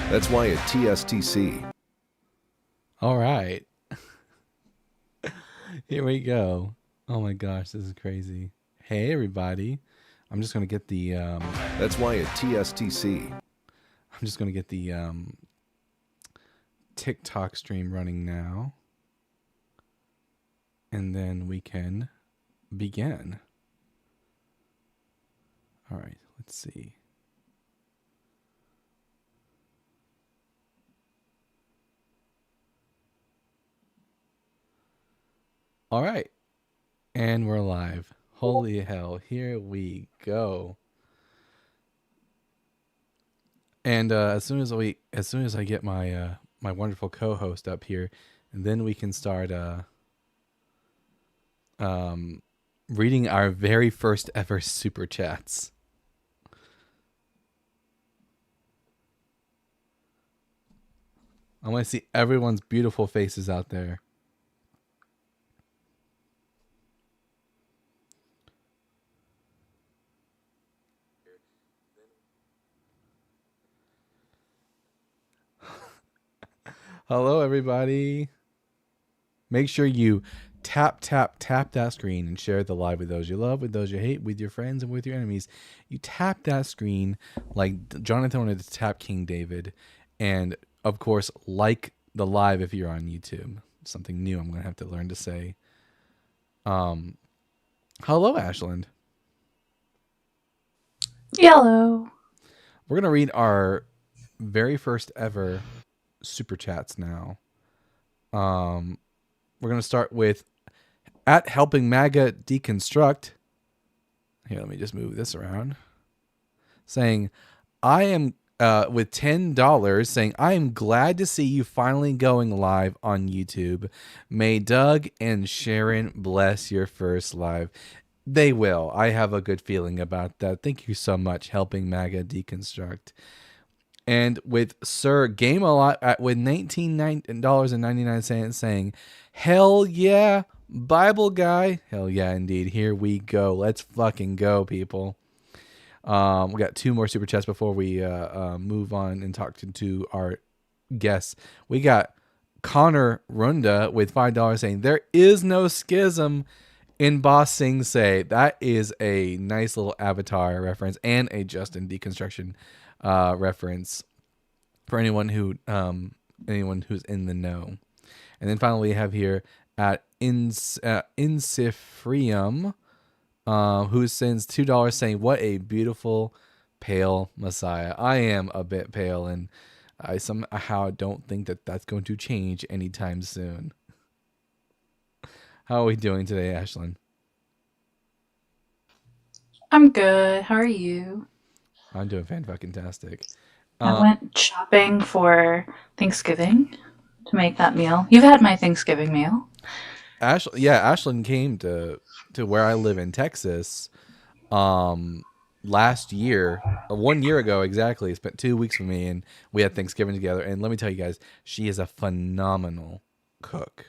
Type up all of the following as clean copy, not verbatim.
That's why at TSTC. All right. Here we go. Oh my gosh, this is crazy. Hey everybody. I'm just gonna get the That's why at TSTC. I'm just gonna get the TikTok stream running now. And then we can begin. All right, let's see. All right. And we're live. Holy hell, here we go. And as soon as I get my my wonderful co-host up here, and then we can start reading our very first ever super chats. I want to see everyone's beautiful faces out there. Hello, everybody. Make sure you tap that screen and share the live with those you love, with those you hate, with your friends, and with your enemies. You tap that screen like Jonathan wanted to tap King David. And, of course, like the live if you're on YouTube. Something new I'm going to have to learn to say. Hello, Ashland. Yellow. We're going to read our very first ever super chats now. We're going to start with at Helping MAGA Deconstruct. Here, let me just move this around. Saying, I am, with $10, saying, I am glad to see you finally going live on YouTube. May Doug and Sharon bless your first live. They will. I have a good feeling about that. Thank you so much, Helping MAGA Deconstruct. And with Sir Game a Lot with $19.99 saying, hell yeah, Bible guy. Hell yeah, indeed. Here we go. Let's fucking go, people. We got two more super chats before we move on and talk to our guests. We got Connor Runda with $5 saying, there is no schism in Boss Sing Say. That is a nice little Avatar reference and a Justin Deconstruction reference for anyone who's in the know. And then finally we have here at Insifrium, who sends $2 saying, what a beautiful pale Messiah. I am a bit pale, and I somehow don't think that that's going to change anytime soon. How are we doing today, Ashlyn? I'm good. How are you? I'm doing fan-fucking-tastic. I went shopping for Thanksgiving to make that meal. You've had my Thanksgiving meal. Ashlyn came to where I live in Texas last year, 1 year ago exactly. Spent 2 weeks with me, and we had Thanksgiving together. And let me tell you guys, she is a phenomenal cook.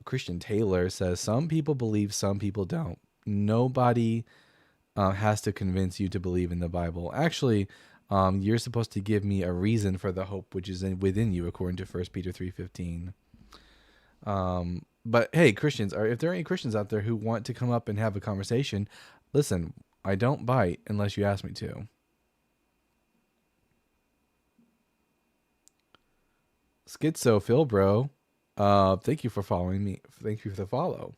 Christian Taylor says, some people believe, some people don't. Nobody has to convince you to believe in the Bible. Actually, you're supposed to give me a reason for the hope which is within you, according to 1 Peter 3:15. But hey, Christians, if there are any Christians out there who want to come up and have a conversation, listen, I don't bite unless you ask me to. Schizo Phil, bro. Thank you for following me. Thank you for the follow.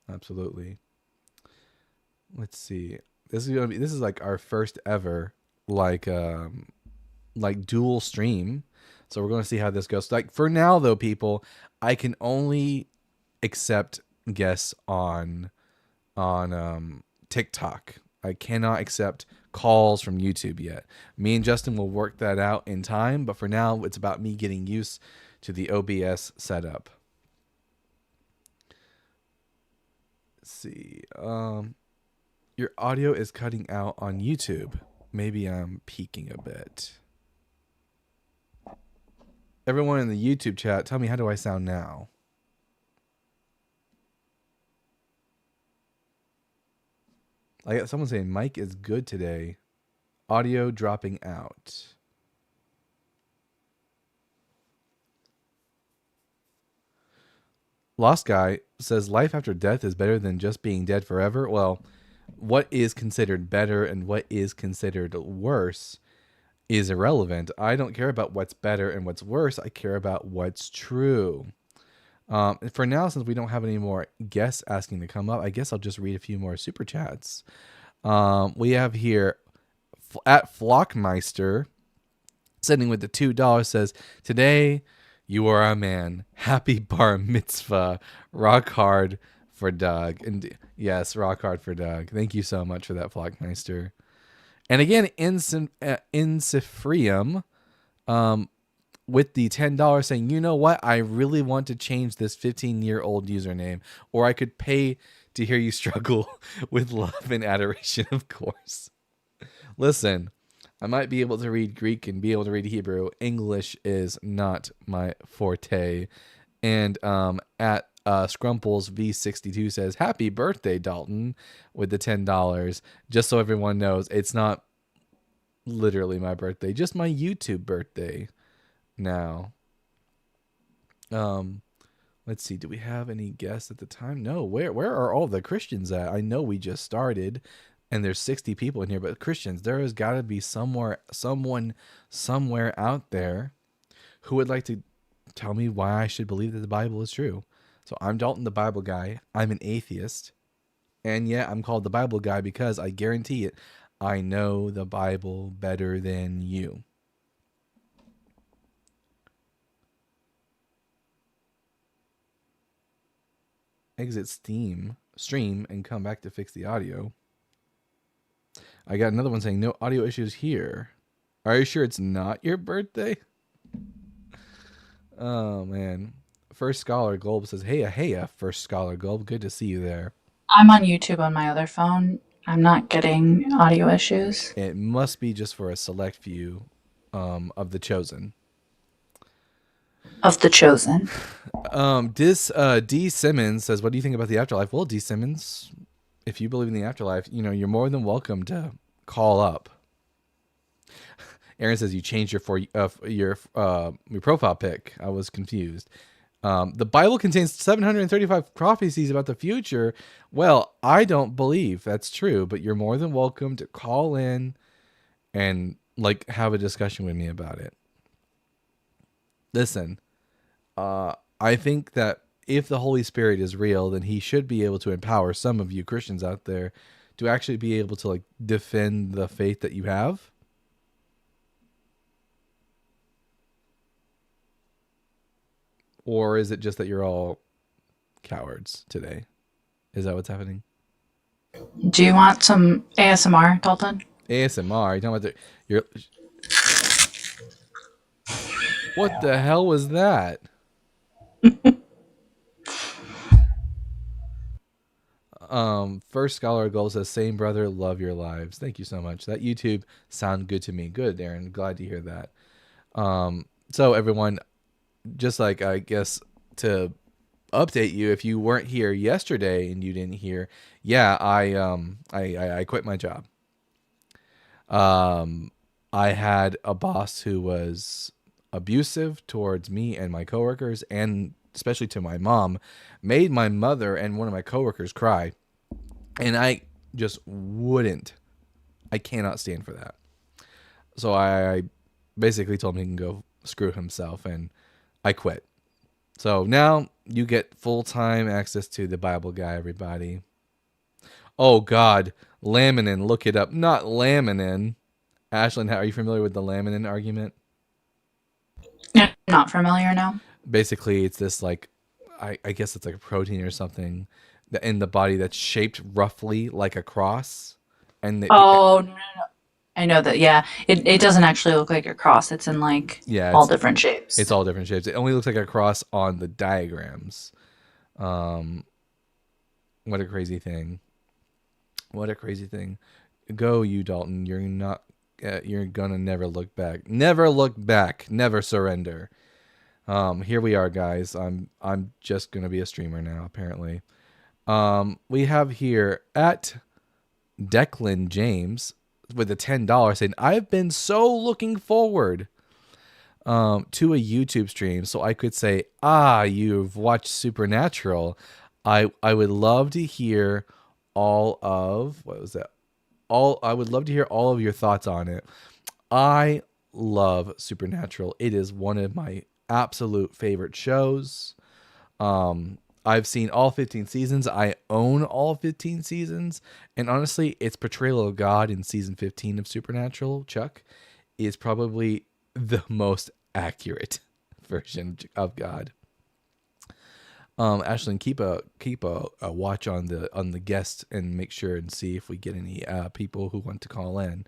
Absolutely. Let's see. This is like our first ever like dual stream. So we're going to see how this goes. Like for now though, people, I can only accept guests on TikTok. I cannot accept calls from YouTube yet. Me and Justin will work that out in time, but for now it's about me getting used to the OBS setup. Let's see. Your audio is cutting out on YouTube. Maybe I'm peaking a bit. Everyone in the YouTube chat, tell me, how do I sound now? I got someone saying Mike is good today. Audio dropping out. Lost Guy says life after death is better than just being dead forever. Well, what is considered better and what is considered worse is irrelevant. I don't care about what's better and what's worse. I care about what's true. And for now, since we don't have any more guests asking to come up, I guess I'll just read a few more super chats. We have here at Flockmeister sending with the $2 says, today you are a man. Happy bar mitzvah. Rock hard for Doug. And yes, rock hard for Doug. Thank you so much for that, Flockmeister. And again, Insifrium with the $10 saying, you know what? I really want to change this 15-year-old username, or I could pay to hear you struggle with love and adoration, of course. Listen, I might be able to read Greek and be able to read Hebrew. English is not my forte. And at Scrumples V62 says, happy birthday, Dalton, with the $10. Just so everyone knows, it's not literally my birthday, just my YouTube birthday now. Let's see, do we have any guests at the time? No. Where are all the Christians at? I know we just started and there's 60 people in here, but Christians, there has got to be someone somewhere out there who would like to tell me why I should believe that the Bible is true. So I'm Dalton, the Bible guy. I'm an atheist. And yeah, I'm called the Bible guy because I guarantee it, I know the Bible better than you. Exit stream and come back to fix the audio. I got another one saying no audio issues here. Are you sure it's not your birthday? Oh man. First Scholar Globe says, hey, First Scholar Globe. Good to see you there. I'm on YouTube on my other phone. I'm not getting audio issues. It must be just for a select few of the chosen. Of the chosen. D. Simmons says, what do you think about the afterlife? Well, D. Simmons, if you believe in the afterlife, you know, you're more than welcome to call up. Aaron says you changed your profile pic. I was confused. The Bible contains 735 prophecies about the future. Well, I don't believe that's true, but you're more than welcome to call in and like have a discussion with me about it. Listen, I think that if the Holy Spirit is real, then he should be able to empower some of you Christians out there to actually be able to like defend the faith that you have. Or is it just that you're all cowards today? Is that what's happening? Do you want some ASMR, Dalton? ASMR? You're talking about What the hell was that? First Scholar Gold says, same brother, love your lives. Thank you so much. That YouTube sound good to me. Good, Aaron. Glad to hear that. So everyone, just like I guess to update you, if you weren't here yesterday and you didn't hear, yeah, I quit my job. I had a boss who was abusive towards me and my coworkers, and especially to my mom, made my mother and one of my coworkers cry. And I just wouldn't. I cannot stand for that. So I basically told him he can go screw himself, and I quit. So now you get full-time access to the Bible guy, everybody. Oh, God. Laminin, look it up. Not laminin. Ashlyn, are you familiar with the laminin argument? Yeah, not familiar now. Basically, it's this, like, I guess it's like a protein or something in the body that's shaped roughly like a cross. And No. I know that, yeah. It doesn't actually look like a cross. It's in, like, all different shapes. It's all different shapes. It only looks like a cross on the diagrams. What a crazy thing. What a crazy thing. Go, you, Dalton. You're not... you're gonna never look back. Never look back. Never surrender. Here we are, guys. I'm just gonna be a streamer now, apparently. We have here at Declan James with the $10 saying, I've been so looking forward to a YouTube stream so I could say, you've watched Supernatural. I would love to hear all of what was that? I would love to hear all of your thoughts on it. I love Supernatural. It is one of my absolute favorite shows. I've seen all 15 seasons. I own all 15 seasons. And honestly, its portrayal of God in season 15 of Supernatural, Chuck, is probably the most accurate version of God. Ashlyn, keep a watch on the guests and make sure and see if we get any people who want to call in.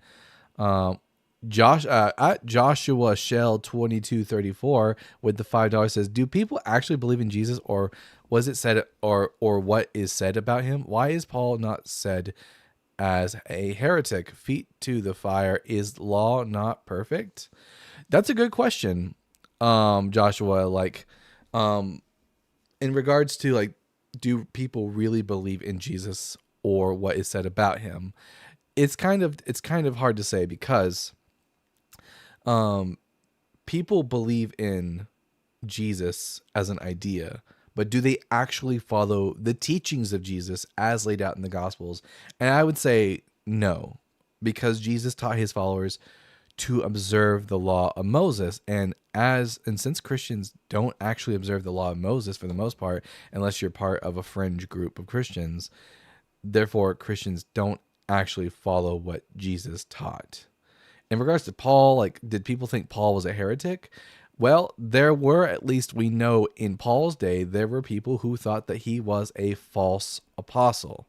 Josh at Joshua Shell 2234 with the $5 says, do people actually believe in Jesus, or was it said, or what is said about him? Why is Paul not said as a heretic? Feet to the fire. Is law not perfect? That's a good question, Joshua. Like, in regards to like, do people really believe in Jesus or what is said about him? It's kind of hard to say, because people believe in Jesus as an idea, but do they actually follow the teachings of Jesus as laid out in the Gospels? And I would say no, because Jesus taught his followers to observe the law of Moses. And since Christians don't actually observe the law of Moses for the most part, unless you're part of a fringe group of Christians, therefore Christians don't actually follow what Jesus taught. In regards to Paul, like, did people think Paul was a heretic? Well, there were, at least we know in Paul's day, there were people who thought that he was a false apostle.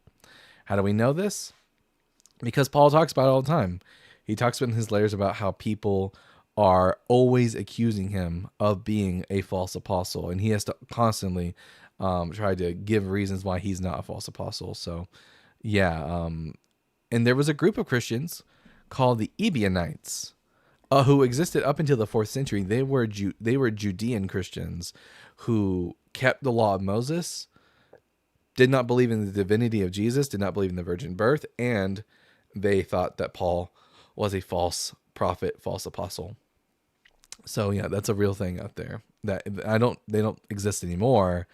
How do we know this? Because Paul talks about it all the time. He talks in his letters about how people are always accusing him of being a false apostle, and he has to constantly try to give reasons why he's not a false apostle. So, yeah. And there was a group of Christians called the Ebionites, who existed up until the 4th century. They were Judean Christians who kept the law of Moses, did not believe in the divinity of Jesus, did not believe in the virgin birth, and they thought that Paul was a false prophet, false apostle. So yeah, that's a real thing out there. That they don't exist anymore,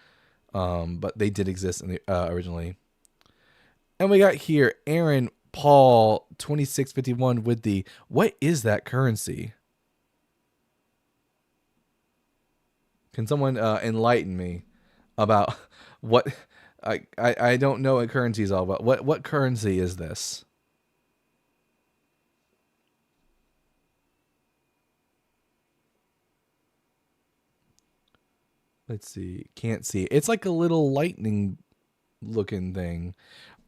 but they did exist originally. And we got here Aaron Paul 2651 with the, what is that currency? Can someone enlighten me about what? I don't know what currency is all about. What currency is this? Let's see. Can't see. It's like a little lightning looking thing.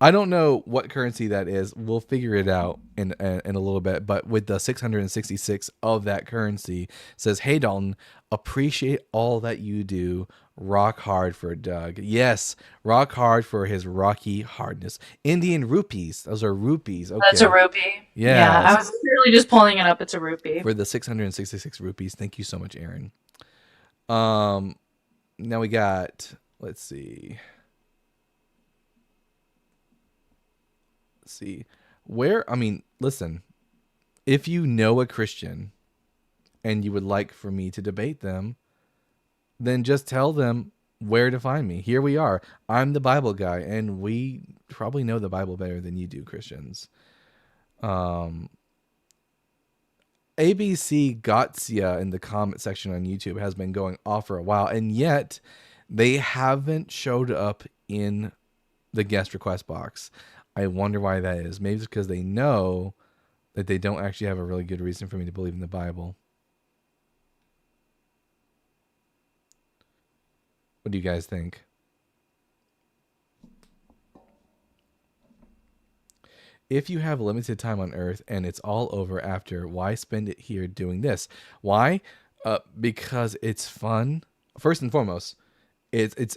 I don't know what currency that is. We'll figure it out in a little bit. But with the 666 of that currency, says, "Hey Dalton, appreciate all that you do. Rock hard for Doug." Yes, rock hard for his rocky hardness. Indian rupees. Those are rupees. Okay. That's a rupee. Yes. Yeah, I was literally just pulling it up. It's a rupee. For the 666 rupees. Thank you so much, Aaron. Now we got, let's see. Listen, if you know a Christian and you would like for me to debate them, then just tell them where to find me. Here we are. I'm the Bible guy, and we probably know the Bible better than you do, Christians. ABC Gotsia in the comment section on YouTube has been going off for a while, and yet they haven't showed up in the guest request box. I wonder why that is. Maybe it's because they know that they don't actually have a really good reason for me to believe in the Bible. What do you guys think? If you have limited time on Earth and it's all over after, why spend it here doing this? Why? Because it's fun. First and foremost, it's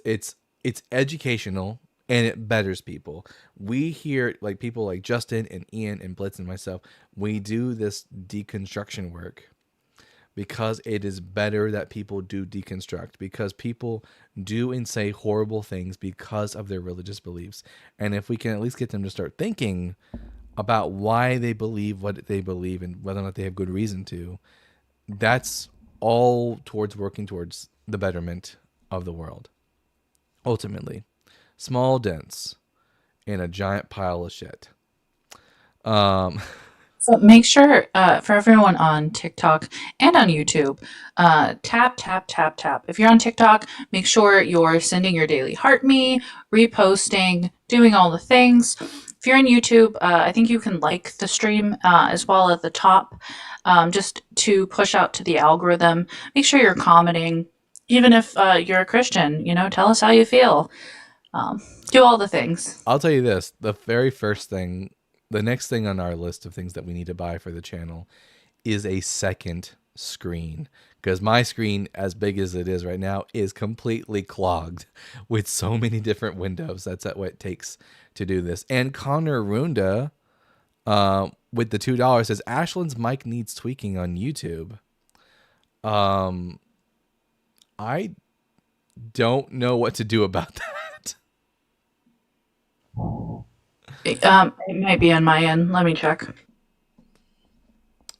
educational and it betters people. We hear, like, people like Justin and Ian and Blitz and myself, we do this deconstruction work because it is better that people do deconstruct, because people do and say horrible things because of their religious beliefs. And if we can at least get them to start thinking about why they believe what they believe and whether or not they have good reason to, that's all towards working towards the betterment of the world. Ultimately, small dents in a giant pile of shit. So make sure for everyone on TikTok and on YouTube, tap, tap, tap, tap. If you're on TikTok, make sure you're sending your daily heart me, reposting, doing all the things. If you're on YouTube, I think you can like the stream as well at the top, just to push out to the algorithm. Make sure you're commenting, even if you're a Christian. Tell us how you feel. Do all the things. I'll tell you this: the very first thing, the next thing on our list of things that we need to buy for the channel is a second screen, because my screen, as big as it is right now, is completely clogged with so many different windows. That's what it takes to do this. And Connor Runda, with the $2, says Ashland's mic needs tweaking on YouTube. I don't know what to do about that. It might be on my end. Let me check.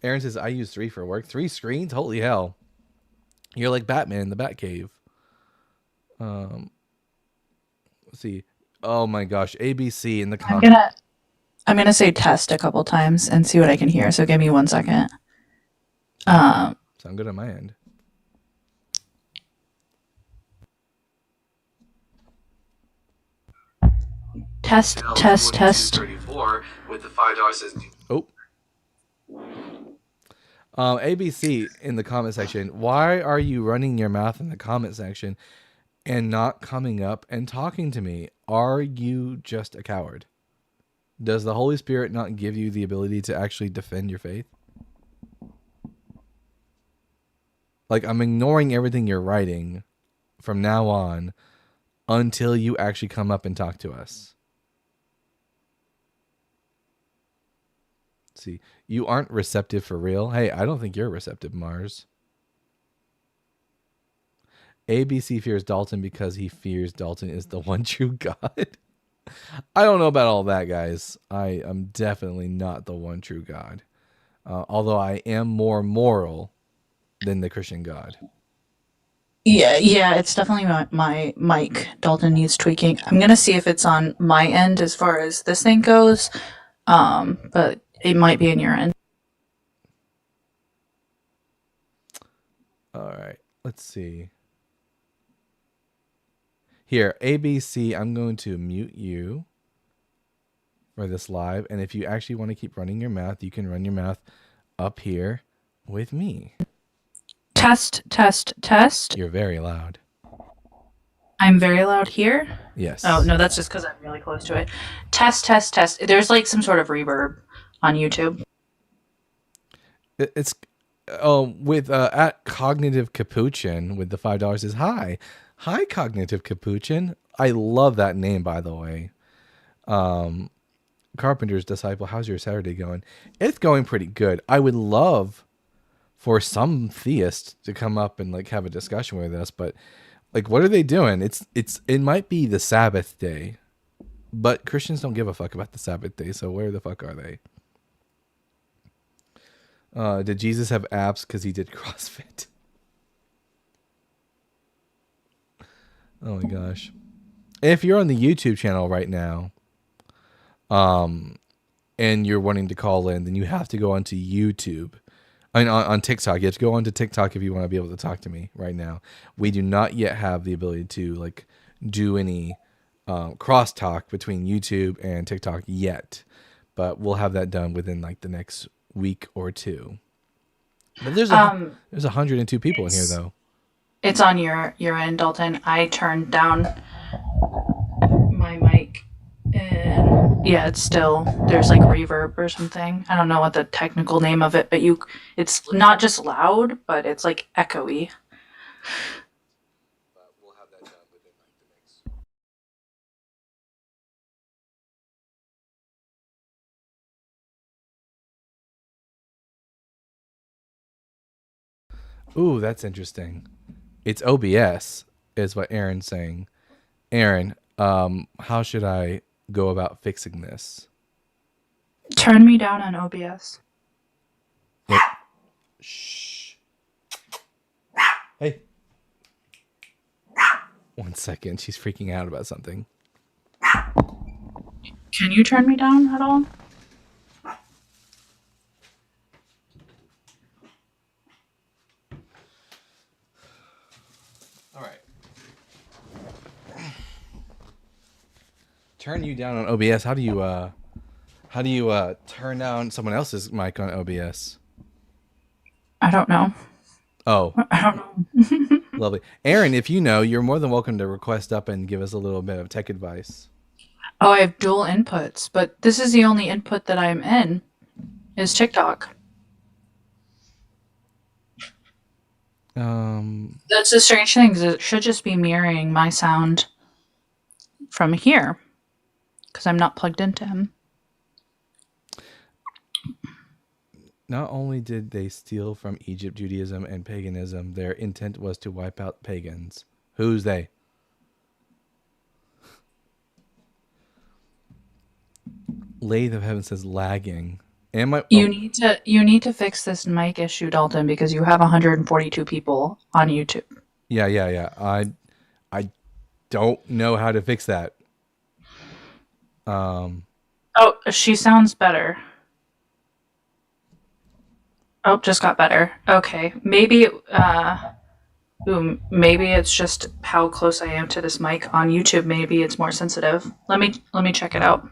Aaron says, I use 3 for work. 3 screens? Holy hell. You're like Batman in the Batcave. Let's see. Oh my gosh. ABC in the comments. I'm gonna say test a couple times and see what I can hear. So give me 1 second. Sound good on my end. Test. With the $5 says, oh. ABC in the comment section. Why are you running your mouth in the comment section and not coming up and talking to me? Are you just a coward? Does the Holy Spirit not give you the ability to actually defend your faith? Like, I'm ignoring everything you're writing from now on until you actually come up and talk to us. See, you aren't receptive for real. Hey, I don't think you're receptive, Mars. ABC fears Dalton because he fears Dalton is the one true God. I don't know about all that, guys. I am definitely not the one true God. Although I am more moral than the Christian God. Yeah, it's definitely my mic. Dalton needs tweaking. I'm gonna see if it's on my end as far as this thing goes. But it might be in your end. All right, let's see. Here, ABC, I'm going to mute you for this live. And if you actually want to keep running your mouth, you can run your mouth up here with me. Test. You're very loud. I'm very loud here? Yes. Oh, no, that's just because I'm really close to it. Test. There's like some sort of reverb on YouTube. It's with at Cognitive Capuchin with the $5 is hi Cognitive Capuchin. I love that name, by the way. Carpenter's Disciple, how's your Saturday going? It's going pretty good. I would love for some theist to come up and like have a discussion with us, but like, what are they doing? It might be the Sabbath day, but Christians don't give a fuck about the Sabbath day. So where the fuck are they? Did Jesus have abs because he did CrossFit? Oh my gosh. If you're on the YouTube channel right now, and you're wanting to call in, then you have to go onto YouTube. I mean, on TikTok. You have to go onto TikTok if you want to be able to talk to me right now. We do not yet have the ability to like do any crosstalk between YouTube and TikTok yet, but we'll have that done within like the next week or two. But there's 102 people in here though. It's on your end, Dalton. I turned down my mic, and yeah, it's still there's like reverb or something. I don't know what the technical name of it, but it's not just loud, but it's like echoey. We'll have that done within like the next. Ooh, that's interesting. It's OBS, is what Aaron's saying. Aaron, how should I go about fixing this? Turn me down on OBS. Shh. Hey. 1 second. She's freaking out about something. Can you turn me down at all? All right. Turn you down on OBS. How do you turn down someone else's mic on OBS? I don't know. Oh, I don't know. lovely. Aaron, if you know, you're more than welcome to request up and give us a little bit of tech advice. Oh, I have dual inputs, but this is the only input that I'm in is TikTok. That's the strange thing, 'cause it should just be mirroring my sound from here, because I'm not plugged into him. Not only did they steal from Egypt, Judaism, and paganism, their intent was to wipe out pagans. Who's they? Lathe of Heaven says lagging. Am I? You need to fix this mic issue, Dalton, because you have 142 people on YouTube. Yeah. I don't know how to fix that. Oh, she sounds better. Oh, just got better. Okay, maybe maybe it's just how close I am to this mic on YouTube. Maybe it's more sensitive. Let me check it out.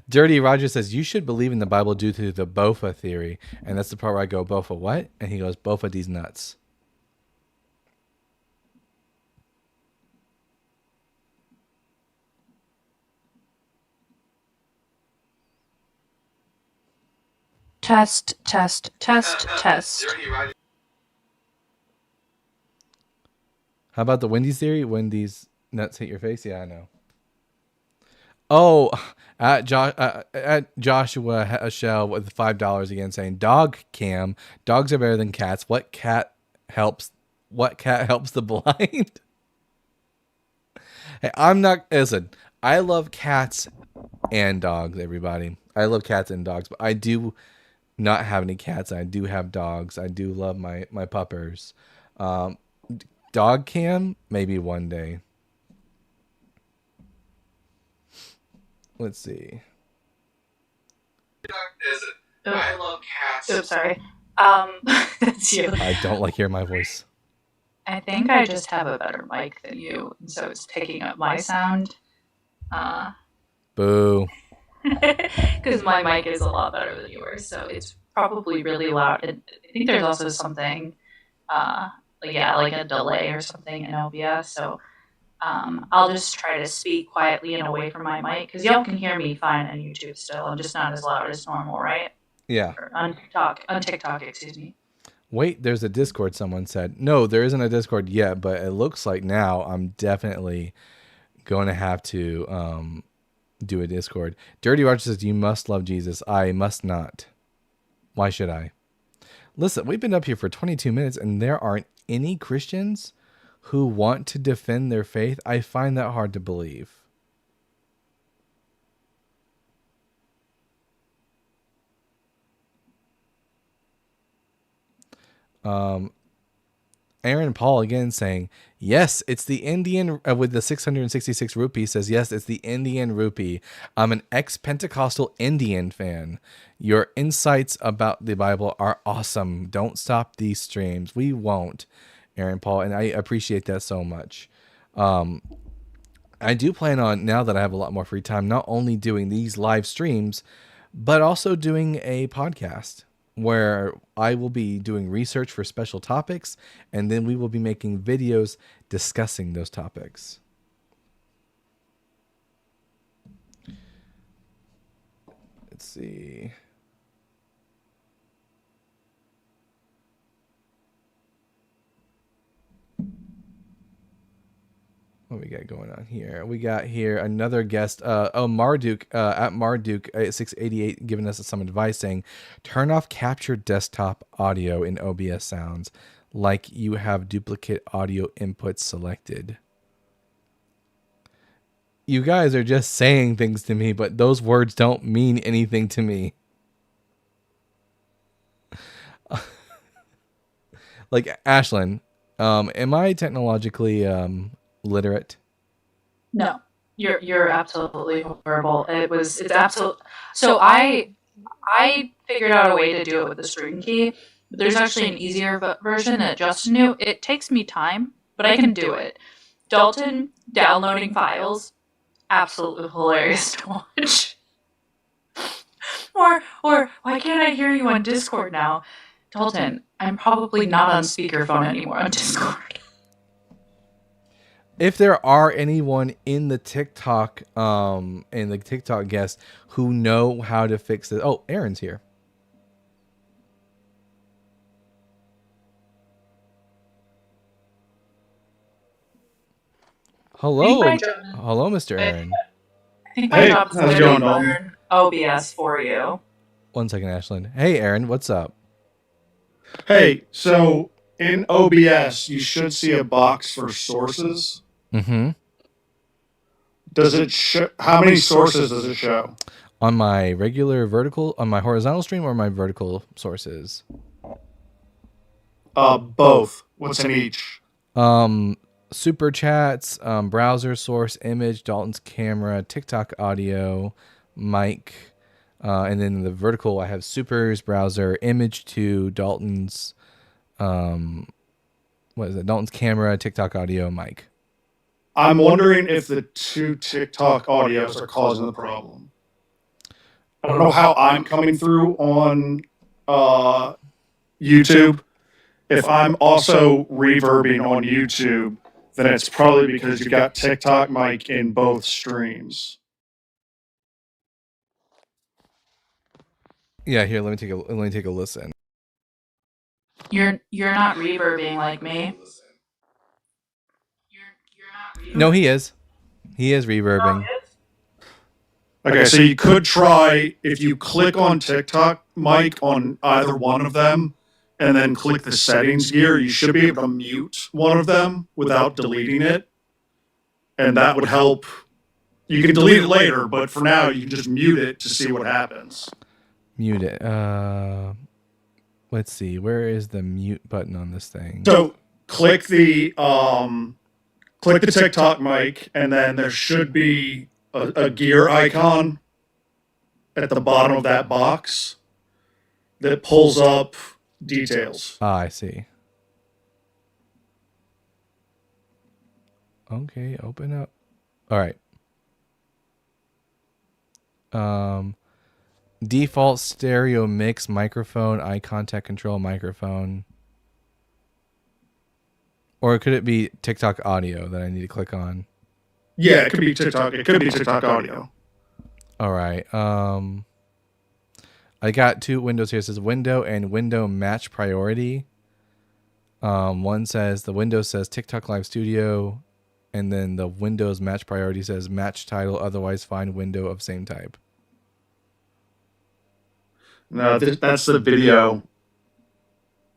Dirty Roger says you should believe in the Bible due to the Bofa theory, and that's the part where I go, Bofa what? And he goes, Bofa these nuts. Test. How about the Wendy's theory? Wendy's nuts hit your face? Yeah, I know. Oh, at Joshua Shell with $5 again saying, dog cam, dogs are better than cats. What cat helps the blind? Hey, listen, I love cats and dogs, everybody. I love cats and dogs, but I do not have any cats. I do have dogs. I do love my puppers. Dog cam, maybe one day. Let's see. I love cats. Oops, sorry. That's you. I don't like hearing my voice. I think I just have a better mic than you, and so it's picking up my sound. Boo. Because my mic is a lot better than yours, so it's probably really loud. And I think there's also something, like a delay or something in OBS. So I'll just try to speak quietly and away from my mic, because y'all can hear me fine on YouTube still. I'm just not as loud as normal, right? Yeah. Or on TikTok, excuse me. Wait, there's a Discord, someone said. No, there isn't a Discord yet, but it looks like now I'm definitely going to have to do a Discord. Dirty Roger says, you must love Jesus. I must not. Why should I? Listen, we've been up here for 22 minutes and there aren't any Christians who want to defend their faith. I find that hard to believe. Aaron Paul again saying, yes, it's the Indian with the 666 rupee says, yes, it's the Indian rupee. I'm an ex-Pentecostal Indian fan. Your insights about the Bible are awesome. Don't stop these streams. We won't, Aaron Paul. And I appreciate that so much. I do plan on, now that I have a lot more free time, not only doing these live streams, but also doing a podcast where I will be doing research for special topics, and then we will be making videos discussing those topics. Let's see. What we got going on here? We got here another guest, Marduk, at Marduk 688, giving us some advice saying, turn off capture desktop audio in OBS sounds like you have duplicate audio inputs selected. You guys are just saying things to me, but those words don't mean anything to me. Like Ashlyn, am I technologically literate? No, you're absolutely horrible. It's absolute. So I figured out a way to do it with the string key. But there's actually an easier version that Justin knew. It takes me time, but I can do it. Dalton downloading files, absolutely hilarious to watch. Or why can't I hear you on Discord now? Dalton, I'm probably not on speakerphone anymore on Discord. If there are anyone in the TikTok guests who know how to fix this. Oh, Aaron's here. Hello. Hello, Mr. Aaron. I think my job is to learn OBS for you. 1 second, Ashlyn. Hey, Aaron, what's up? Hey, so in OBS, you should see a box for sources. Mm-hmm. Does it show? How many sources does it show? On my regular vertical, on my horizontal stream, or my vertical sources? Both. What's in each? Super chats, browser source, image, Dalton's camera, TikTok audio, mic, and then the vertical I have supers, browser, image to Dalton's, what is it? Dalton's camera, TikTok audio, mic. I'm wondering if the two TikTok audios are causing the problem. I don't know how I'm coming through on YouTube. If I'm also reverbing on YouTube, then it's probably because you got TikTok mic in both streams. Yeah, here, let me take a listen. You're not reverbing like me. You're not reverbing. No, he is. He is reverbing. Okay, so you could try, if you click on TikTok mic on either one of them, and then click the settings gear, you should be able to mute one of them without deleting it. And that would help. You can delete it later, but for now, you can just mute it to see what happens. Mute it. Let's see. Where is the mute button on this thing? So click the TikTok mic, and then there should be a gear icon at the bottom of that box that pulls up details. Ah, I see. Okay, open up. All right. Default stereo mix microphone, eye contact control microphone. Or could it be TikTok audio that I need to click on? Yeah, it could be TikTok. It could be TikTok audio. All right. I got two windows here. It says window and window match priority. One says, the window says TikTok Live Studio, and then the Windows match priority says match title, otherwise find window of same type. No, that's the video.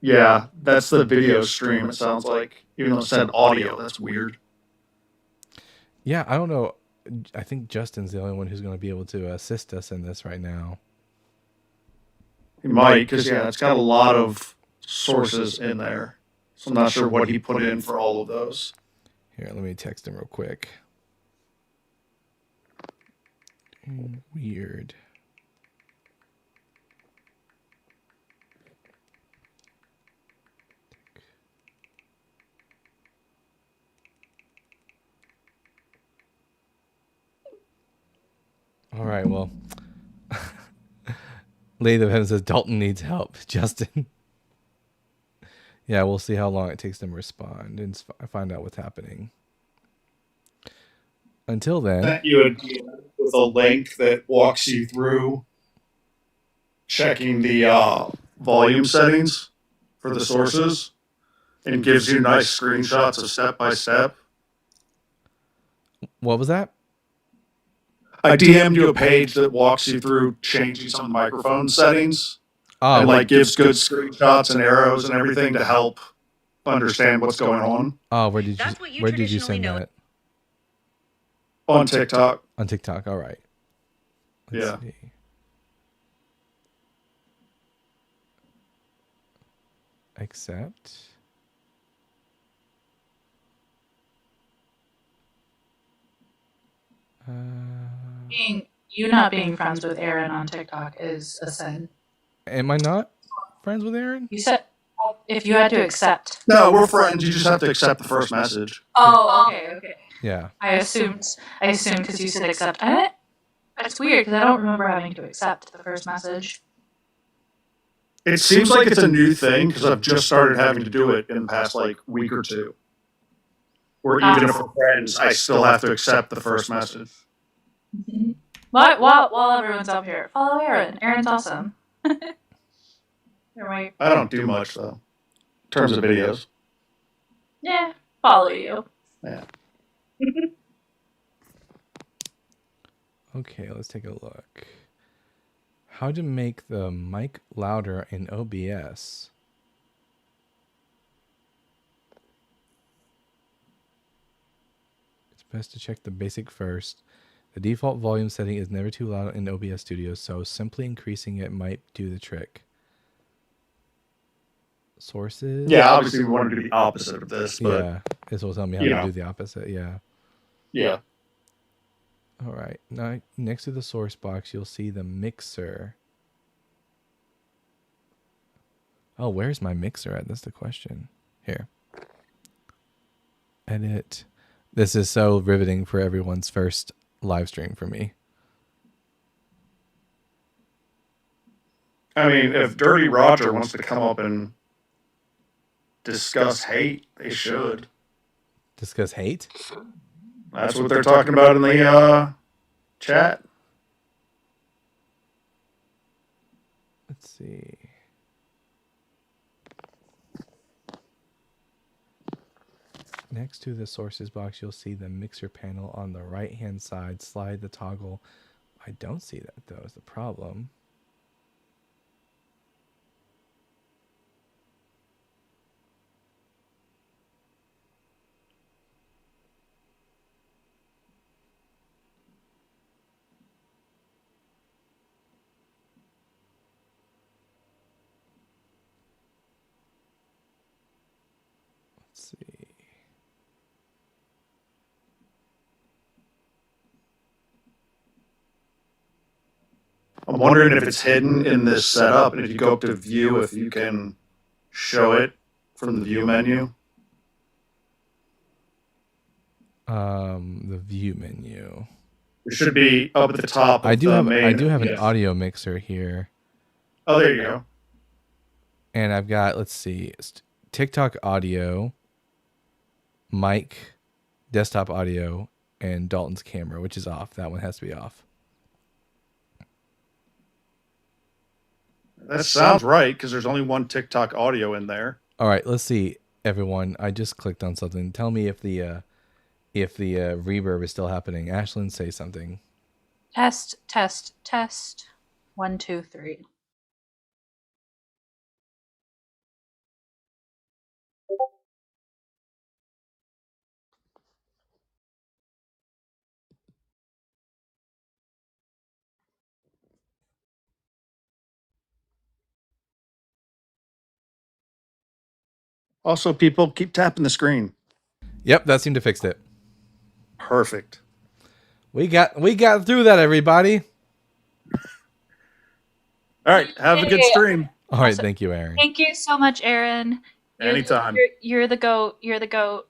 Yeah, that's the video stream, it sounds like. Even though it said audio, that's weird. Yeah, I don't know. I think Justin's the only one who's going to be able to assist us in this right now. He might, because, yeah, it's got a lot of sources in there. So I'm not sure what he put in for all of those. Here, let me text him real quick. Weird. All right, well, Lady of Heaven says Dalton needs help. Justin. Yeah, we'll see how long it takes them to respond and find out what's happening. Until then, Sent you a DM with a link that walks you through checking the volume settings for the sources and gives you nice screenshots of step by step. What was that? I DM'd you a page that walks you through changing some microphone settings and like gives good screenshots and arrows and everything to help understand what's going on. Oh, where did you send that? On TikTok. On TikTok. All right. Yeah. See. Accept. You not being friends with Aaron on TikTok is a sin. Am I not friends with Aaron? You said if you had to accept. No, we're friends. You just have to accept the first message. Oh, okay. Yeah. I assumed because you said accept. It's weird because I don't remember having to accept the first message. It seems like it's a new thing because I've just started having to do it in the past like week or two. Or even if we're friends, I still have to accept the first message. While everyone's up here, follow Aaron. Aaron's awesome. I don't do much though, in terms of videos. Yeah, follow you. Yeah. Okay, let's take a look. How to make the mic louder in OBS. It's best to check the basic first. The default volume setting is never too loud in OBS Studio, so simply increasing it might do the trick. Sources? Yeah, obviously we want to do the opposite of this, but yeah, this will tell me how to do the opposite. Yeah. Yeah. All right. Now, next to the source box, you'll see the mixer. Oh, where's my mixer at? That's the question. Here. Edit. This is so riveting for everyone's first live stream for me. I mean, if Dirty Roger wants to come up and discuss hate, they should. Discuss hate? That's what they're talking about in the chat. Let's see. Next to the sources box, you'll see the mixer panel on the right-hand side. Slide the toggle. I don't see that, though, is the problem. Let's see. I'm wondering if it's hidden in this setup, and if you go up to view, if you can show it from the view menu. The view menu. It should be up at the top. I do have an an audio mixer here. Oh, there you go. And I've got, let's see, TikTok audio, mic, desktop audio, and Dalton's camera, which is off. That one has to be off. That sounds right, because there's only one TikTok audio in there. All right, let's see, everyone. I just clicked on something. Tell me if the reverb is still happening. Ashlyn, say something. Test. 1, 2, 3. Also, people keep tapping the screen. Yep, that seemed to fix it. Perfect. We got through that, everybody. All right, have a good stream. All right, thank you, Aaron. Thank you so much, Aaron. Anytime. You're the goat. You're the goat.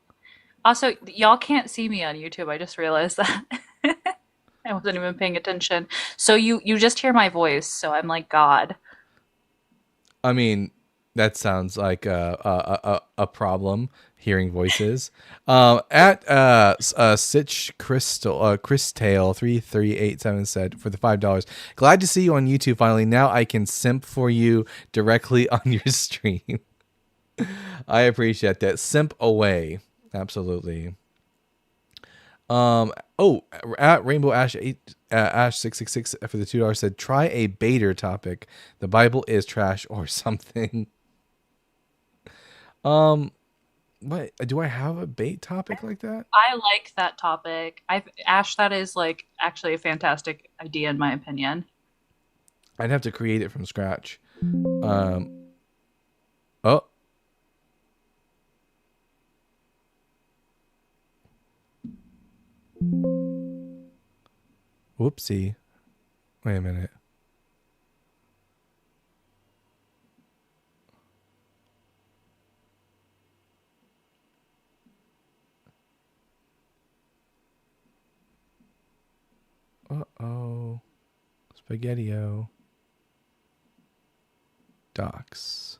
Also, y'all can't see me on YouTube. I just realized that. I wasn't even paying attention. So you just hear my voice. So I'm like God. I mean, that sounds like a problem. Hearing voices. At Sitch Crystal Christale 3387 said for the $5. Glad to see you on YouTube finally. Now I can simp for you directly on your stream. I appreciate that. Simp away. Absolutely. At Rainbow Ash 666 for the $2 said try a baiter topic. The Bible is trash or something. What do I have a bait topic like that? I like that topic. Ash, that is like actually a fantastic idea in my opinion. I'd have to create it from scratch. Oh. Whoopsie. Wait a minute. Uh-oh. Spaghetti-O. Docs.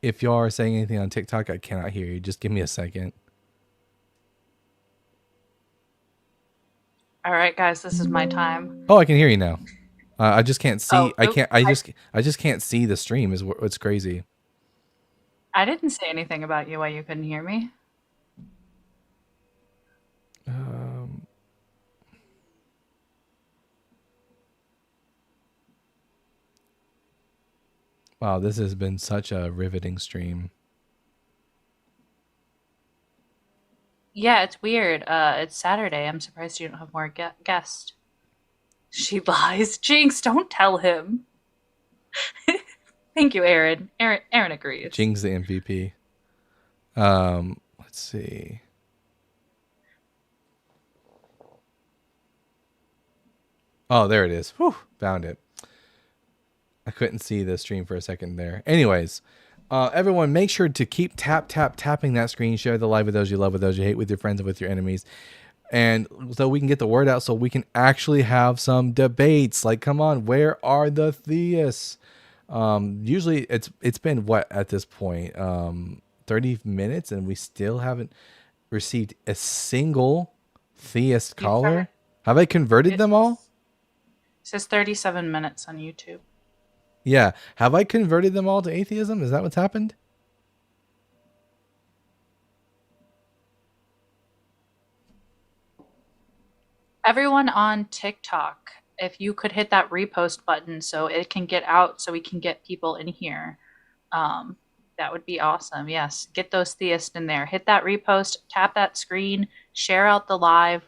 If y'all are saying anything on TikTok, I cannot hear you. Just give me a second. All right, guys, this is my time. Oh, I can hear you now. I just can't see. Oh, I can't. I just can't see the stream. Is what's crazy. I didn't say anything about you why you couldn't hear me. Wow, this has been such a riveting stream. Yeah, it's weird. It's Saturday. I'm surprised you don't have more guests. She lies. Jinx, don't tell him. Thank you, Aaron. Aaron agrees. Jing's the MVP. Let's see. Oh, there it is. Whew, found it. I couldn't see the stream for a second there. Anyways, everyone, make sure to keep tapping that screen. Share the live with those you love, with those you hate, with your friends, and with your enemies. And so we can get the word out, so we can actually have some debates. Like, come on, where are the theists? Usually it's been what at this point, 30 minutes, and we still haven't received a single theist caller. Have I converted them all? It says 37 minutes on YouTube. Yeah. Have I converted them all to atheism? Is that what's happened? Everyone on TikTok, if you could hit that repost button so it can get out, so we can get people in here, that would be awesome. Yes, get those theists in there. Hit that repost, tap that screen, share out the live,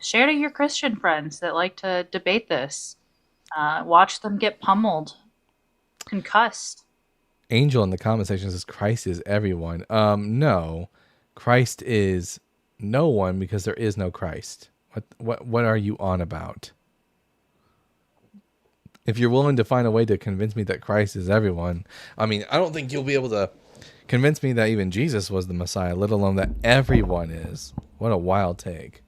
share to your Christian friends that like to debate this. Watch them get pummeled, concussed. Angel in the comment section says Christ is everyone. No, Christ is no one, because there is no Christ. What are you on about? If you're willing to find a way to convince me that Christ is everyone, I mean, I don't think you'll be able to convince me that even Jesus was the Messiah, let alone that everyone is. What a wild take.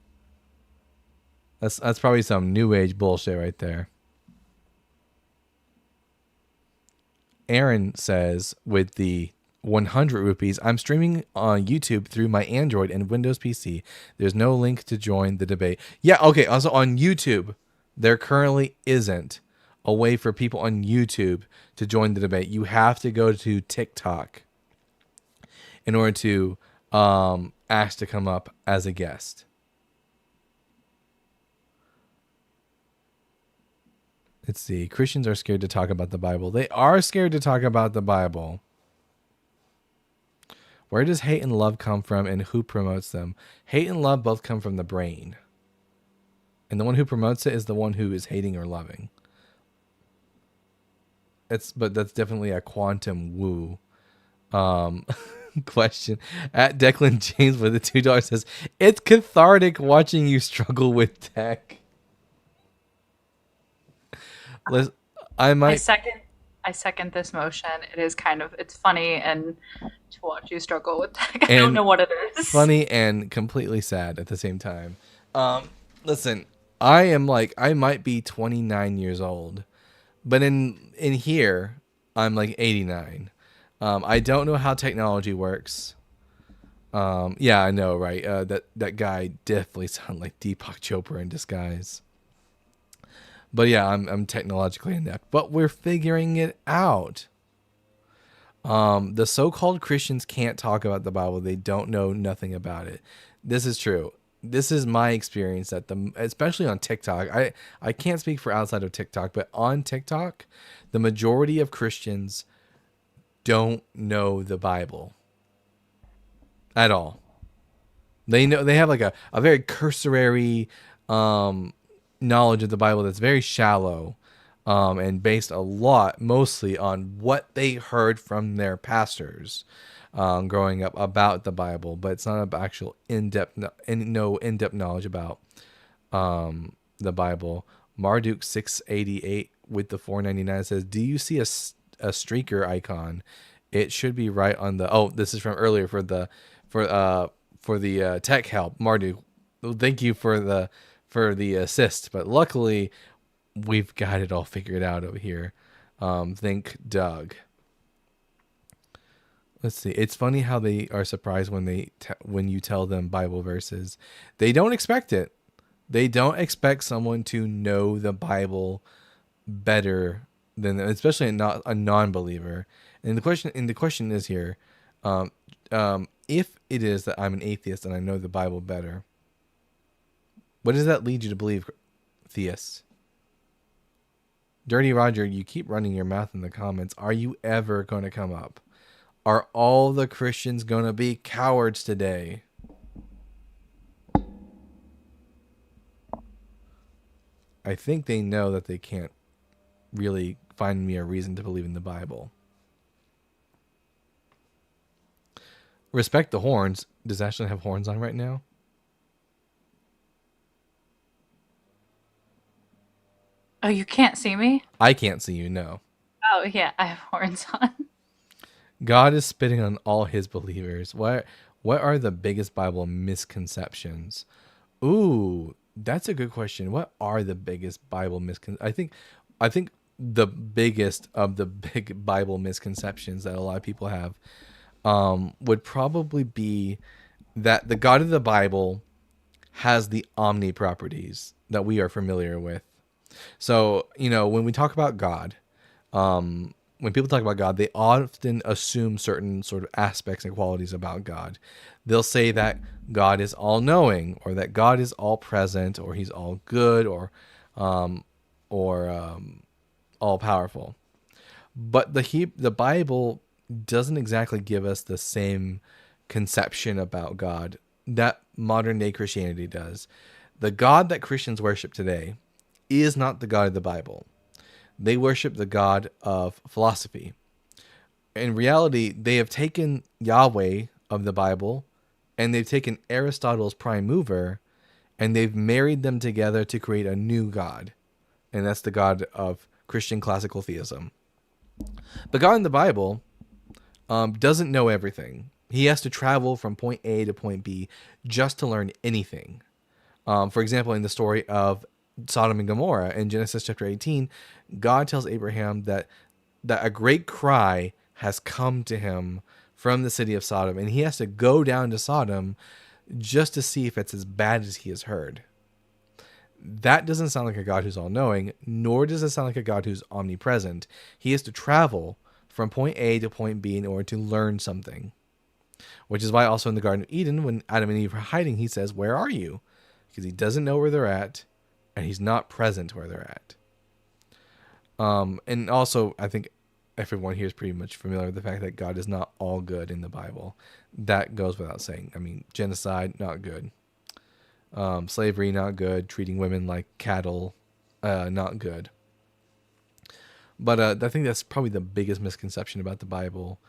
That's probably some new age bullshit right there. Aaron says, with the 100 rupees, I'm streaming on YouTube through my Android and Windows PC. There's no link to join the debate. Yeah, okay. Also on YouTube, there currently isn't a way for people on YouTube to join the debate. You have to go to TikTok in order to ask to come up as a guest. Let's see. Christians are scared to talk about the Bible. They are scared to talk about the Bible. Where does hate and love come from, and who promotes them? Hate and love both come from the brain. And the one who promotes it is the one who is hating or loving. But that's definitely a quantum woo question. At Declan James with the $2 says, it's cathartic watching you struggle with tech. I second this motion. It is it's funny and to watch you struggle with tech. I don't know what it is. Funny and completely sad at the same time. Listen, I might be 29 years old, but in here, I'm like 89. I don't know how technology works. Yeah, I know, right? That guy definitely sounded like Deepak Chopra in disguise. But yeah, I'm technologically inept, but we're figuring it out. The so-called Christians can't talk about the Bible. They don't know nothing about it. This is true. This is my experience that especially on TikTok. I can't speak for outside of TikTok, but on TikTok, the majority of Christians don't know the Bible at all. They have like a very cursory knowledge of the Bible that's very shallow, and based a lot mostly on what they heard from their pastors growing up about the Bible, but it's not about actual in-depth knowledge about the Bible. Marduk 688 with the 499 says, "Do you see a streaker icon? It should be right on the." Oh, this is from earlier for the tech help, Marduk. Thank you for the assist, but luckily we've got it all figured out over here. Thank Doug. Let's see. It's funny how they are surprised when you tell them Bible verses. They don't expect it. They don't expect someone to know the Bible better than them, especially not a non-believer. And the question is here, if it is that I'm an atheist and I know the Bible better, what does that lead you to believe, theists? Dirty Roger, you keep running your mouth in the comments. Are you ever going to come up? Are all the Christians going to be cowards today? I think they know that they can't really find me a reason to believe in the Bible. Respect the horns. Does Ashley have horns on right now? Oh, you can't see me? I can't see you, no. Oh, yeah, I have horns on. God is spitting on all his believers. What are the biggest Bible misconceptions? Ooh, that's a good question. What are the biggest Bible misconceptions? I think the biggest of the big Bible misconceptions that a lot of people have would probably be that the God of the Bible has the omni properties that we are familiar with. So, when we talk about God, when people talk about God, they often assume certain sort of aspects and qualities about God. They'll say that God is all knowing, or that God is all present, or he's all good, or all powerful. But the Bible doesn't exactly give us the same conception about God that modern day Christianity does. The God that Christians worship today is not the God of the Bible. They worship the God of philosophy. In reality, they have taken Yahweh of the Bible and they've taken Aristotle's prime mover and they've married them together to create a new God. And that's the God of Christian classical theism. But God in the Bible doesn't know everything. He has to travel from point A to point B just to learn anything. For example, in the story of Sodom and Gomorrah in Genesis chapter 18, God tells Abraham that a great cry has come to him from the city of Sodom, and he has to go down to Sodom just to see if it's as bad as he has heard. That doesn't sound like a God who's all-knowing, nor does it sound like a God who's omnipresent. He has to travel from point A to point B in order to learn something. Which is why also in the Garden of Eden, when Adam and Eve are hiding, he says, "Where are you?" Because he doesn't know where they're at, and he's not present where they're at. And also, I think everyone here is pretty much familiar with the fact that God is not all good in the Bible. That goes without saying. I mean, genocide, not good. Slavery, not good. Treating women like cattle, not good. But I think that's probably the biggest misconception about the Bible.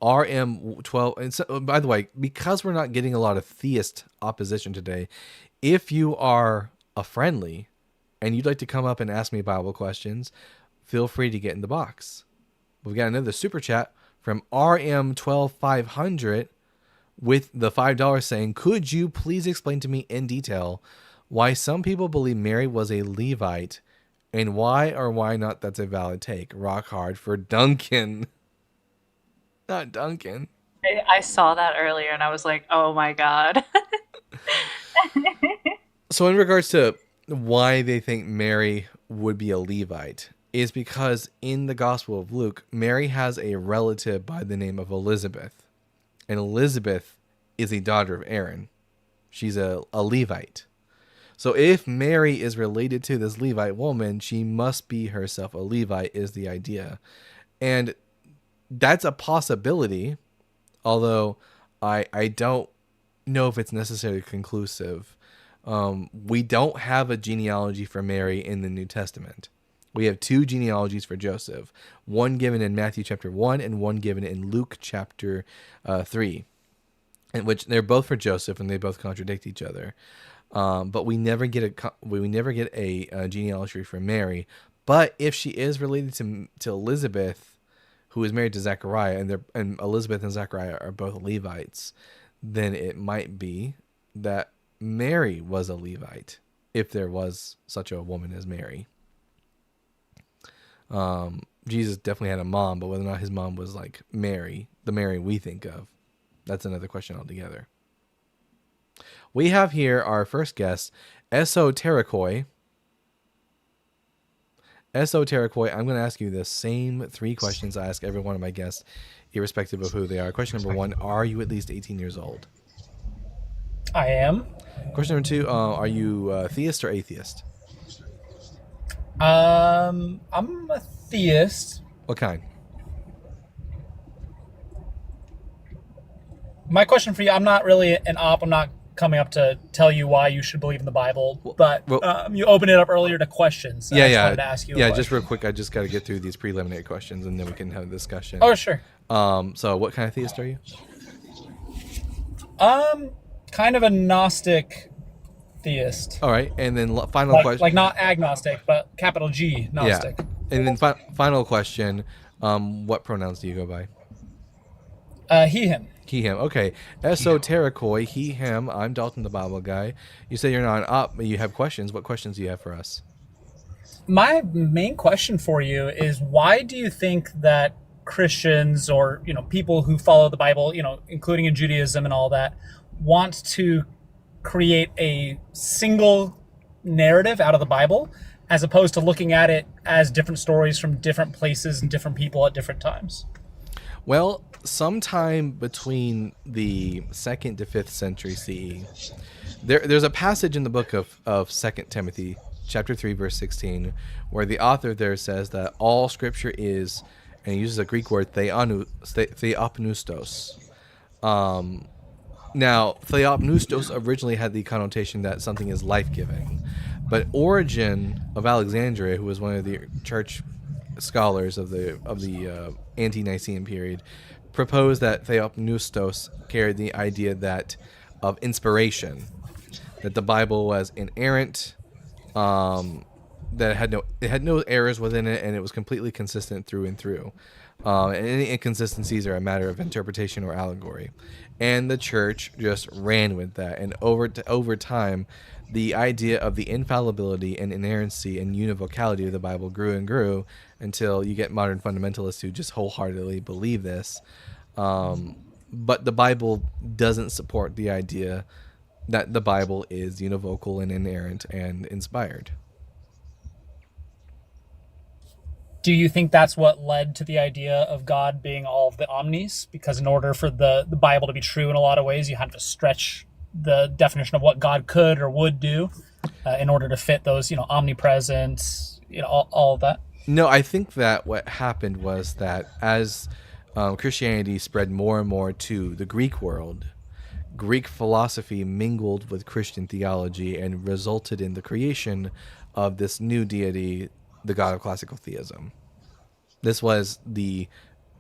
RM12, and so, by the way, because we're not getting a lot of theist opposition today, if you are a friendly and you'd like to come up and ask me Bible questions, feel free to get in the box. We've got another super chat from RM12500 with the $5 saying, "Could you please explain to me in detail why some people believe Mary was a Levite and why or why not that's a valid take? Rock hard for Duncan." Not Duncan. I saw that earlier and I was like, oh my God. So in regards to why they think Mary would be a Levite is because in the Gospel of Luke, Mary has a relative by the name of Elizabeth. And Elizabeth is a daughter of Aaron. She's a Levite. So if Mary is related to this Levite woman, she must be herself a Levite, is the idea. And that's a possibility, although I don't know if it's necessarily conclusive. We don't have a genealogy for Mary in the New Testament. We have two genealogies for Joseph, one given in Matthew chapter 1 and one given in Luke chapter 3, in which they're both for Joseph and they both contradict each other. But we never get a genealogy for Mary. But if she is related to Elizabeth, who is married to Zechariah, and Elizabeth and Zechariah are both Levites, then it might be that Mary was a Levite, if there was such a woman as Mary. Jesus definitely had a mom, but whether or not his mom was like Mary, the Mary we think of, that's another question altogether. We have here our first guest, Esoterikoi. Esoterikoi, I'm going to ask you the same three questions I ask every one of my guests, irrespective of who they are. Question number 1, are you at least 18 years old? I am. Question number 2, are you theist or atheist? I'm a theist. What kind? My question for you, I'm not really an op. I'm not coming up to tell you why you should believe in the Bible, but you opened it up earlier to questions. Yeah, I just wanted to ask you a just question. real quick. I just got to get through these preliminary questions, and then we can have a discussion. Oh, sure. So what kind of theist are you? Kind of a Gnostic theist. All right, and then final question. Like not agnostic, but capital G, Gnostic. Yeah, and then final question. What pronouns do you go by? He, him. He, him. Okay. Esoterikoi, he, him. I'm Dalton, the Bible guy. You say you're not an op, but you have questions. What questions do you have for us? My main question for you is, why do you think that Christians, or people who follow the Bible, including in Judaism and all that, want to create a single narrative out of the Bible, as opposed to looking at it as different stories from different places and different people at different times? Well, sometime between the 2nd to 5th century CE, there's a passage in the book of 2 Timothy, chapter 3, verse 16, where the author there says that all scripture is, and he uses a Greek word, theopneustos. Now, theopneustos originally had the connotation that something is life-giving, but Origen of Alexandria, who was one of the church scholars of the ante-Nicene period, proposed that theopneustos carried the idea that of inspiration, that the Bible was inerrant, that it had no errors within it, and it was completely consistent through and through. And any inconsistencies are a matter of interpretation or allegory. And the church just ran with that, and over time, the idea of the infallibility and inerrancy and univocality of the Bible grew and grew until you get modern fundamentalists who just wholeheartedly believe this. But the Bible doesn't support the idea that the Bible is univocal and inerrant and inspired. Do you think that's what led to the idea of God being all of the omnis? Because in order for the Bible to be true in a lot of ways, you have to stretch the definition of what God could or would do in order to fit those, omnipresence, all of that. No, I think that what happened was that as Christianity spread more and more to the Greek world, Greek philosophy mingled with Christian theology and resulted in the creation of this new deity, the God of classical theism. This was the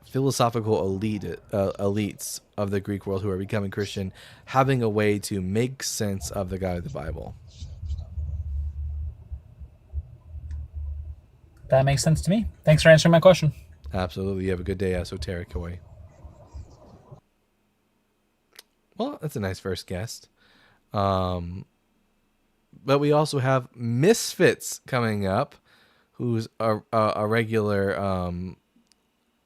philosophical elites of the Greek world who are becoming Christian, having a way to make sense of the God of the Bible. That makes sense to me. Thanks for answering my question. Absolutely. You have a good day, Esoterikoi. Well, that's a nice first guest. But we also have Misfits coming up, who's a regular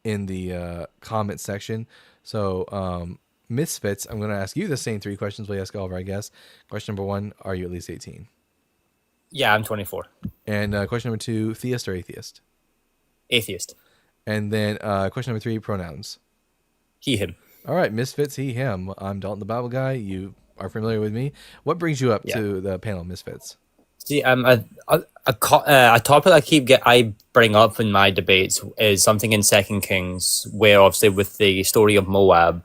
in the comment section. So, Misfits, I'm going to ask you the same 3 questions we ask all of our guests. Question number 1, are you at least 18? Yeah, I'm 24. And question number 2, theist or atheist? Atheist. And then question number 3, pronouns. He, him. All right, Misfits, he, him. I'm Dalton the Bible Guy. You are familiar with me. What brings you up to the panel, Misfits? See, a topic I bring up in my debates is something in Second Kings, where obviously with the story of Moab,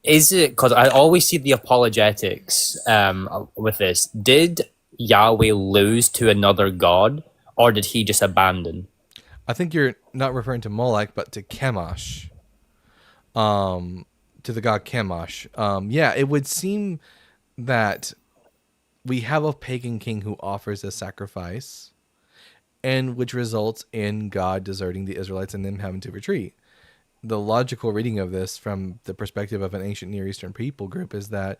is it because I always see the apologetics with this? Did Yahweh lose to another god, or did he just abandon? I think you're not referring to Molech, but to Chemosh. To the god Chemosh. Yeah, it would seem that we have a pagan king who offers a sacrifice, and which results in God deserting the Israelites and them having to retreat. The logical reading of this from the perspective of an ancient Near Eastern people group is that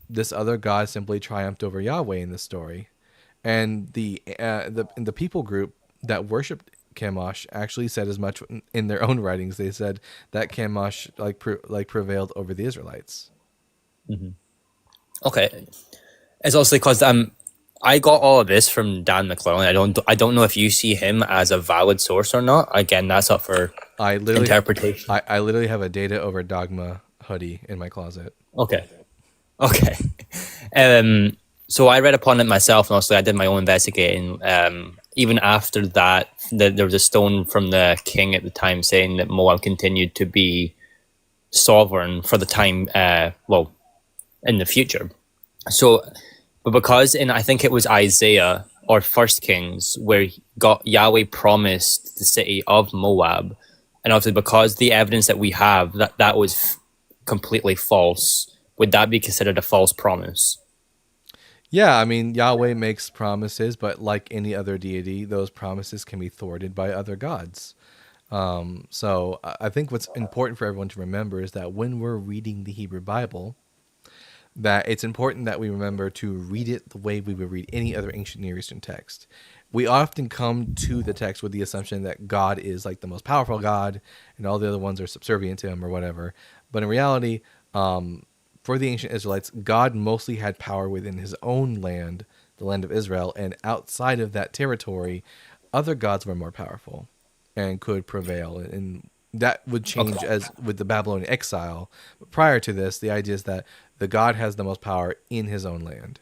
this other god simply triumphed over Yahweh in this story. And the people group that worshipped Chemosh actually said as much in their own writings. They said that Chemosh prevailed over the Israelites. Mm-hmm. Okay. It's also because I got all of this from Dan McClellan. I don't know if you see him as a valid source or not. Again, that's up for interpretation. I literally have a Data Over Dogma hoodie in my closet. Okay. So I read upon it myself, and also I did my own investigating. Even after that, there was a stone from the king at the time saying that Moab continued to be sovereign for the time, in the future. So, but because I think it was Isaiah or First Kings where Yahweh promised the city of Moab, and obviously because the evidence that we have that was completely false, would that be considered a false promise? Yeah, I mean, Yahweh makes promises, but like any other deity, those promises can be thwarted by other gods. So I think what's important for everyone to remember is that when we're reading the Hebrew Bible, that it's important that we remember to read it the way we would read any other ancient Near Eastern text. We often come to the text with the assumption that God is like the most powerful God and all the other ones are subservient to him or whatever. But in reality, for the ancient Israelites, God mostly had power within his own land, the land of Israel, and outside of that territory, other gods were more powerful and could prevail. And that would change as with the Babylonian exile. But prior to this, the idea is that the God has the most power in his own land.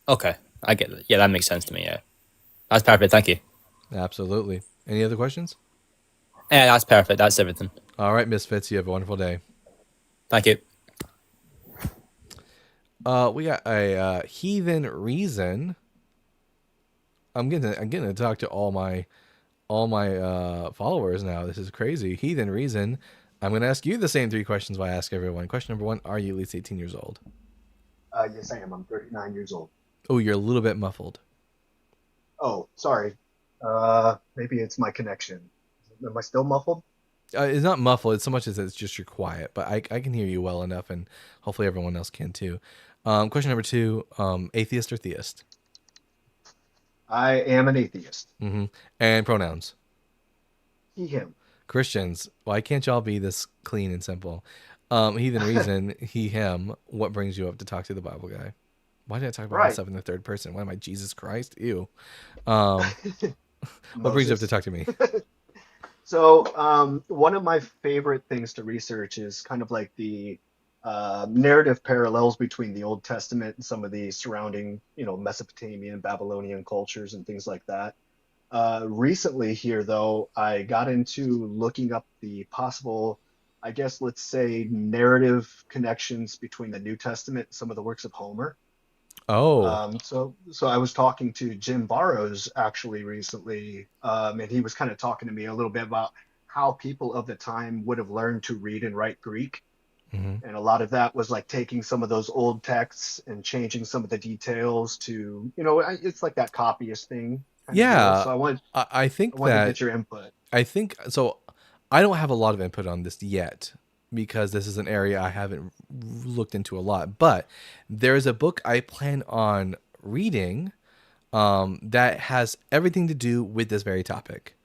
Okay, I get it. Yeah, that makes sense to me. Yeah, that's perfect. Thank you. Absolutely. Any other questions? Yeah, that's perfect. That's everything. All right, Misfits, you have a wonderful day. Thank you. We got a Heathen Reason. I'm getting to talk to all my followers now. This is crazy. Heathen Reason. I'm going to ask you the same 3 questions I ask everyone. Question number 1, are you at least 18 years old? Yes, I am. I'm 39 years old. Oh, you're a little bit muffled. Oh, sorry. Maybe it's my connection. Am I still muffled? It's not muffled. It's so much as it's just you're quiet, but I can hear you well enough, and hopefully everyone else can too. Question number 2, atheist or theist? I am an atheist. Mm-hmm. And pronouns? He, him. Christians, why can't y'all be this clean and simple? Heathen Reason, he, him. What brings you up to talk to the Bible guy? Why did I talk about myself in the third person? Why am I Jesus Christ? Ew. What brings you up to talk to me? So one of my favorite things to research is kind of like the narrative parallels between the Old Testament and some of the surrounding, Mesopotamian, Babylonian cultures and things like that. Recently here, though, I got into looking up the possible, I guess, let's say, narrative connections between the New Testament and some of the works of Homer. Oh. So I was talking to Jim Barrows actually recently, and he was kind of talking to me a little bit about how people of the time would have learned to read and write Greek. Mm-hmm. And a lot of that was like taking some of those old texts and changing some of the details to, it's like that copyist thing. Yeah. So I wanted to get your input. I think so. I don't have a lot of input on this yet because this is an area I haven't looked into a lot. But there's a book I plan on reading that has everything to do with this very topic.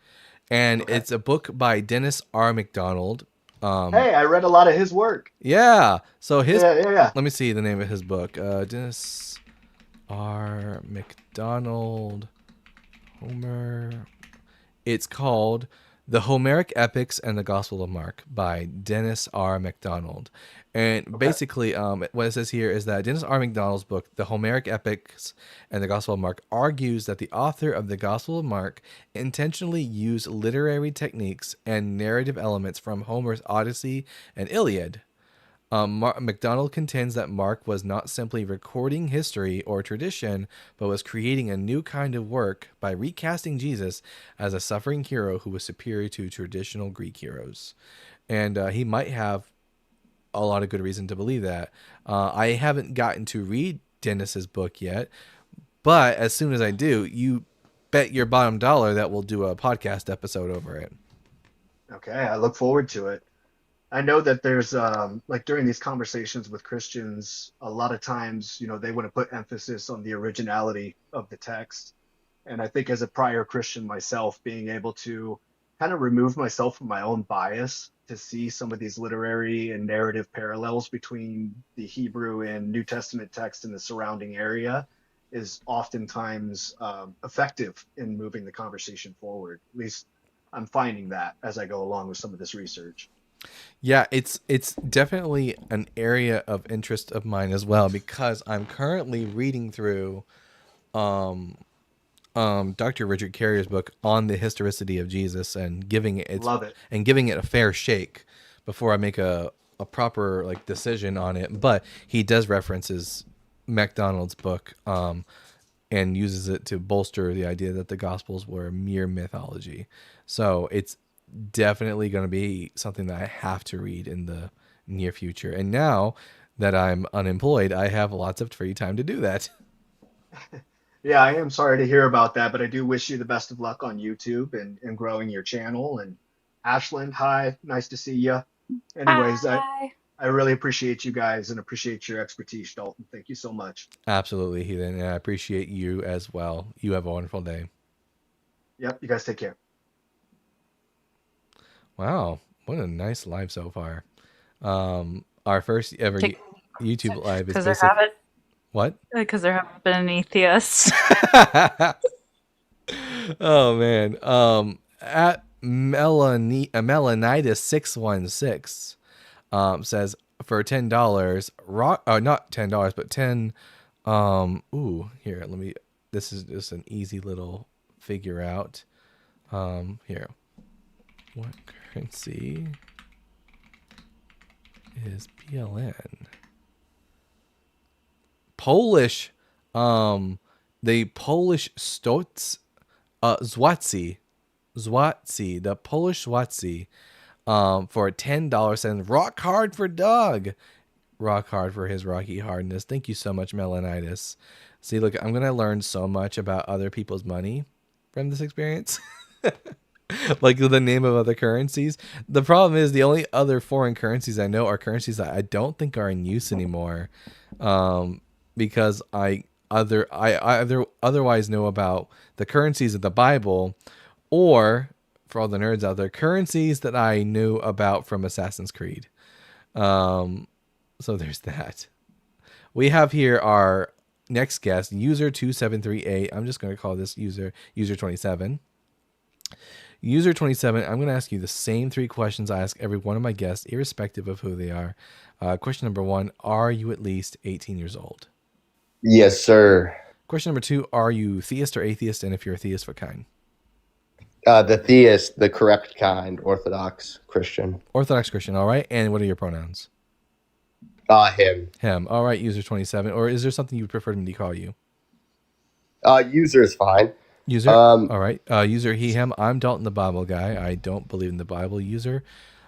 and Okay. it's a book by Dennis R. MacDonald. Hey, I read a lot of his work. Yeah. So his Yeah. let me see the name of his book. Dennis R. MacDonald, Homer. It's called The Homeric Epics and the Gospel of Mark by Dennis R. MacDonald. And basically, what it says here is that Dennis R. MacDonald's book, The Homeric Epics and the Gospel of Mark, argues that the author of the Gospel of Mark intentionally used literary techniques and narrative elements from Homer's Odyssey and Iliad. MacDonald contends that Mark was not simply recording history or tradition, but was creating a new kind of work by recasting Jesus as a suffering hero who was superior to traditional Greek heroes. And he might have a lot of good reason to believe that. I haven't gotten to read Dennis's book yet, but as soon as I do, you bet your bottom dollar that we'll do a podcast episode over it. Okay, I look forward to it. I know that there's like during these conversations with Christians, a lot of times, they want to put emphasis on the originality of the text. And I think as a prior Christian myself, being able to kind of remove myself from my own bias to see some of these literary and narrative parallels between the Hebrew and New Testament text in the surrounding area is oftentimes effective in moving the conversation forward. At least I'm finding that as I go along with some of this research. Yeah, it's definitely an area of interest of mine as well, because I'm currently reading through Dr. Richard Carrier's book on the historicity of Jesus and giving it Love it. and giving it a fair shake before I make a proper like decision on it. But he does references MacDonald's book and uses it to bolster the idea that the Gospels were mere mythology. So it's definitely going to be something that I have to read in the near future. And now that I'm unemployed, I have lots of free time to do that. Yeah, I am sorry to hear about that, but I do wish you the best of luck on YouTube and growing your channel. And Ashland, hi, nice to see you. Anyways, Hi. I really appreciate you guys and appreciate your expertise, Dalton. Thank you so much. Absolutely, Heathen. And I appreciate you as well. You have a wonderful day. Yep, you guys take care. Wow, what a nice live so far. Our first ever YouTube live is Because there basically haven't what? because there haven't been any theists. Oh man. At Melanitis 616 says for $10 rock not $10 but 10 here let me this is just an easy little figure out. Here. What currency is PLN? Polish, the Polish Zloty, the Polish Zloty, for $10 and rock hard for Doug. Rock hard for his rocky hardness. Thank you so much, Melanitis. See, look, I'm gonna learn so much about other people's money from this experience. Like the name of other currencies. The problem is the only other foreign currencies I know are currencies that I don't think are in use anymore, because I otherwise know about the currencies of the Bible, or for all the nerds out there, currencies that I knew about from Assassin's Creed. So there's that. We have here our next guest, user 2738. I'm just going to call this user 27. User 27, I'm going to ask you the same 3 questions I ask every one of my guests, irrespective of who they are. Question number 1, are you at least 18 years old? Yes, sir. Question number 2, are you theist or atheist? And if you're a theist, what kind? The theist, the correct kind, Orthodox Christian. Orthodox Christian, all right. And what are your pronouns? Him. Him. All right, user 27. Or is there something you would prefer me to call you? User is fine. User. All right. User he him. I'm Dalton the Bible guy. I don't believe in the Bible. User.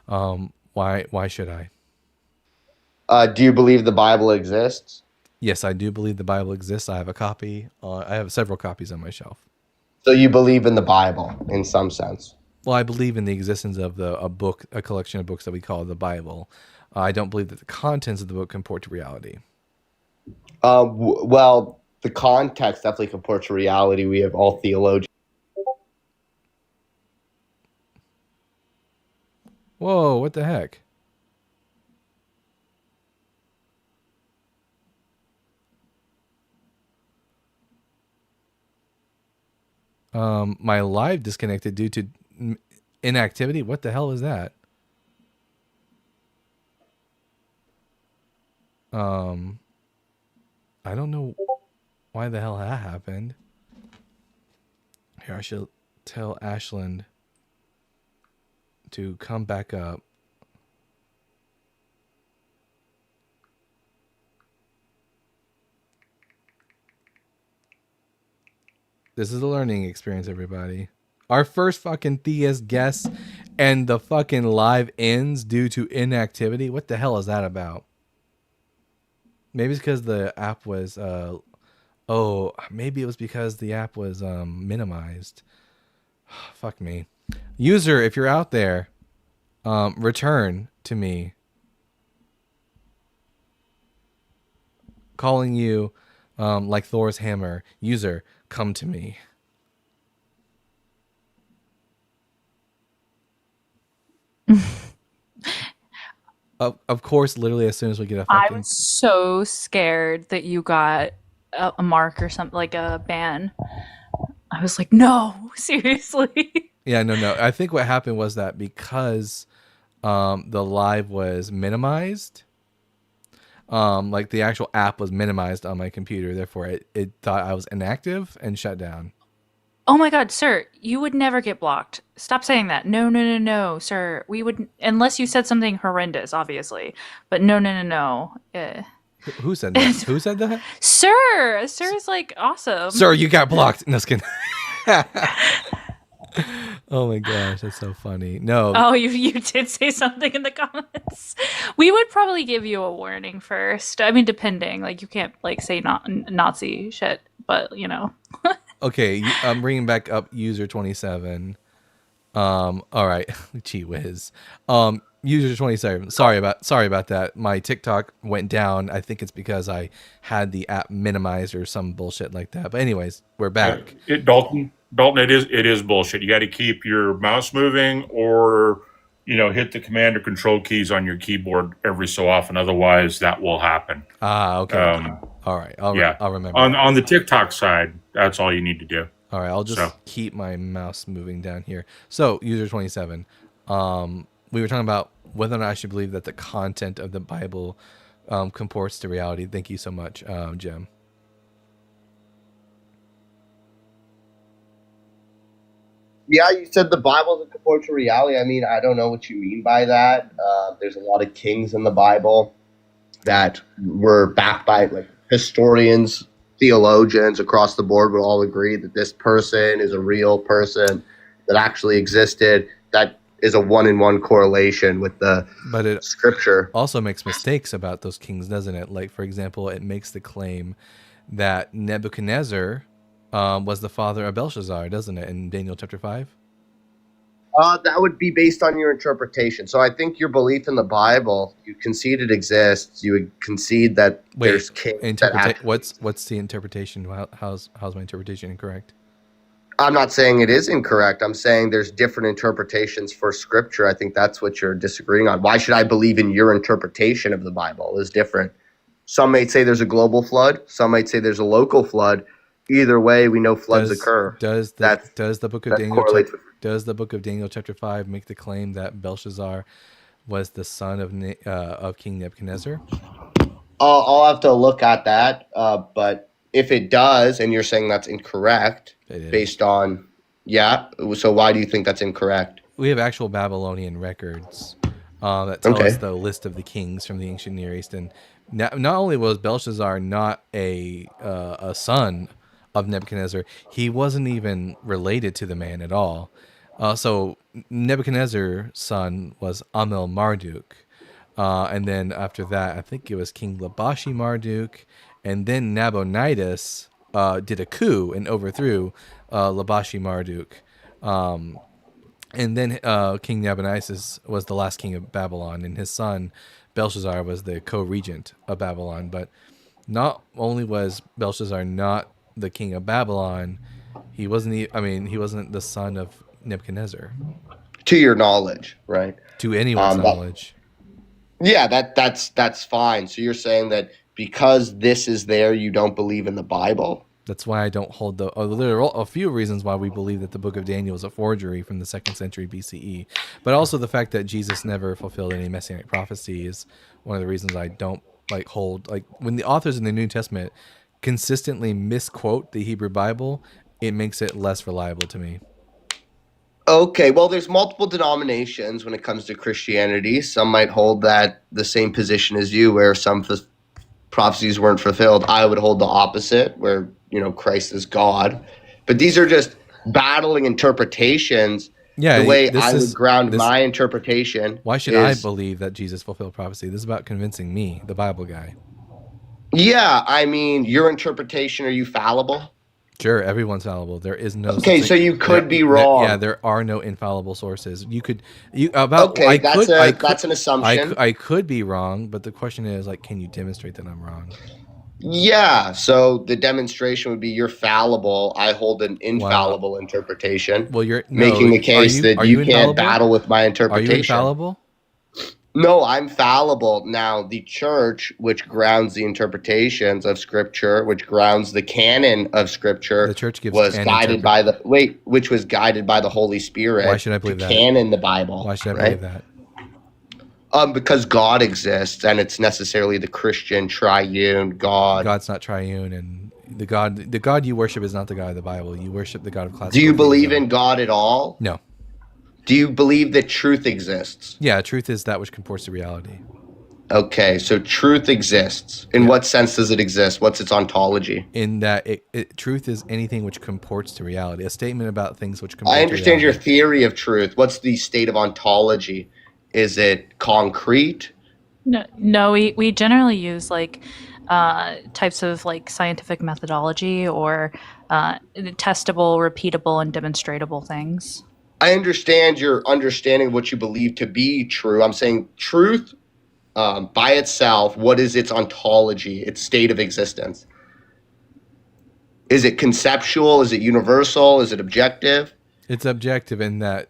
Why should I? Do you believe the Bible exists? Yes, I do believe the Bible exists. I have a copy. I have several copies on my shelf. So you believe in the Bible in some sense? Well, I believe in the existence of a collection of books that we call the Bible. I don't believe that the contents of the book comport to reality. Well, the context definitely comports to reality. We have all theologians. Whoa, what the heck? My live disconnected due to inactivity. What the hell is that? I don't know why the hell that happened. Here, I should tell Ashland to come back up. This is a learning experience, everybody. Our first fucking theist guest and the fucking live ends due to inactivity. What the hell is that about? Maybe it's because the app was maybe it was because the app was minimized. Fuck me. User, if you're out there, return to me. Calling you like Thor's hammer. User, come to me. Of course, literally as soon as we get a I fucking... was so scared that you got a mark or something, like a ban. I was like, no, seriously. Yeah, no. I think what happened was that because the live was minimized, like the actual app was minimized on my computer, therefore it thought I was inactive and shut down. Oh my God, sir, you would never get blocked. Stop saying that. No, sir. We would, unless you said something horrendous, obviously. But no. Who said that? Who said that? Sir's like awesome. Sir, you got blocked. No, just kidding. Oh my gosh, that's so funny. No. Oh, you did say something in the comments. We would probably give you a warning first. I mean, depending. Like, you can't like say Nazi shit, but you know. Okay, I'm bringing back up user 27. All right, gee whiz. User 27. Sorry about that. My TikTok went down. I think it's because I had the app minimized or some bullshit like that. But anyways, we're back. Dalton, it is bullshit. You got to keep your mouse moving, or hit the command or control keys on your keyboard every so often. Otherwise, that will happen. Okay. All right. I'll remember. On the TikTok side, that's all you need to do. All right. I'll just keep my mouse moving down here. So, user 27. We were talking about whether or not I should believe that the content of the Bible comports to reality. Thank you so much, Jim. Yeah, you said the Bible doesn't comport to reality. I mean, I don't know what you mean by that. There's a lot of kings in the Bible that were backed by like historians, theologians across the board would all agree that this person is a real person that actually existed. That is a 1-in-1 correlation with the scripture. Also makes mistakes about those kings, doesn't it? Like, for example, it makes the claim that Nebuchadnezzar was the father of Belshazzar, doesn't it, in Daniel chapter 5? That would be based on your interpretation. So I think your belief in the Bible, you concede it exists. You would concede that there's kings. What's the interpretation? How's my interpretation incorrect? I'm not saying it is incorrect. I'm saying there's different interpretations for Scripture. I think that's what you're disagreeing on. Why should I believe in your interpretation of the Bible is different. Some might say there's a global flood. Some might say there's a local flood. Either way, we know floods occur. Does the book of Daniel chapter 5 make the claim that Belshazzar was the son of King Nebuchadnezzar? I'll have to look at that. But if it does, and you're saying that's incorrect, based on so why do you think that's incorrect? We have actual Babylonian records that tell us the list of the kings from the ancient Near East, and not only was Belshazzar not a son of Nebuchadnezzar, he wasn't even related to the man at all. So Nebuchadnezzar's son was Amel Marduk, and then after that, I think it was King Labashi Marduk, and then Nabonidus did a coup and overthrew Labashi Marduk, and then King Nabonidus was the last king of Babylon, and his son Belshazzar was the co-regent of Babylon. But not only was Belshazzar not the king of Babylon, he wasn't the son of Nebuchadnezzar. to your knowledge, right? To anyone's that- knowledge. Yeah, that's fine. So you're saying that because this is there, you don't believe in the Bible? That's why I don't hold the. There are a few reasons why we believe that the Book of Daniel is a forgery from the 2nd century BCE, but also the fact that Jesus never fulfilled any messianic prophecy is one of the reasons I don't hold when the authors in the New Testament consistently misquote the Hebrew Bible, it makes it less reliable to me. Okay, well, there's multiple denominations when it comes to Christianity. Some might hold that the same position as you, where some prophecies weren't fulfilled. I would hold the opposite, where Christ is God. But these are just battling interpretations. Yeah, the way I would ground my interpretation. Why should I believe that Jesus fulfilled prophecy? This is about convincing me, the Bible guy. Yeah, I mean, your interpretation, are you fallible? Sure, everyone's fallible. There is no. Okay, so you could be wrong. Yeah, there are no infallible sources. Okay, that's an assumption. I could be wrong, but the question is, can you demonstrate that I'm wrong? Yeah, so the demonstration would be you're fallible. I hold an infallible interpretation. Well, you're making the case that you can't battle with my interpretation. Are you infallible? No, I'm fallible. Now, the church, which grounds the interpretations of Scripture, which grounds the canon of Scripture, the church was guided by which was guided by the Holy Spirit. Why should I believe that? Canon the Bible. Why should I believe that? Because God exists, and it's necessarily the Christian triune God. God's not triune, and the God you worship is not the God of the Bible. You worship the God of classical. Do you believe in God at all? No. Do you believe that truth exists? Yeah, truth is that which comports to reality. Okay, so truth exists. In what sense does it exist? What's its ontology? In that truth is anything which comports to reality. A statement about things which comport to reality. I understand your theory of truth. What's the state of ontology? Is it concrete? No, we generally use types of scientific methodology or testable, repeatable, and demonstratable things. I understand your understanding of what you believe to be true. I'm saying truth by itself, what is its ontology, its state of existence? Is it conceptual? Is it universal? Is it objective? It's objective in that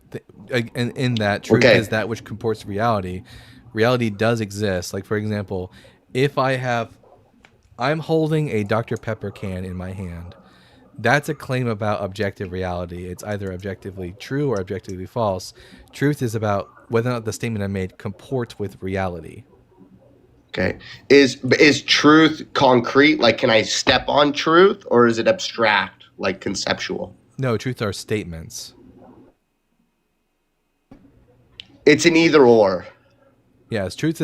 truth is that which comports to reality. Reality does exist. For example, if I'm holding a Dr. Pepper can in my hand, that's a claim about objective reality. It's either objectively true or objectively false. Truth is about whether or not the statement I made comports with reality. Okay. Is truth concrete? Can I step on truth, or is it abstract, conceptual? No, truth are statements. It's an either or. Yes, truths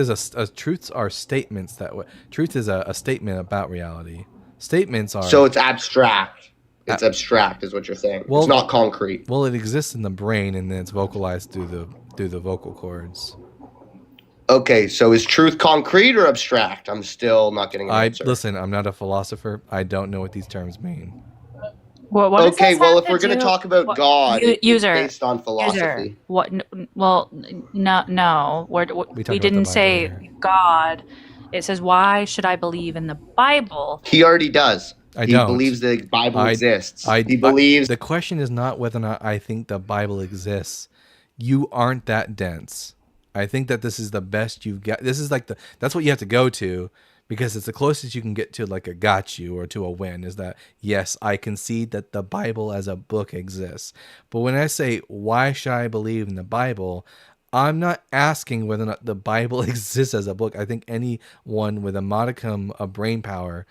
are statements truth is a statement about reality. Statements are. So it's abstract. It's abstract, is what you're saying. Well, it's not concrete. Well, it exists in the brain, and then it's vocalized through the vocal cords. Okay, so is truth concrete or abstract? I'm still not getting an answer. Listen, I'm not a philosopher. I don't know what these terms mean. What okay, well, if we're going to talk about God, it's based on philosophy. What? Well, no. We didn't say here. God. It says, why should I believe in the Bible? He already does. He believes the Bible exists. He believes. The question is not whether or not I think the Bible exists. You aren't that dense. I think that this is the best you've got. This is that's what you have to go to, because it's the closest you can get to a got you or to a win, is that, yes, I concede that the Bible as a book exists. But when I say, why should I believe in the Bible, I'm not asking whether or not the Bible exists as a book. I think anyone with a modicum of brain power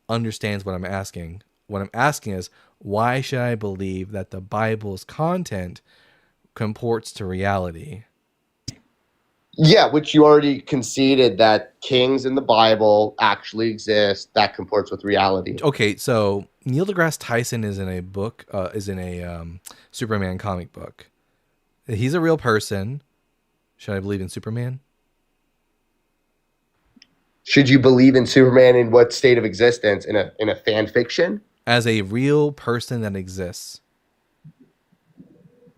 understands what I'm asking. What I'm asking is, why should I believe that the Bible's content comports to reality? Yeah, which you already conceded that kings in the Bible actually exist. That comports with reality. Okay, so Neil deGrasse Tyson is in a book, Superman comic book. He's a real person. Should I believe in Superman? Should you believe in Superman in what state of existence? In a fan fiction? As a real person that exists.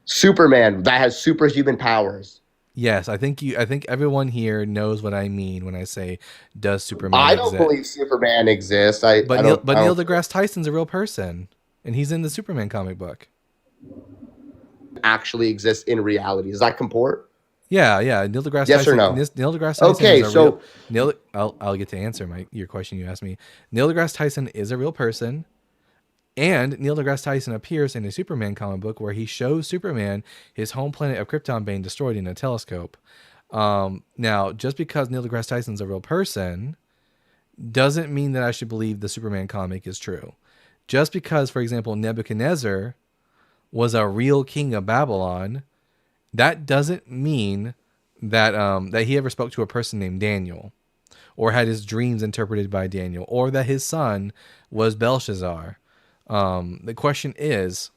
Superman that has superhuman powers. Yes, I think everyone here knows what I mean when I say, does Superman exist? I don't believe Superman exists. Neil deGrasse Tyson's a real person, and he's in the Superman comic book. actually exists in reality. Does that comport? Yeah. Neil deGrasse Yes or Tyson. no? Neil deGrasse Tyson Okay, is a so real. I'll get to answer your question you asked me. Neil deGrasse Tyson is a real person, and Neil deGrasse Tyson appears in a Superman comic book where he shows Superman his home planet of Krypton being destroyed in a telescope. Now, just because Neil deGrasse Tyson's a real person doesn't mean that I should believe the Superman comic is true. Just because, for example, Nebuchadnezzar was a real king of Babylon, that doesn't mean that that he ever spoke to a person named Daniel, or had his dreams interpreted by Daniel, or that his son was Belshazzar. The question is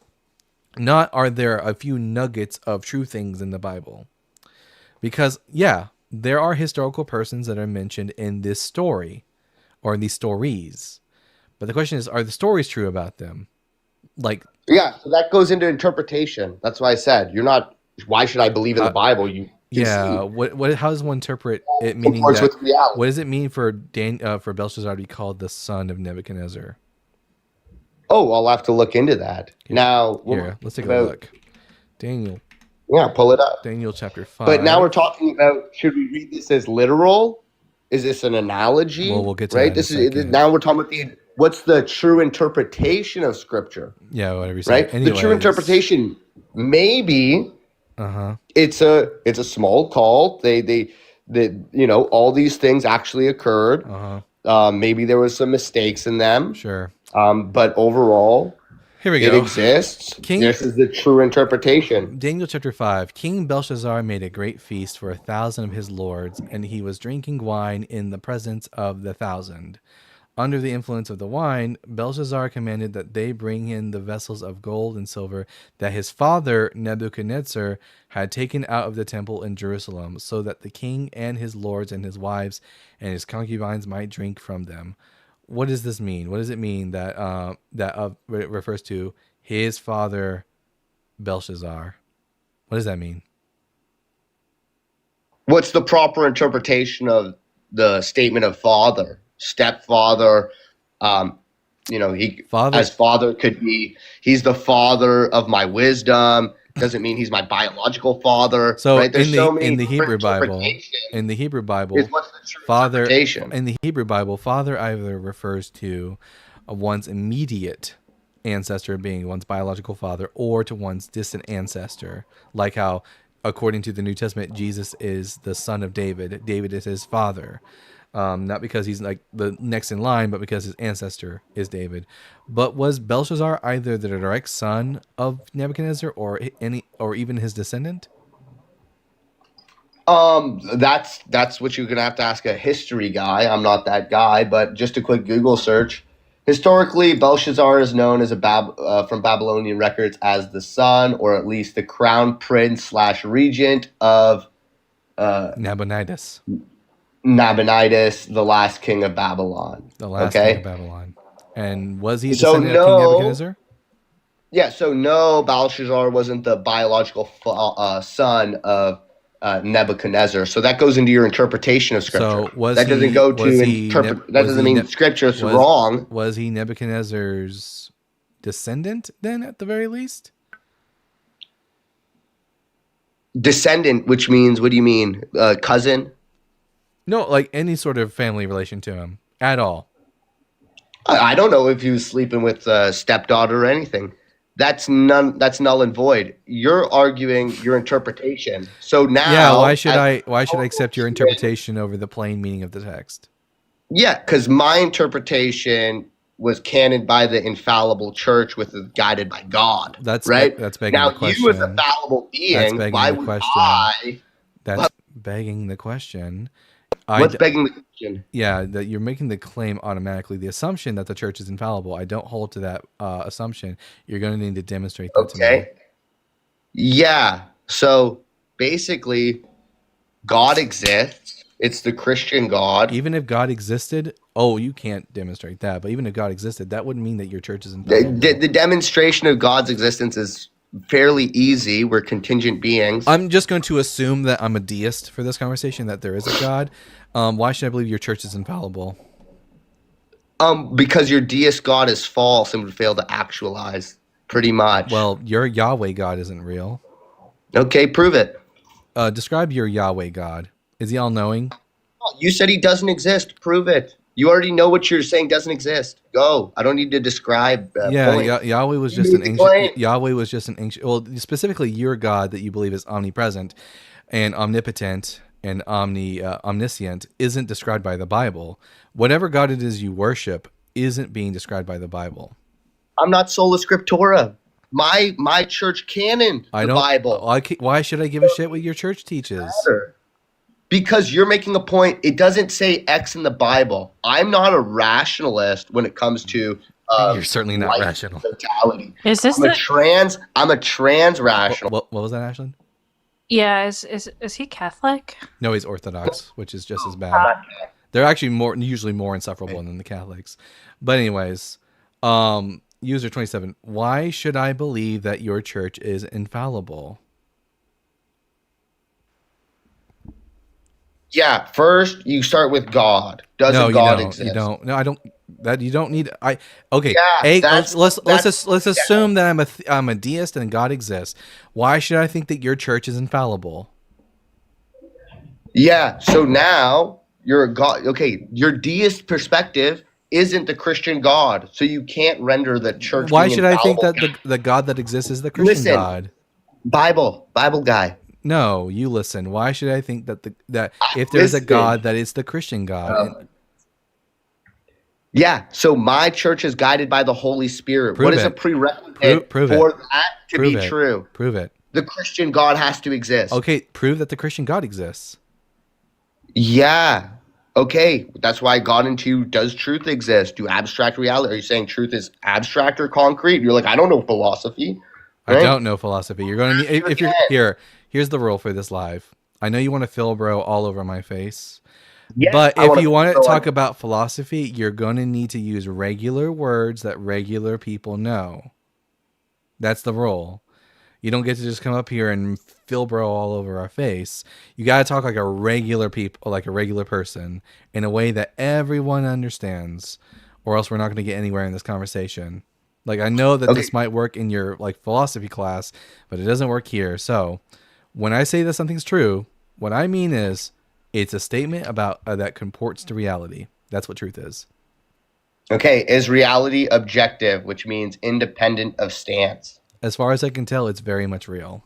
not, are there a few nuggets of true things in the Bible? Because, yeah, there are historical persons that are mentioned in this story, or in these stories. But the question is, are the stories true about them? Like, yeah, so that goes into interpretation. That's why I said you're not. Why should I believe in the Bible? You yeah. What? How does one interpret it? Meaning comports that, with reality. what does it mean for for Belshazzar to be called the son of Nebuchadnezzar? Oh, I'll have to look into that. Now, Here, let's take a look. Daniel. Yeah, pull it up. Daniel chapter 5. But now we're talking about, should we read this as literal? Is this an analogy? Well, we'll get to right. that in a second. Now we're talking about what's the true interpretation of Scripture? Yeah, whatever you say. Right. The true interpretation, maybe. It's a small cult. They all these things actually occurred. Maybe there was some mistakes in them. Sure. But overall, here we it go. exists. This is the true interpretation. Daniel chapter 5. King Belshazzar made a great feast for 1,000 of his lords, and he was drinking wine in the presence of the 1,000. Under the influence of the wine, Belshazzar commanded that they bring in the vessels of gold and silver that his father Nebuchadnezzar had taken out of the temple in Jerusalem, so that the king and his lords and his wives and his concubines might drink from them. What does this mean? What does it mean that it refers to his father Belshazzar? What does that mean? What's the proper interpretation of the statement of father? Stepfather, as father could be, he's the father of my wisdom. Doesn't mean he's my biological father. So, right? There's in the Hebrew Bible, father in the Hebrew Bible, father either refers to one's immediate ancestor, being one's biological father, or to one's distant ancestor, like how, according to the New Testament, Jesus is the son of David. David is his father. Not because he's like the next in line, but because his ancestor is David. But was Belshazzar either the direct son of Nebuchadnezzar or even his descendant? That's what you're gonna have to ask a history guy. I'm not that guy, but just a quick Google search. Historically, Belshazzar is known as from Babylonian records as the son, or at least the crown prince / regent of Nabonidus, the last king of Babylon. The last king of Babylon. And was he a descendant of King Nebuchadnezzar? Yeah, so no, Belshazzar wasn't the biological son of Nebuchadnezzar. So that goes into your interpretation of Scripture. So that doesn't mean Scripture's wrong. Was he Nebuchadnezzar's descendant then, at the very least? Descendant, which means, what do you mean? Cousin? No, like any sort of family relation to him at all. I don't know if he was sleeping with a stepdaughter or anything. That's null and void. You're arguing your interpretation. So now, yeah, why should I accept your interpretation over the plain meaning of the text? Yeah, because my interpretation was canoned by the infallible church, guided by God. That's right. That's begging the question. Now, you as a fallible being, why would I? That's begging the question. What's begging the question? Yeah, that you're making the claim automatically, the assumption that the church is infallible. I don't hold to that assumption. You're going to need to demonstrate that to me. Yeah. So basically, God exists. It's the Christian God. Even if God existed, you can't demonstrate that. But even if God existed, that wouldn't mean that your church is infallible. The demonstration of God's existence is fairly easy. We're contingent beings. I'm just going to assume that I'm a deist for this conversation, that there is a God. Why should I believe your church is infallible? Because your deist God is false and would fail to actualize, pretty much. Well, your Yahweh God isn't real. Okay, prove it. Describe your Yahweh God. Is he all knowing? You said he doesn't exist. Prove it. You already know what you're saying doesn't exist. Go. I don't need to describe. Yahweh was You just an made the ancient. claim. Yahweh was just an ancient. Well, specifically your God that you believe is omnipresent and omnipotent and omniscient isn't described by the Bible. Whatever God it is you worship isn't being described by the Bible. I'm not sola scriptura. My church canon, I the don't. Bible. Why should I give a shit what your church teaches? Because you're making a point. It doesn't say X in the Bible. I'm not a rationalist when it comes to You're certainly not life rational. totality. Is this I'm a trans rational. What was that, Ashlyn? Yeah, is he Catholic? No, he's Orthodox, which is just as bad. They're actually usually more insufferable than the Catholics. But anyways, user 27, why should I believe that your church is infallible? Yeah, first you start with God. Doesn't God exist? You don't. No, I don't. That you don't need. Okay. Yeah, Let's assume that I'm a deist and God exists. Why should I think that your church is infallible? Yeah. So now you're a God. Okay, your deist perspective isn't the Christian God, so you can't render the church. Why being should I think that infallible. the God that exists is the Christian Listen, God? Bible guy. No, you listen. Why should I think that if there's a God that is the Christian God? Yeah. So my church is guided by the Holy Spirit. Prove What is it. a prerequisite Prove for it. that to Prove be it. true? Prove it. The Christian God has to exist. Okay, prove that the Christian God exists. Yeah. Okay. That's why God into you, does truth exist? Do abstract reality? Are you saying truth is abstract or concrete? You're like, I don't know philosophy. I Right? don't know philosophy. You're going to need, if you're here. Here's the rule for this live. I know you want to fill bro all over my face. Yes, But I if wanna you want to fill talk on- about philosophy, you're going to need to use regular words that regular people know. That's the rule. You don't get to just come up here and fill bro all over our face. You got to talk like a regular person in a way that everyone understands, or else we're not going to get anywhere in this conversation. Like, I know that this might work in your like philosophy class, but it doesn't work here. So when I say that something's true, what I mean is it's a statement about that comports to reality. That's what truth is. Okay. Is reality objective, which means independent of stance? As far as I can tell, it's very much real.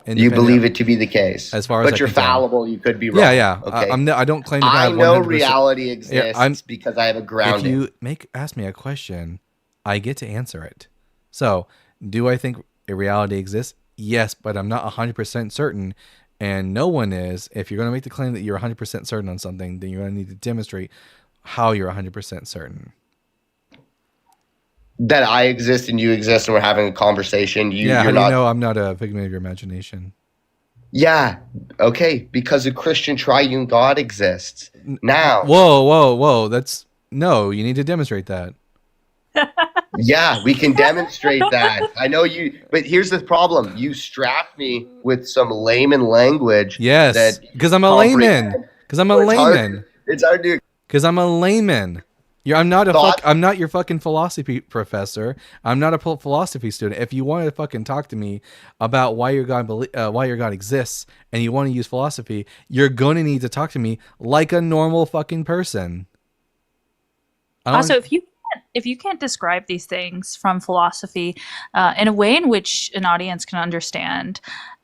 You believe it to be the case. As far as but I you're can tell. fallible. You could be wrong. Yeah. Okay. I don't claim to I have 100%. know reality exists I'm- because I have a If grounding. you ask me a question, I get to answer it. So, do I think a reality exists? Yes, but I'm not 100% certain, and no one is. If you're going to make the claim that you're 100% certain on something, then you're going to need to demonstrate how you're 100% certain. That I exist and you exist and we're having a conversation. How You're do not. you know I'm not a figment of your imagination? Yeah. Okay. Because a Christian triune God exists. Now. Whoa. No, you need to demonstrate that. Yeah, we can demonstrate that. I know you, but here's the problem. You strapped me with some layman language. Yes, that because I'm a comprehend. layman. Because I'm a It's hard- layman. It's hard to. Because I'm a layman. I'm not I'm not your fucking philosophy professor. I'm not a philosophy student. If you want to fucking talk to me about why your God exists, and you want to use philosophy, you're going to need to talk to me like a normal fucking person. Also, if you can't describe these things from philosophy in a way in which an audience can understand,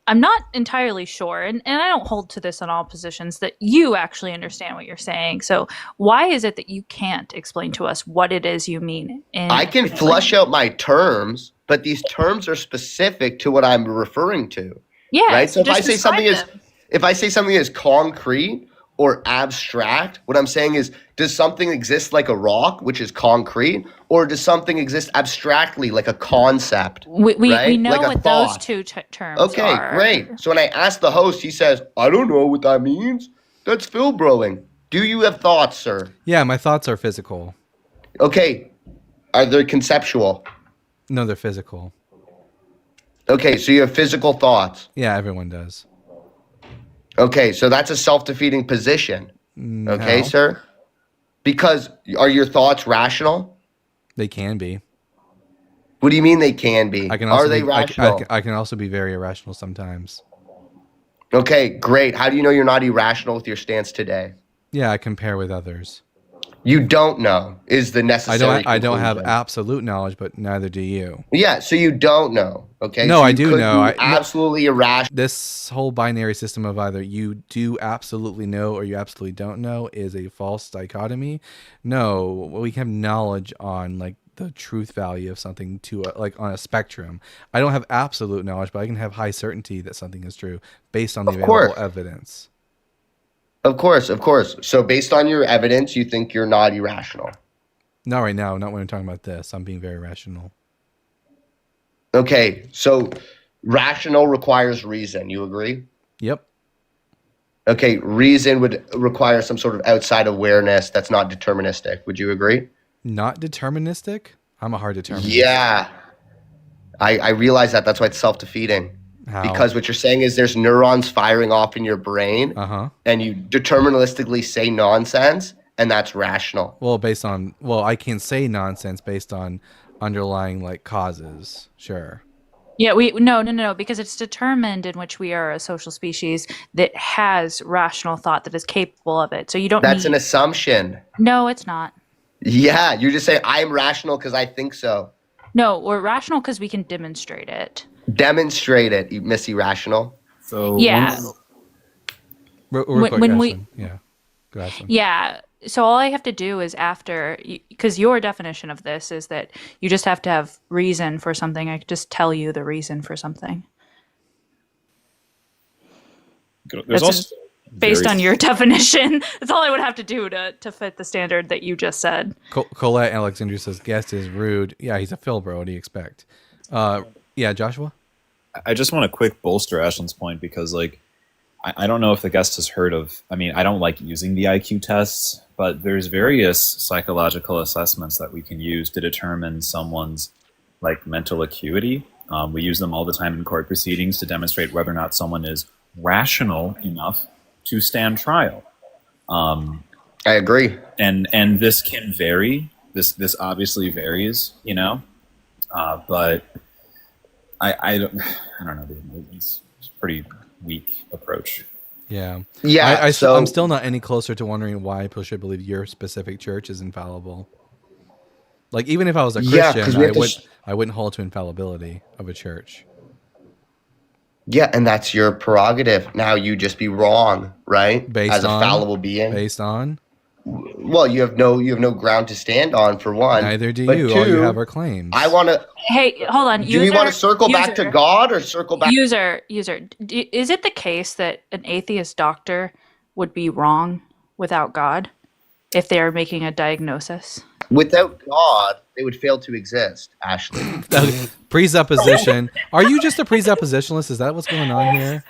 I'm not entirely sure, and I don't hold to this on all positions, that you actually understand what you're saying. So why is it that you can't explain to us what it is you mean? I can flush out my terms, but these terms are specific to what I'm referring to. Yeah. Right. So if I say something is is concrete or abstract, what I'm saying is, does something exist like a rock, which is concrete, or does something exist abstractly like a concept? we know Like a what those thought? two terms Okay, are. great. So when I ask the host, he says, I don't know what that means. That's Phil broing. Do you have thoughts, sir? Yeah, my thoughts are physical. Okay. Are they conceptual? No, they're physical. Okay, so you have physical thoughts. Yeah, everyone does. Okay, so that's a self-defeating position. Okay, No. sir? Because are your thoughts rational? They can be. What do you mean they can be? I can also Are they be, rational? I can also be very irrational sometimes. Okay, great. How do you know you're not irrational with your stance today? Yeah, I compare with others. You don't know is the necessary I don't have conclusion. absolute knowledge, but neither do you. Yeah, so you don't know. Okay. No, So I you do could know. be absolutely irrational. This whole binary system of either you do absolutely know or you absolutely don't know is a false dichotomy. No, we have knowledge on like the truth value of something to like on a spectrum. I don't have absolute knowledge, but I can have high certainty that something is true based on the available evidence. Of course. So based on your evidence, you think you're not irrational. Not right now, not when I'm talking about this. I'm being very rational. Okay, so rational requires reason. You agree? Yep. Okay, reason would require some sort of outside awareness that's not deterministic. Would you agree? Not deterministic? I'm a hard determinist. Yeah. I realize that. That's why it's self-defeating. How? Because what you're saying is there's neurons firing off in your brain, and you deterministically say nonsense, and that's rational. Well, I can say nonsense based on underlying like causes. Sure. Yeah, no, because it's determined in which we are a social species that has rational thought that is capable of it. So you don't. That's an assumption. No, it's not. Yeah, you just say I'm rational because I think so. No, we're rational because we can demonstrate it. Demonstrate it, Miss Irrational. So yeah. When we yeah. Go ahead. Yeah. So all I have to do is because your definition of this is that you just have to have reason for something. I could just tell you the reason for something. Based on your definition. That's all I would have to do to fit the standard that you just said. Colette Alexandria says guest is rude. Yeah, he's a Phil bro. What do you expect? Yeah, Joshua? I just want to quick bolster Ashland's point because, like, I don't know if the guest has heard of, I mean, I don't like using the IQ tests, but there's various psychological assessments that we can use to determine someone's, like, mental acuity. We use them all the time in court proceedings to demonstrate whether or not someone is rational enough to stand trial. I agree. And this can vary. This obviously varies, you know? But I don't know. It's a pretty weak approach. Yeah. Yeah. I'm still not any closer to wondering why people should believe your specific church is infallible. Like, even if I was a Christian, I wouldn't hold to infallibility of a church. Yeah, and that's your prerogative. Now you just be wrong, right? As a fallible being. Based on? Well, you have no ground to stand on, for one. Neither do but you. Two, all you have are claims. I want to. Hey, hold on. Do we want to circle back to God or circle back? User. Is it the case that an atheist doctor would be wrong without God if they are making a diagnosis? Without God, they would fail to exist, Ashley. Presupposition. Are you just a presuppositionalist? Is that what's going on here?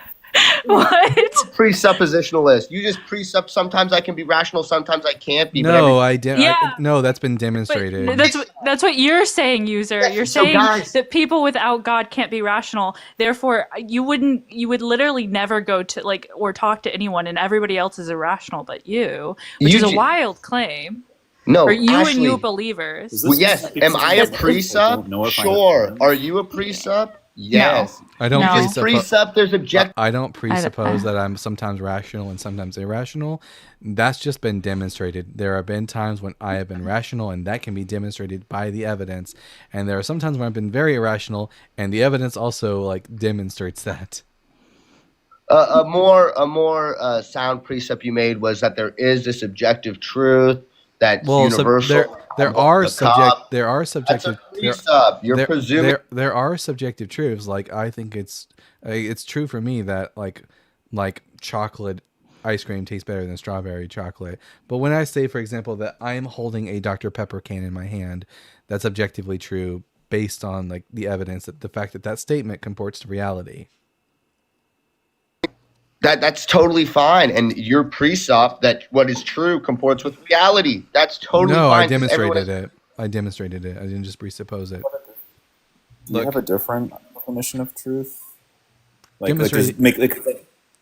What? Presuppositionalist. You just presupp. Sometimes I can be rational. Sometimes I can't be. No, I didn't. Yeah. No, that's been demonstrated. But that's what you're saying, user. Yeah, You're so saying guys, that people without God can't be rational. Therefore, you would literally never go to or talk to anyone, and everybody else is irrational but you, which is a wild claim. No, or you Ashley, and you believers. Well, yes. Am I a presup? Sure. Are you a presup? Yes. I don't presup. There's objective. I don't presuppose that I'm sometimes rational and sometimes irrational. That's just been demonstrated. There have been times when I have been rational, and that can be demonstrated by the evidence. And there are some times when I've been very irrational, and the evidence also demonstrates that. A more sound precept you made was that there is this objective truth that's universal. There are subjective. That's a precept. You're presuming there are subjective truths. Like, I think it's true for me that like chocolate ice cream tastes better than strawberry chocolate. But when I say, for example, that I am holding a Dr. Pepper can in my hand, that's objectively true based on the evidence, that the fact that statement comports to reality. That's totally fine, and your presup that what is true comports with reality. That's totally fine. No, I demonstrated it. I didn't just presuppose it. Do you have a different definition of truth?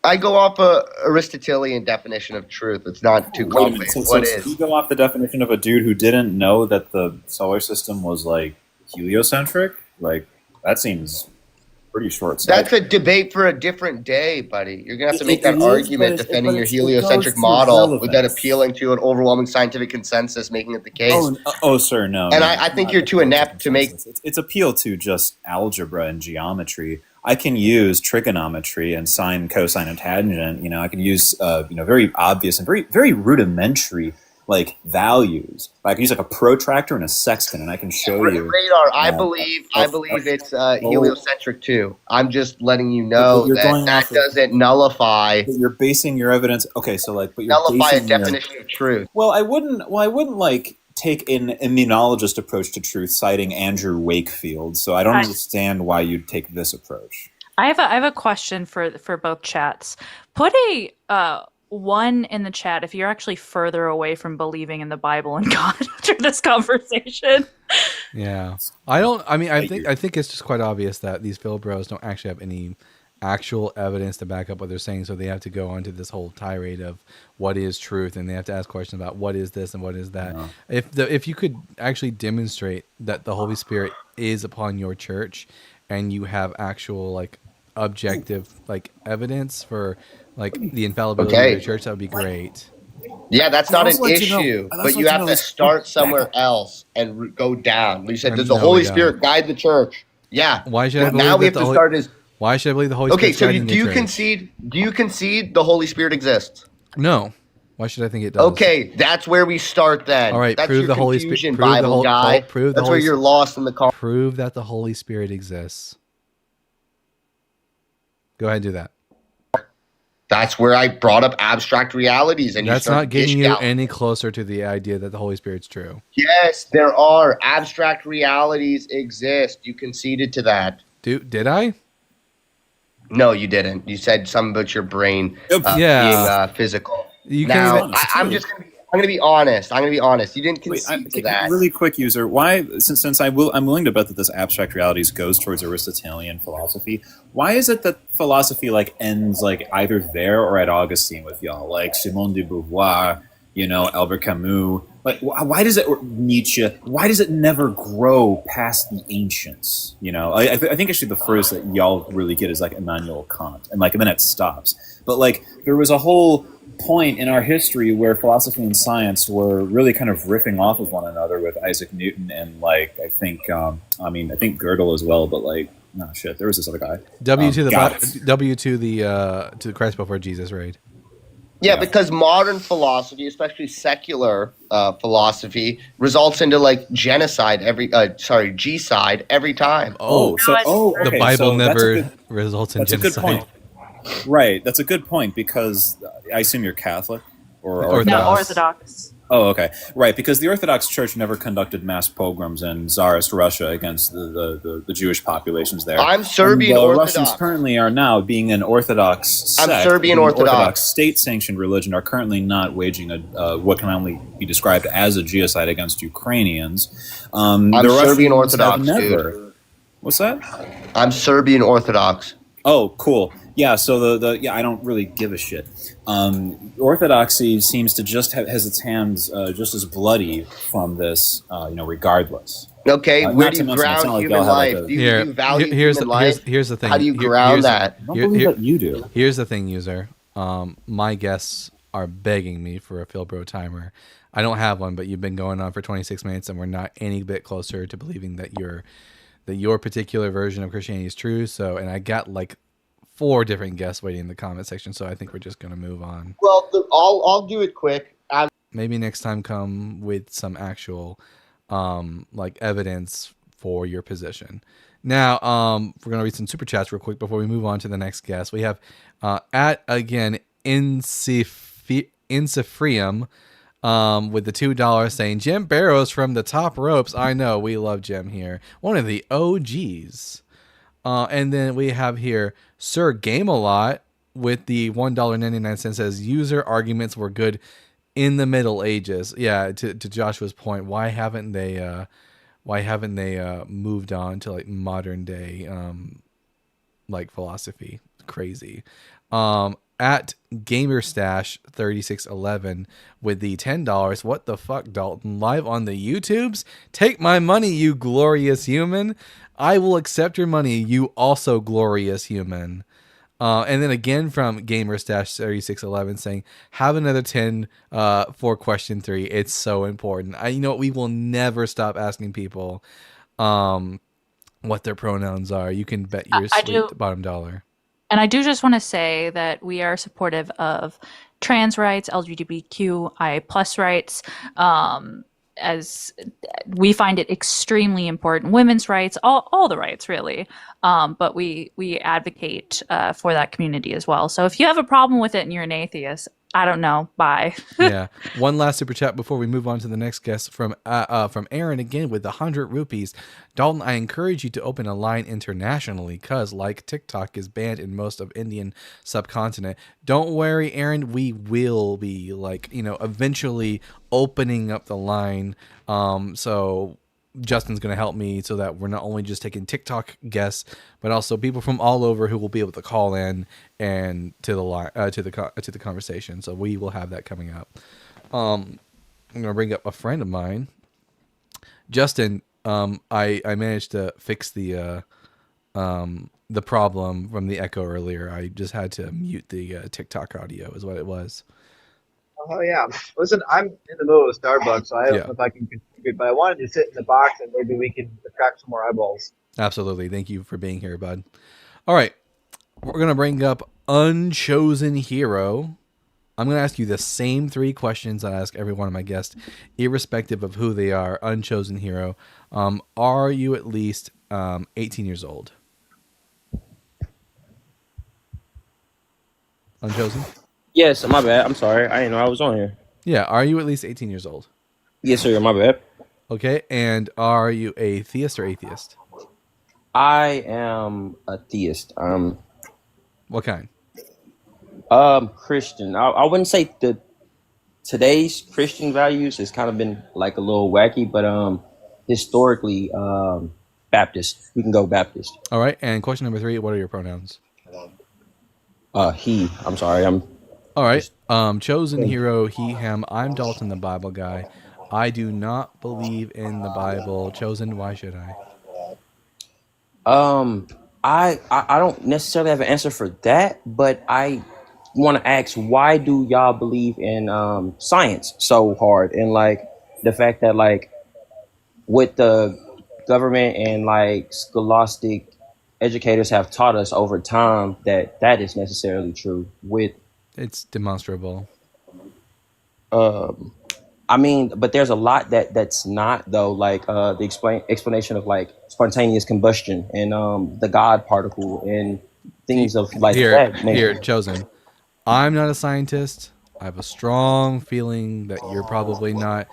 I go off a Aristotelian definition of truth. It's not too complicated. What is? You go off the definition of a dude who didn't know that the solar system was heliocentric? That seems pretty short. That's a debate for a different day, buddy. You're gonna have to make that argument defending your it heliocentric goes to model with that relevance. appealing to an overwhelming scientific consensus, making it the case. Oh, sir, no. And no, I think not you're too appeal to inept to make. consensus. It's appeal to just algebra and geometry. I can use trigonometry and sine, cosine, and tangent. You know, I can use very obvious and very very rudimentary like values. I can use like a protractor and a sextant, and I can show you. Radar. I believe it's heliocentric too. I'm just letting you know you're that going that off of- doesn't nullify You're basing your evidence. Okay, so like, but you're nullify a basing your- definition of truth. Well, I wouldn't like take an immunologist approach to truth, citing Andrew Wakefield. So I don't understand why you'd take this approach. I have a question for both chats. Put a 1 in the chat if you're actually further away from believing in the Bible and God after this conversation. Yeah, I think it's just quite obvious that these Phil bros don't actually have any actual evidence to back up what they're saying, so they have to go onto this whole tirade of what is truth, and they have to ask questions about what is this and what is that. Yeah. If you could actually demonstrate that the Holy Spirit is upon your church, and you have actual like objective like evidence for like the infallibility of your church, that would be great. Yeah, that's not an also like to know- issue, I'd also but you like to have know to this- start somewhere else and go down. You said, does the No, Holy we don't. Spirit guide the church? Yeah. Why should I believe now we that have to start is Why should I believe the Holy okay. Spirit's So guiding do you your church? concede? Do you concede the Holy Spirit exists? No. Why should I think it does? Okay, that's where we start then. All right, that's prove your the Holy Spirit. confusion, Bible guy. Prove the That's Holy where you're lost in the car. Prove that the Holy Spirit exists. Go ahead and do that. That's where I brought up abstract realities, and That's you start not getting dish you out. any closer to the idea that the Holy Spirit's true. Yes, there are abstract realities exist. You conceded to that. Did I? No, you didn't. You said something about your brain Yeah. being physical. You now, can't I'm just gonna be. I'm gonna be honest. I'm gonna be honest. You didn't concede to that. Really quick, user. Why, since I'm willing to bet that this abstract realities goes towards Aristotelian philosophy. Why is it that philosophy like ends like either there or at Augustine with y'all, like Simone de Beauvoir, Albert Camus? Like, why does it, or Nietzsche? Why does it never grow past the ancients? I think actually the first that y'all really get is like Immanuel Kant, and then it stops. But like there was a whole point in our history where philosophy and science were really kind of riffing off of one another with Isaac Newton and I think Gödel as well, but there was this other guy. to the Christ before Jesus raid. Yeah, because modern philosophy, especially secular philosophy, results into genocide G-side every time. The Bible never results in that's genocide. a good point. Right, that's a good point because I assume you're Catholic or Orthodox. No, Orthodox. Oh, okay, right. Because the Orthodox Church never conducted mass pogroms in Tsarist Russia against the Jewish populations there. I'm Serbian and the Orthodox. Russians currently are now being an Orthodox sect. I'm Serbian an Orthodox. State-sanctioned religion are currently not waging what can only be described as a genocide against Ukrainians. I'm the Serbian Russians have Orthodox, never. dude. What's that? I'm Serbian Orthodox. Oh, cool. Yeah, so I don't really give a shit. Orthodoxy seems to just has its hands just as bloody from this, regardless. Okay, where not do to you mention, it's ground not like human y'all have, life? like, a- Do you value human life? Here's the thing. How do you Here- ground here's- that? I don't believe that you do. Here's the thing, user. My guests are begging me for a Philbro timer. I don't have one, but you've been going on for 26 minutes, and we're not any bit closer to believing that your particular version of Christianity is true. So, and I got 4 different guests waiting in the comment section, so I think we're just gonna move on. Well, I'll do it quick. Maybe next time come with some actual evidence for your position. Now, we're gonna read some super chats real quick before we move on to the next guest. We have at again Insifrium with the $2 saying Jim Barrows from the Top Ropes. I know we love Jim here, one of the OGs. And then we have here Sir Game a Lot with the $1.99 says user arguments were good in the Middle Ages. Yeah, to Joshua's point, why haven't they moved on to modern day philosophy? Crazy. at GamerStash3611 with the $10. What the fuck, Dalton? Live on the YouTubes? Take my money, you glorious human. I will accept your money, you also glorious human. And then again from GamerStash3611 saying, have another 10 for question 3. It's so important. You know what? We will never stop asking people what their pronouns are. You can bet your sweet bottom dollar. And I do just want to say that we are supportive of trans rights, LGBTQI plus rights, as we find it extremely important. Women's rights, all the rights really. But we advocate for that community as well. So if you have a problem with it and you're an atheist, I don't know. Bye. Yeah. One last super chat before we move on to the next guest from Aaron again with the 100 rupees. Dalton, I encourage you to open a line internationally because, like TikTok is banned in most of Indian subcontinent. Don't worry, Aaron. We will be eventually opening up the line. So Justin's going to help me so that we're not only just taking TikTok guests, but also people from all over who will be able to call in and to the conversation. So we will have that coming up. I'm going to bring up a friend of mine, Justin. I managed to fix the problem from the echo earlier. I just had to mute the TikTok audio, is what it was. Oh yeah. Listen, I'm in the middle of Starbucks, so I don't know if I can contribute, but I wanted to sit in the box and maybe we can attract some more eyeballs. Absolutely. Thank you for being here, bud. All right. We're going to bring up Unchosen Hero. I'm going to ask you the same 3 questions I ask every one of my guests, irrespective of who they are. Unchosen Hero. Are you at least 18 years old? Unchosen? Yes, my bad. I'm sorry. I didn't know I was on here. Yeah. Are you at least 18 years old? Yes, sir. My bad. Okay. And are you a theist or atheist? I am a theist. What kind? Christian. I wouldn't say today's Christian values has kind of been like a little wacky, but historically, Baptist. We can go Baptist. All right. And question number 3, what are your pronouns? He. I'm sorry. All right. Chosen Hero, he, him. I'm Dalton, the Bible guy. I do not believe in the Bible. Chosen, why should I? I don't necessarily have an answer for that, but I want to ask, why do y'all believe in science so hard? And like the fact that like with the government and like scholastic educators have taught us over time that is necessarily true. It's demonstrable. I mean, but there's a lot that's not though, like the explanation of like spontaneous combustion and the God particle and things of like that. Here, Chosen. I'm not a scientist. I have a strong feeling that you're probably not.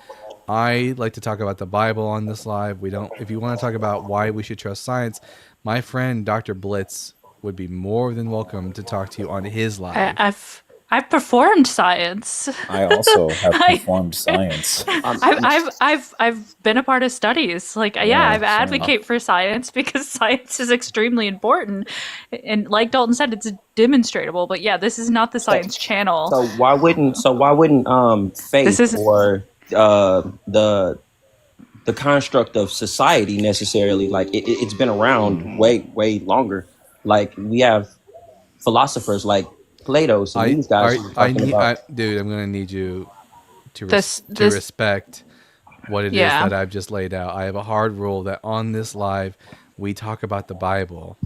I like to talk about the Bible on this live. If you want to talk about why we should trust science, my friend Dr. Blitz would be more than welcome to talk to you on his live. I've performed science. I also have performed science. I've been a part of studies. Like, I advocate for science because science is extremely important. And like Dalton said, it's demonstrable. But yeah, this is not the science channel. So why wouldn't faith or the construct of society necessarily, like it's been around way longer. Like we have philosophers like Plato's and these guys. Dude, I'm gonna need you to respect what it is that I've just laid out. I have a hard rule that on this live we talk about the Bible.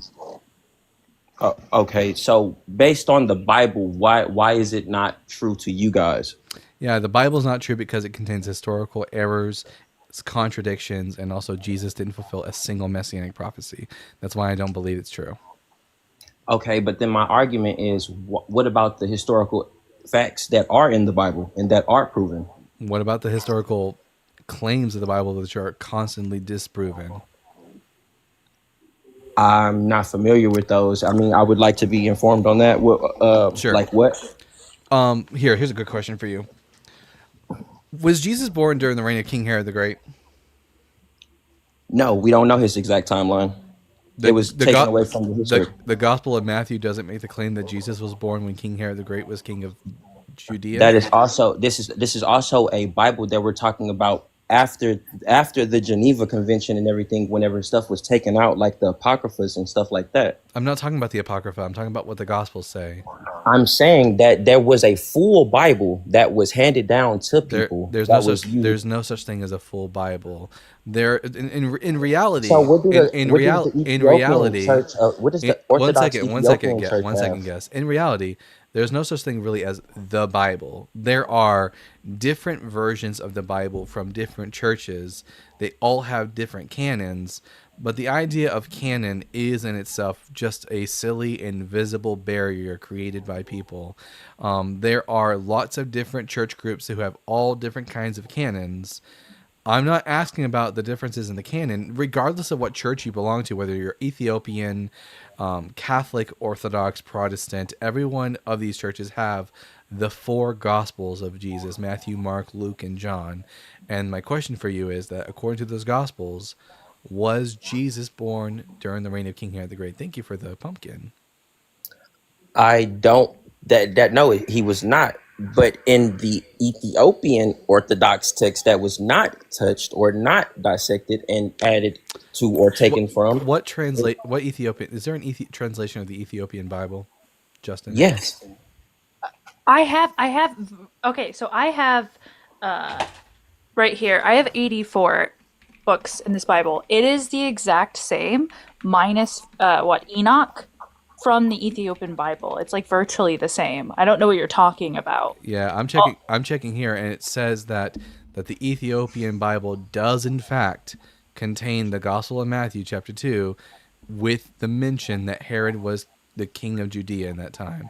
Okay, so based on the Bible, why is it not true to you guys? Yeah, the Bible's not true because it contains historical errors, contradictions, and also Jesus didn't fulfill a single messianic prophecy. That's why I don't believe it's true. Okay, but then my argument is, what about the historical facts that are in the Bible and that are proven? What about the historical claims of the Bible which are constantly disproven? I'm not familiar with those. I mean, I would like to be informed on that. Sure. Like what? Here's a good question for you. Was Jesus born during the reign of King Herod the Great? No, we don't know his exact timeline. it was taken away from the history. The Gospel of Matthew doesn't make the claim that Jesus was born when King Herod the Great was king of Judea. That is also this is also a Bible that we're talking about after the Geneva Convention and everything. Whenever stuff was taken out, like the Apocryphas and stuff like that. I'm not talking about the Apocrypha. I'm talking about what the Gospels say. I'm saying that there was a full Bible that was handed down to people. There's no such thing as a full Bible. There in reality. So what does in the reality. Ethiopian church, what does the Orthodox Ethiopian church one second guess. In reality, there's no such thing really as the Bible. There are different versions of the Bible from different churches. They all have different canons, but the idea of canon is in itself just a silly, invisible barrier created by people. There are lots of different church groups who have all different kinds of canons. I'm not asking about the differences in the canon, regardless of what church you belong to, whether you're Ethiopian, Catholic, Orthodox, Protestant. Every one of these churches have the 4 Gospels of Jesus: Matthew, Mark, Luke, and John. And my question for you is that, according to those Gospels, was Jesus born during the reign of King Herod the Great? Thank you for the pumpkin. I don't no, he was not. But in the Ethiopian Orthodox text that was not touched or not dissected and added to or taken from. What Ethiopian is there an translation of the Ethiopian Bible, Justin? Yes. I have okay, so I have right here. I have 84 books in this Bible. It is the exact same minus Enoch from the Ethiopian Bible. It's like virtually the same. I don't know what you're talking about. Yeah, I'm checking here, and it says that the Ethiopian Bible does in fact contain the Gospel of Matthew chapter 2 with the mention that Herod was the king of Judea in that time.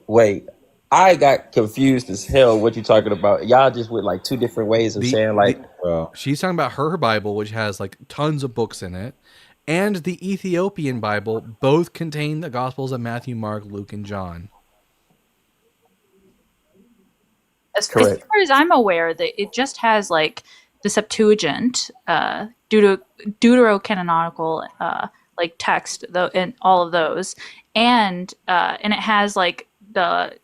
Wait, I got confused as hell what you're talking about. Y'all just went like 2 different ways of saying like. She's talking about her Bible, which has like tons of books in it, and the Ethiopian Bible both contain the Gospels of Matthew, Mark, Luke, and John. As far as I'm aware, that it just has like the Septuagint, deuterocanonical like text, though, and all of those, and it has like the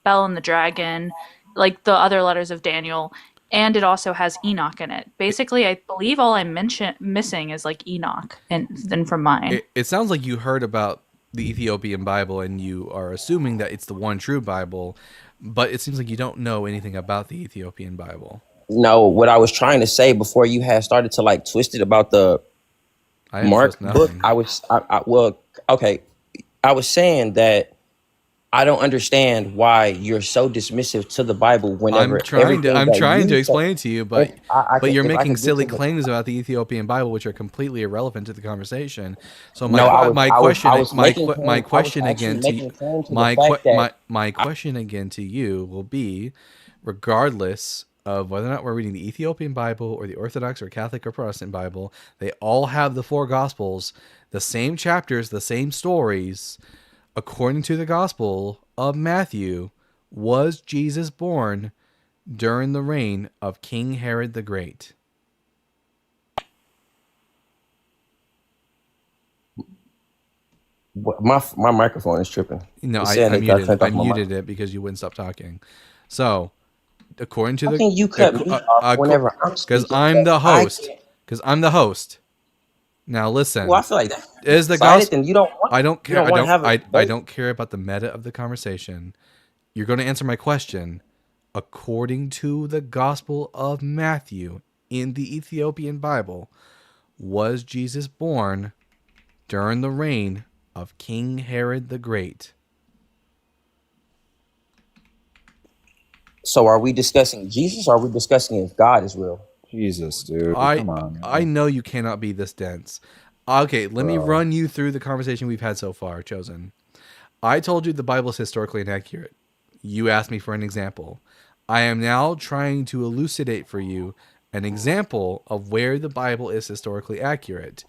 Bell and the Dragon, like the other letters of Daniel. And it also has Enoch in it. Basically, I believe all I'm missing is like Enoch, and then from mine. It sounds like you heard about the Ethiopian Bible and you are assuming that it's the one true Bible, but it seems like you don't know anything about the Ethiopian Bible. No, what I was trying to say before you had started to like twist it about the Mark book, I was saying that I don't understand why you're so dismissive to the Bible whenever I'm trying to explain it to you, but you're making silly claims about the Ethiopian Bible which are completely irrelevant to the conversation. So my question again to you will be, regardless of whether or not we're reading the Ethiopian Bible or the Orthodox or Catholic or Protestant Bible, they all have the 4 Gospels, the same chapters, the same stories. According to the Gospel of Matthew, was Jesus born during the reign of King Herod the Great? My microphone is tripping. No, I muted it because you wouldn't stop talking. So, according to you cut me off whenever I'm speaking? Because I'm the host. Because I'm the host. Now listen. Well, I feel like that is the gospel. You don't. I don't care. I don't care about the meta of the conversation. You're going to answer my question. According to the Gospel of Matthew in the Ethiopian Bible, was Jesus born during the reign of King Herod the Great? So, are we discussing Jesus, or are we discussing if God is real? Jesus, dude. Come on, man. I know you cannot be this dense. Okay, let me run you through the conversation we've had so far, Chosen. I told you the Bible is historically inaccurate. You asked me for an example. I am now trying to elucidate for you an example of where the Bible is historically accurate.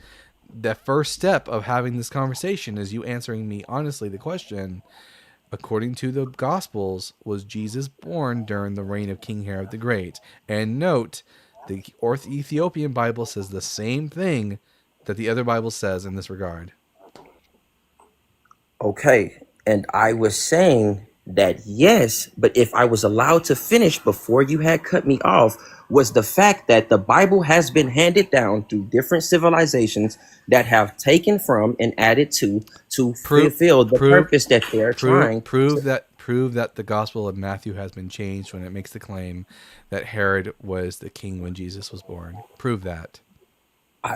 The first step of having this conversation is you answering me honestly the question, according to the Gospels, was Jesus born during the reign of King Herod the Great? And note The Ethiopian Bible says the same thing that the other Bible says in this regard. Okay, and I was saying that yes, but if I was allowed to finish before you had cut me off, was the fact that the Bible has been handed down through different civilizations that have taken from and added to fulfill the purpose that they're trying. Prove that the Gospel of Matthew has been changed when it makes the claim that Herod was the king when Jesus was born. Prove that.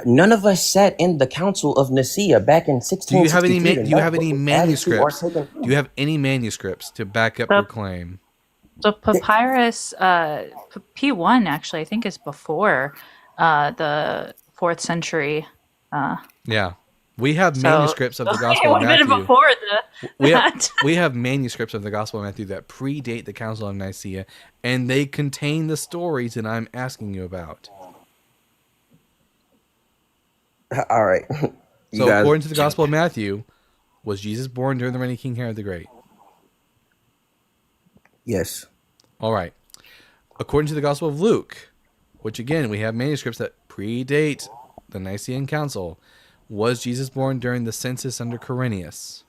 None of us sat in the Council of Nicaea back in 1663. Do you have any manuscripts? Do you have any manuscripts to back up your claim? The papyrus P1 actually I think is before the 4th century. Yeah. We have manuscripts of the Gospel of Matthew. Before we have manuscripts of the Gospel of Matthew that predate the Council of Nicaea, and they contain the stories that I'm asking you about. All right. So according to the Gospel of Matthew, was Jesus born during the reign of King Herod the Great? Yes. All right. According to the Gospel of Luke, which again, we have manuscripts that predate the Nicene Council, was Jesus born during the census under Quirinius?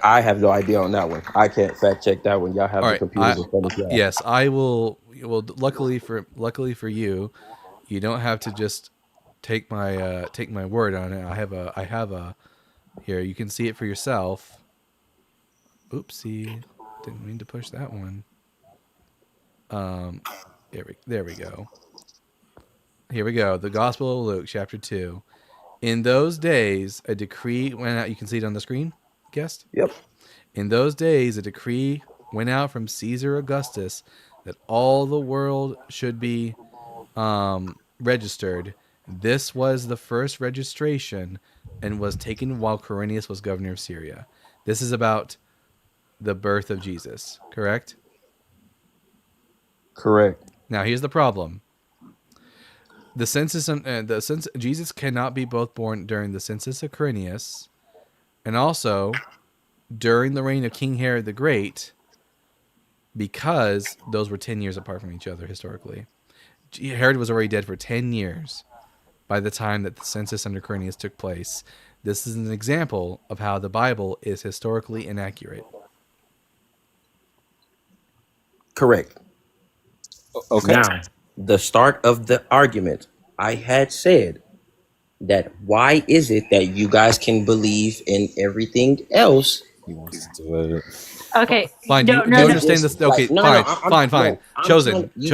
I have no idea on that one. I can't fact check that one. Y'all have the computers in front of y'all. Yes, I will. Well, luckily for you, you don't have to just take my word on it. I have a here. You can see it for yourself. Oopsie, didn't mean to push that one. There we go. Here we go. The Gospel of Luke, chapter 2. In those days, a decree went out. You can see it on the screen, guest? Yep. In those days, a decree went out from Caesar Augustus that all the world should be registered. This was the first registration and was taken while Quirinius was governor of Syria. This is about the birth of Jesus, correct? Correct. Now, here's the problem. The census, Jesus cannot be both born during the census of Quirinius and also during the reign of King Herod the Great, because those were 10 years apart from each other historically. Herod was already dead for 10 years by the time that the census under Quirinius took place. This is an example of how the Bible is historically inaccurate. Correct. Okay. Now, the start of the argument, I had said that why is it that you guys can believe in everything else? He wants to do it. Okay. Fine. You understand this? Okay. Fine. Chosen. The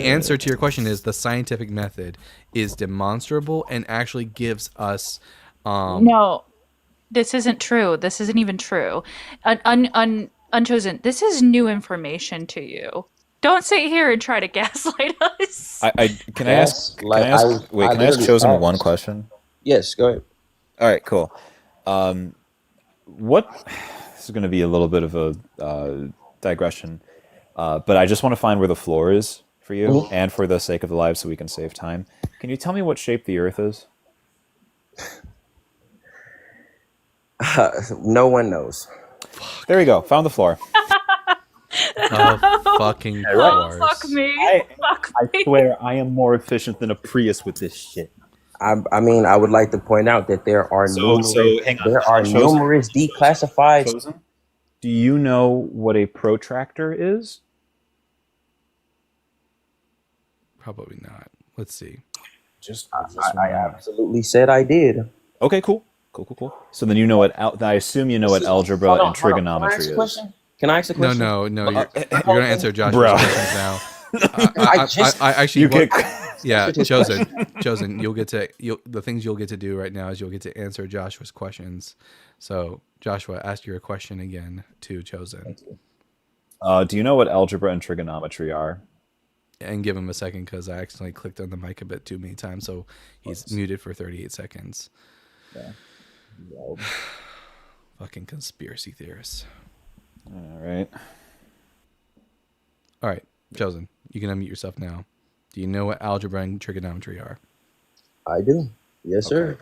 answer to your question is the scientific method is demonstrable and actually gives us. No, this isn't true. This isn't even true. Unchosen. This is new information to you. Don't sit here and try to gaslight us. Can I ask Chosen one question? Yes, go ahead. All right, cool. This is going to be a little bit of a digression, but I just want to find where the floor is for you and for the sake of the live so we can save time. Can you tell me what shape the Earth is? No one knows. There you go. Found the floor. Fucking oh, fuck me. I swear I am more efficient than a Prius with this shit. I mean, I would like to point out that there are numerous declassified. Chosen? Do you know what a protractor is? Probably not. Let's see. I absolutely said I did. Okay, cool. So then you know what? I assume you know what algebra and trigonometry is. Can I ask a question? No. You're going to answer Josh's questions now. I actually. Chosen. The things you'll get to do right now is you'll get to answer Joshua's questions. So Joshua, ask your question again to Chosen. Do you know what algebra and trigonometry are? And give him a second because I accidentally clicked on the mic a bit too many times, so he's muted for 38 seconds. Yeah. Fucking conspiracy theorists. All right, Chosen. You can unmute yourself now. Do you know what algebra and trigonometry are? I do. Yes, sir.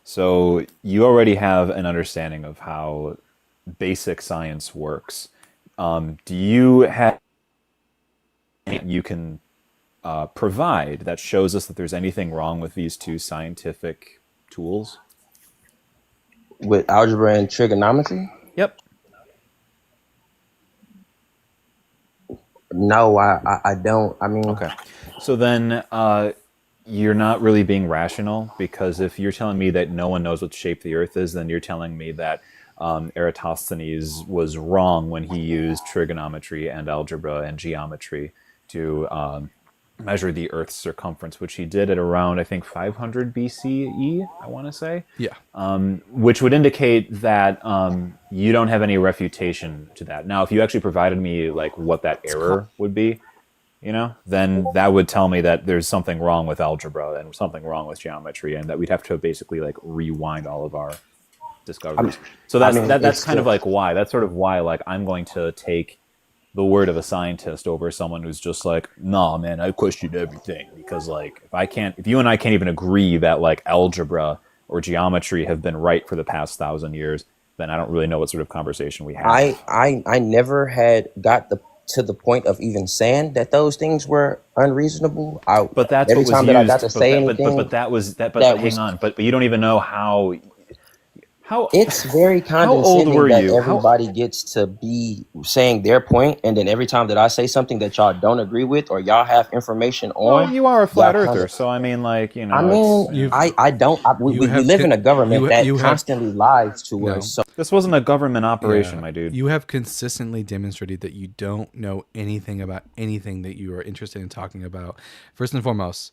So you already have an understanding of how basic science works. Do you have you can provide that shows us that there's anything wrong with these two scientific tools? With algebra and trigonometry? Yep. No, I don't. I mean, okay. So then you're not really being rational, because if you're telling me that no one knows what shape the Earth is, then you're telling me that Eratosthenes was wrong when he used trigonometry and algebra and geometry to measure the Earth's circumference, which he did at around, I think, 500 BCE, I want to say. Yeah. Which would indicate that you don't have any refutation to that. Now, if you actually provided me like what that error would be, then that would tell me that there's something wrong with algebra and something wrong with geometry, and that we'd have to basically like rewind all of our discoveries. So that's kind of like why. That's sort of why like I'm going to take the word of a scientist over someone who's just like, nah, man, I questioned everything, because like if you and I can't even agree that like algebra or geometry have been right for the past 1,000 years, then I don't really know what sort of conversation we have. I never had got to the point of even saying that those things were unreasonable. But that's every what was time used. that I got to say anything. But that was that. But hang on. But you don't even know how. It's very condescending old were that you? everybody gets to be saying their point, and then every time that I say something that y'all don't agree with or y'all have information on, well, you are a flat earther, so I mean, like, I mean, I don't. We live in a government that constantly lies to us. So this wasn't a government operation, my dude. You have consistently demonstrated that you don't know anything about anything that you are interested in talking about. First and foremost,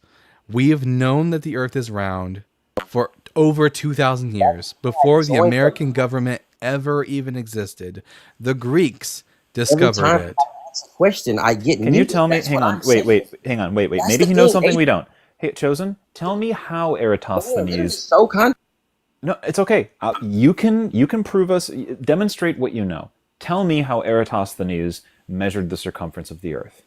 we have known that the Earth is round for over 2,000 years, before the American government ever even existed. The Greeks discovered it. Question I get. Can you tell me? Hang on. Wait. Hang on. Wait. Maybe he knows something we don't. Hey, Chosen, tell me how Eratosthenes. No, it's okay. You can prove us. Demonstrate what you know. Tell me how Eratosthenes measured the circumference of the Earth.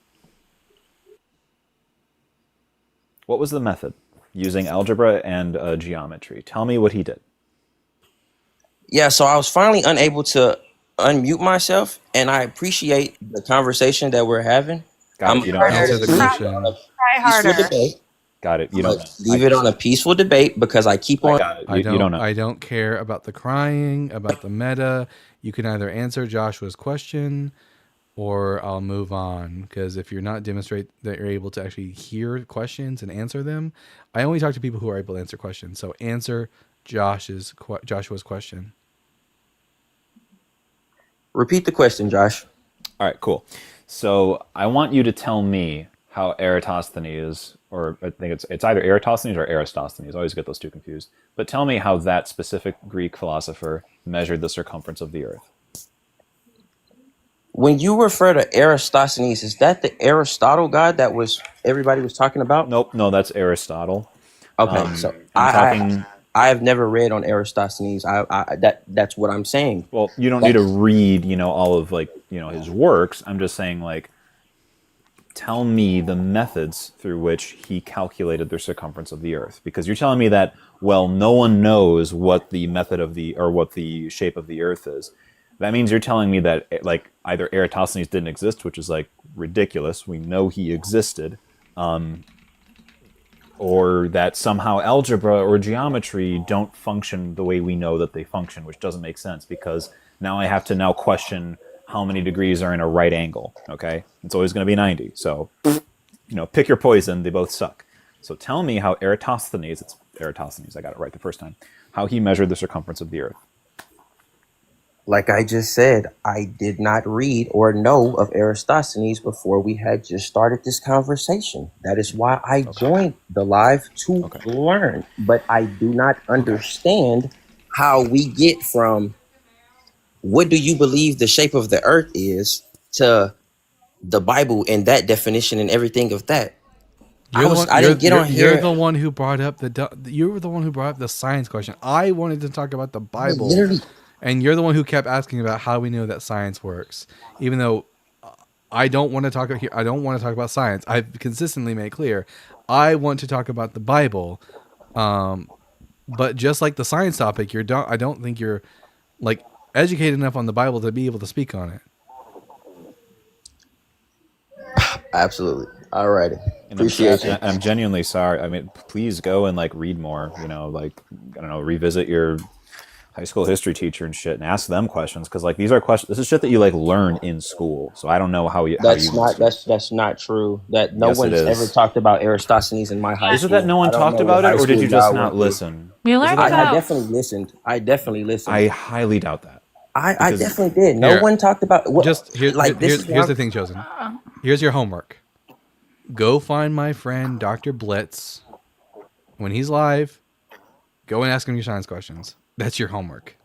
What was the method? Using algebra and geometry. Tell me what he did. Yeah, so I was finally unable to unmute myself, and I appreciate the conversation that we're having. Got it. You don't answer the question. Try harder. Got it. You don't know. Leave it on a peaceful debate, because I keep on. You don't know. I don't care about the crying, about the meta. You can either answer Joshua's question, or I'll move on, because if you're not demonstrate that you're able to actually hear questions and answer them, I only talk to people who are able to answer questions. So answer Joshua's question. Repeat the question, Josh. All right, cool. So I want you to tell me how Eratosthenes, or I think it's either Eratosthenes or Aristosthenes. I always get those two confused. But tell me how that specific Greek philosopher measured the circumference of the Earth. When you refer to Aristosthenes, is that the Aristotle guy that everybody was talking about? Nope, no, that's Aristotle. Okay, so I have never read on Aristosthenes. That's what I'm saying. Well, you don't need to read, all of his works. I'm just saying, like, tell me the methods through which he calculated the circumference of the Earth, because you're telling me that, well, no one knows what the method of what the shape of the Earth is. That means you're telling me that, like, either Eratosthenes didn't exist, which is, like, ridiculous. We know he existed. Or that somehow algebra or geometry don't function the way we know that they function, which doesn't make sense, because now I have to question how many degrees are in a right angle, okay? It's always going to be 90. So, pick your poison. They both suck. So tell me how Eratosthenes, it's Eratosthenes, I got it right the first time, how he measured the circumference of the Earth. Like I just said, I did not read or know of Aristosthenes before we had just started this conversation. That is why I joined the live to learn. But I do not understand how we get from what do you believe the shape of the Earth is to the Bible and that definition and everything of that. I didn't get on here. You're the one who brought up the science question. I wanted to talk about the Bible. Literally. And you're the one who kept asking about how we know that science works, even though I don't want to talk about here. I don't want to talk about science. I've consistently made clear I want to talk about the Bible. But just like the science topic, I don't think you're like educated enough on the Bible to be able to speak on it. Absolutely. Alrighty. And Appreciate you. I'm genuinely sorry. I mean, please go and like read more. You know, like I don't know, revisit your high school history teacher and shit, and ask them questions because like these are questions. This is shit that you like learn in school. So I don't know how you. That's not true. That no Yes, it one's is. ever talked about Eratosthenes in my high Is it school. that no one I don't talked know about what it, high or did you school just y'all not went to. listen? We learned I about. definitely listened. I definitely listened. I highly doubt that. I because- definitely did. No Here, one talked about what. Just here, like this here's is here's why- the thing, Chosen. Here's your homework. Go find my friend Dr. Blitz when he's live. Go and ask him your science questions. That's your homework.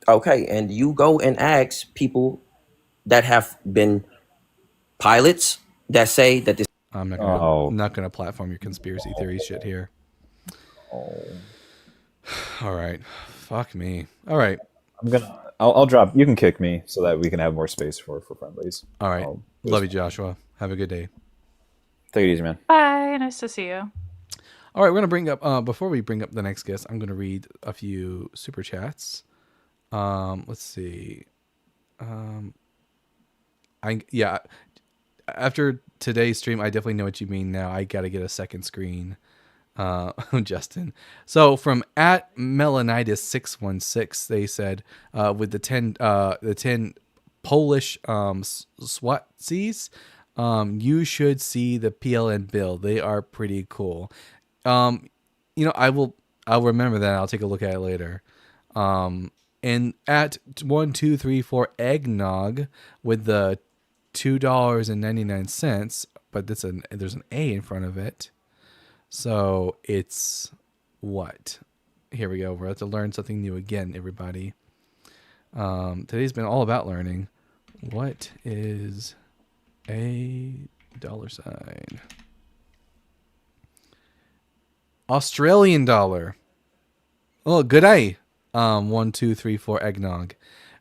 Okay, and you go and ask people that have been pilots that say that this. I'm not gonna platform your conspiracy theory shit here. All right, fuck me. All right, I'll drop. You can kick me so that we can have more space for friendlies. all right. Love you, Joshua. Have a good day. Take it easy, man. Bye. Nice to see you. All right, we're gonna bring up before we bring up the next guest. I'm gonna read a few super chats. Let's see. After today's stream, I definitely know what you mean now. I got to get a second screen, Justin. So from at Melanitis616, they said with the 10 Polish SWATCs, you should see the PLN bill. They are pretty cool. I'll remember that. I'll take a look at it later. And at 1234 eggnog with the $2.99, but there's an A in front of it, so it's what? Here we go. We're about to learn something new again, everybody. Today's been all about learning. What is a $? Australian dollar. Oh, good day. 1234 eggnog,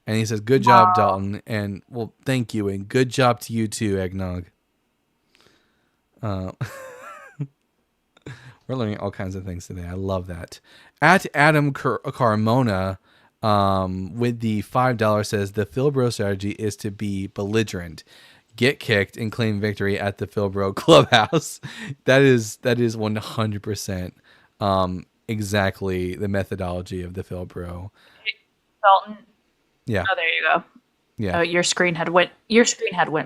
and he says, "Good job, Dalton," and well, thank you, and good job to you too, eggnog. We're learning all kinds of things today. I love that. At Adam Carmona, with the $5 says the Philbro strategy is to be belligerent, get kicked, and claim victory at the Philbro clubhouse. That is 100%. Exactly the methodology of the Philbro. Dalton. Yeah. Oh, there you go. Yeah. Oh, your screen had went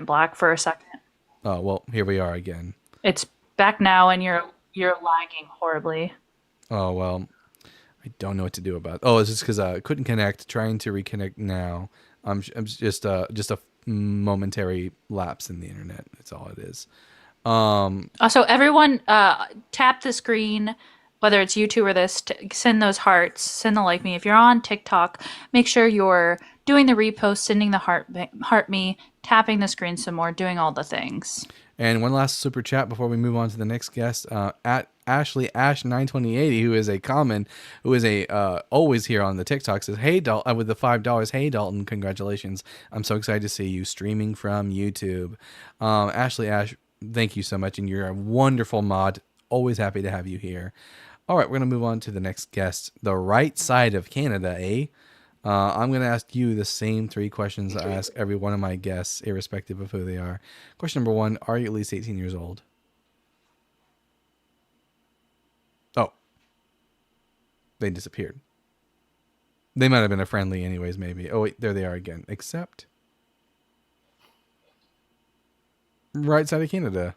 black for a second. Oh well, here we are again. It's back now, and you're lagging horribly. Oh well, I don't know what to do about it. Oh, it's just because I couldn't connect. Trying to reconnect now. I'm just a momentary lapse in the internet. That's all it is. Also, everyone, tap the screen. Whether it's YouTube or this, send those hearts, send the like me. If you're on TikTok, make sure you're doing the repost, sending the heart me, tapping the screen some more, doing all the things. And one last super chat before we move on to the next guest. At Ashley Ash 92080, who is always here on the TikTok, says, "Hey Dalton," with the $5. "Hey Dalton, congratulations! I'm so excited to see you streaming from YouTube." Ashley Ash, thank you so much, and you're a wonderful mod. Always happy to have you here. All right, we're going to move on to the next guest. The right side of Canada, eh? I'm going to ask you the same 3 questions I ask every one of my guests, irrespective of who they are. Question number 1, are you at least 18 years old? Oh. They disappeared. They might have been a friendly anyways, maybe. Oh, wait, there they are again. Except. Right side of Canada.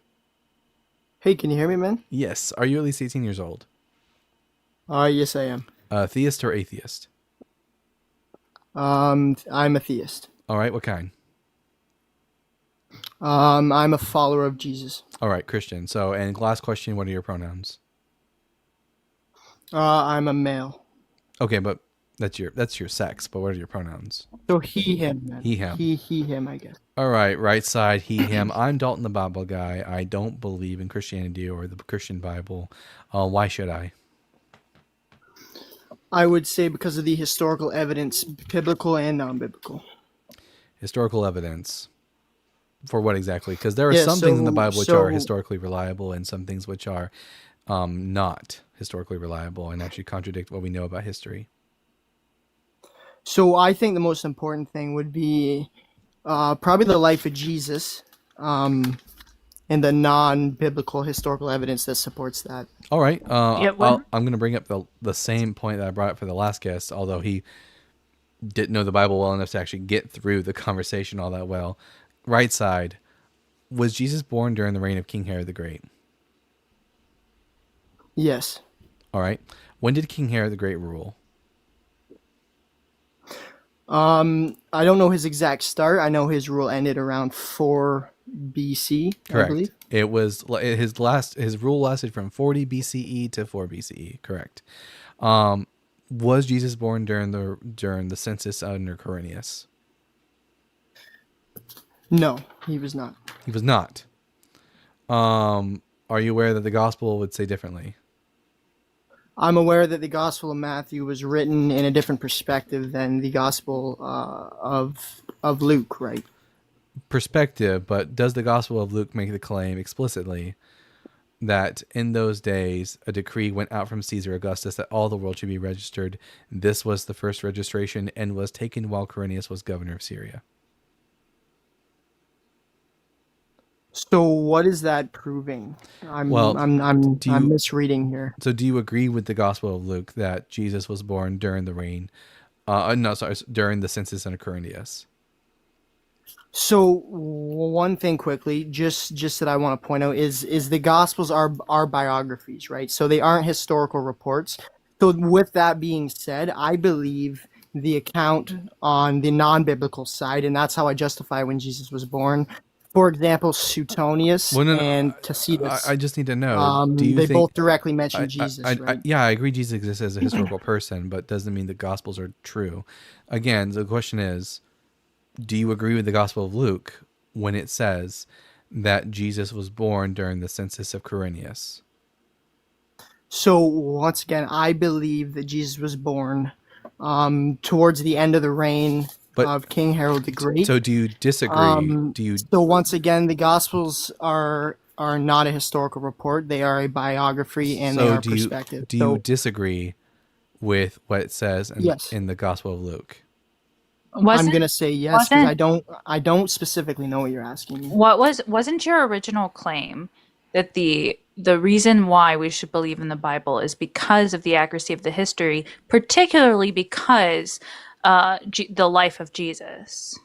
Hey, can you hear me, man? Yes. Are you at least 18 years old? Yes, I am. Theist or atheist? I'm a theist. All right. What kind? I'm a follower of Jesus. All right, Christian. So, and last question, what are your pronouns? I'm a male. Okay, but that's your sex, but what are your pronouns? So he, him, man. He, him. He, him, I guess. All right, right side, he, him. I'm Dalton the Bible guy. I don't believe in Christianity or the Christian Bible. Why should I? I would say because of the historical evidence, biblical and non-biblical. Historical evidence. For what exactly? Because there are some things in the Bible which are historically reliable and some things which are not historically reliable and actually contradict what we know about history. So I think the most important thing would be probably the life of Jesus. and the non-biblical historical evidence that supports that. All right. Yeah, I'm going to bring up the same point that I brought up for the last guest, although he didn't know the Bible well enough to actually get through the conversation all that well. Right side, was Jesus born during the reign of King Herod the Great? Yes. All right. When did King Herod the Great rule? I don't know his exact start. I know his rule ended around 4 BC, Correct. I believe. It was his rule lasted from 40 BCE to 4 BCE. Correct. Was Jesus born during the census under Quirinius? No, he was not. He was not. Are you aware that the gospel would say differently? I'm aware that the Gospel of Matthew was written in a different perspective than the Gospel of Luke, right? Perspective, but does the Gospel of Luke make the claim explicitly that in those days a decree went out from Caesar Augustus that all the world should be registered? This was the first registration and was taken while Quirinius was governor of Syria. So what is that proving? I'm misreading here. So do you agree with the Gospel of Luke that Jesus was born during the reign? During the census under Quirinius? So one thing quickly, just that I want to point out is the Gospels are biographies, right? So they aren't historical reports. So with that being said, I believe the account on the non-biblical side, and that's how I justify when Jesus was born. For example, Suetonius and Tacitus. I just need to know. They both directly mention Jesus, right? Yeah, I agree Jesus exists as a historical person, but doesn't mean the Gospels are true. Again, the question is, do you agree with the Gospel of Luke when it says that Jesus was born during the census of Quirinius? So once again, I believe that Jesus was born towards the end of the reign of King Herod the Great. So do you disagree? So once again, the Gospels are not a historical report. They are a biography and they are perspective. Do you disagree with what it says Yes. in the Gospel of Luke? I'm gonna say yes because I don't specifically know what you're asking me. Wasn't your original claim that the reason why we should believe in the Bible is because of the accuracy of the history, particularly because the life of Jesus?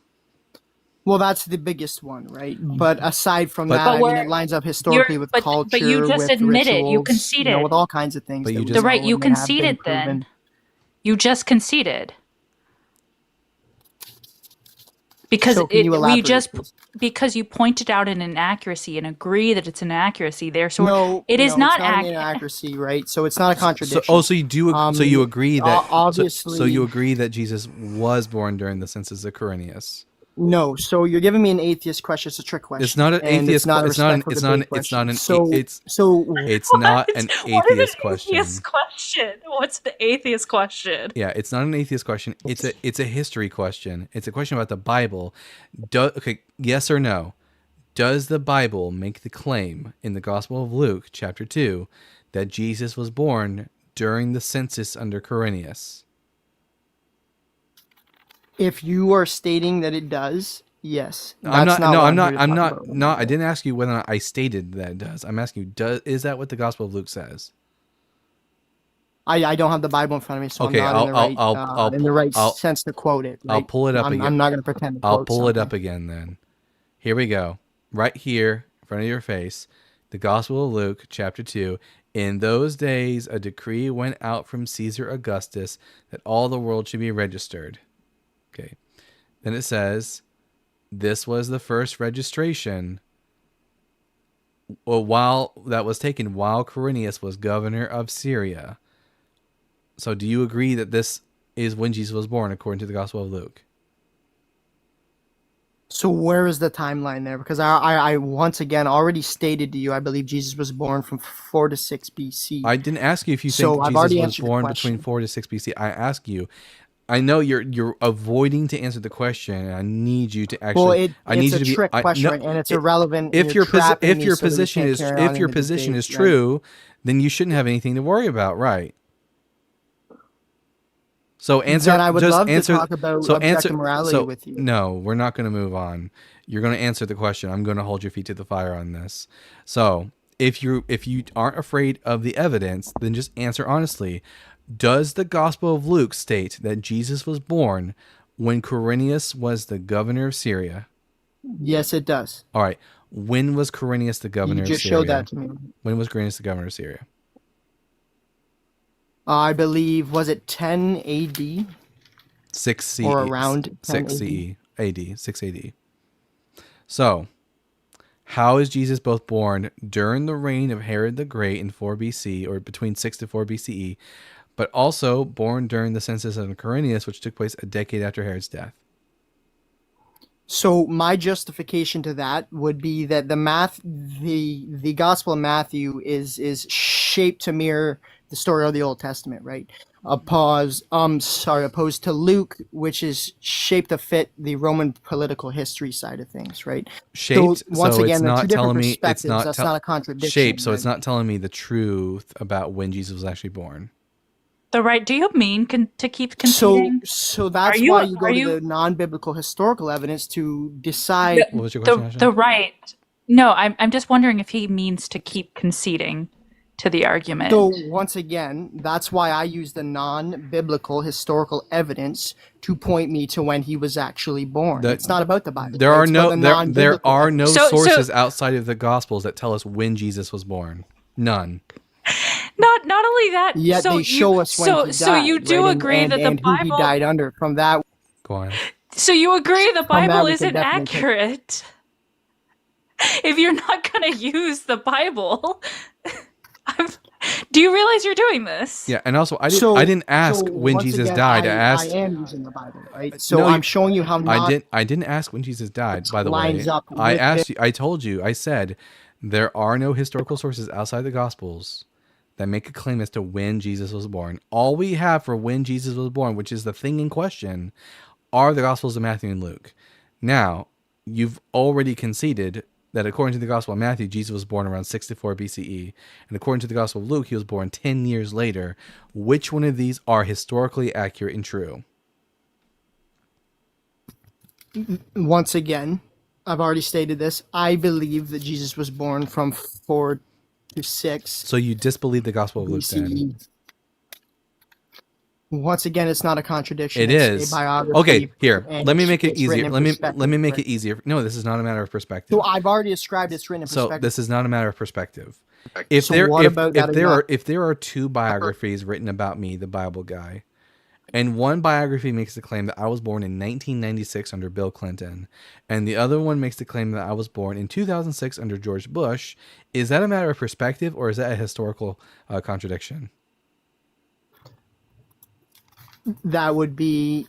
Well, that's the biggest one, right? But aside from that, I mean, it lines up historically with culture, but you just with admitted, rituals, you conceded, with all kinds of things. You conceded then. You just conceded. Because because you pointed out an inaccuracy and agree that it's an inaccuracy. Therefore, it is not an inaccuracy, right? So it's not a contradiction. So you do. So you agree that obviously. So you agree that Jesus was born during the census of Quirinius. No. So you're giving me an atheist question. It's a trick question. It's not an atheist. It's not an atheist question. What's the atheist question? Yeah, it's not an atheist question. It's a history question. It's a question about the Bible. Okay, yes or no? Does the Bible make the claim in the Gospel of Luke, chapter 2, that Jesus was born during the census under Quirinius? If you are stating that it does, yes. I didn't ask you whether or not I stated that it does. I'm asking you, is that what the Gospel of Luke says? I don't have the Bible in front of me, so okay, I'm not in the right sense to quote it. Right? I'll pull it up again. I'm not going to pretend to quote I'll pull it up again then. Here we go. Right here, in front of your face, the Gospel of Luke, chapter 2. In those days, a decree went out from Caesar Augustus that all the world should be registered. Okay. Then it says, this was the first registration while Quirinius was governor of Syria. So do you agree that this is when Jesus was born, according to the Gospel of Luke? So where is the timeline there? Because I once again already stated to you, I believe Jesus was born from 4 to 6 BC. I didn't ask you if you think Jesus was born between 4 to 6 BC. I asked you. I know you're avoiding to answer the question, and I need you to actually. Well, it's a trick question, and it's irrelevant. If your position is true, then you shouldn't have anything to worry about, right? So answer. Then I would just love answer, to talk about so objective answer, morality so, with you. No, we're not going to move on. You're going to answer the question. I'm going to hold your feet to the fire on this. So if you aren't afraid of the evidence, then just answer honestly. Does the Gospel of Luke state that Jesus was born when Quirinius was the governor of Syria? Yes, it does. All right. When was Quirinius the governor You just of Syria? showed that to me. When was Quirinius the governor of Syria? I believe, was it 10 AD? 6 CE. Or around 10 6 CE. AD. 6 AD. So, how is Jesus both born during the reign of Herod the Great in 4 BC, or between 6 to 4 BCE, but also born during the census of Quirinius, which took place a decade after Herod's death? So my justification to that would be that the Gospel of Matthew is shaped to mirror the story of the Old Testament, right? Opposed to Luke, which is shaped to fit the Roman political history side of things, right? Shaped. So once so again, it's they're not two different telling me. It's perspectives. not. That's not a contradiction. Shaped. So right? it's not telling me the truth about when Jesus was actually born. The right? Do you mean to keep conceding? So that's why you go to the non-biblical historical evidence to decide. What was your question? The right? No, I'm just wondering if he means to keep conceding to the argument. So once again, that's why I use the non-biblical historical evidence to point me to when he was actually born. It's not about the Bible. There are It's no about the there non-biblical are no evidence. sources outside of the Gospels that tell us when Jesus was born. None. Not only that. Yet so they show us when he died. So you do right? agree and, that and the who Bible. he died under. From that. Go on. So you agree the From that Bible we can isn't definitely take- accurate? If you're not going to use the Bible, do you realize you're doing this? Yeah, and also I didn't ask when once Jesus again, died. I asked. I am using the Bible, right? So No, I'm showing you how not I didn't ask when Jesus died. By the way, lines up I with asked you. I told you. I said there are no historical sources outside the Gospels that make a claim as to when Jesus was born. All we have for when Jesus was born, which is the thing in question, are the Gospels of Matthew and Luke. Now, you've already conceded that according to the Gospel of Matthew, Jesus was born around 64 BCE. And according to the Gospel of Luke, he was born 10 years later. Which one of these are historically accurate and true? Once again, I've already stated this. I believe that Jesus was born from 4 to 6 So you disbelieve the Gospel of Luke then? BCE. Once again, it's not a contradiction. It It's is. a biography. Okay, here. and Let me make it it's written easier. in Let me perspective, make right? it easier. No, this is not a matter of perspective. So I've already described it's written in So perspective. this is not a matter of perspective. If So there what if, about if that there is are not- if there are two biographies written about me, the Bible guy, and one biography makes the claim that I was born in 1996 under Bill Clinton, and the other one makes the claim that I was born in 2006 under George Bush, is that a matter of perspective or is that a historical contradiction? That would be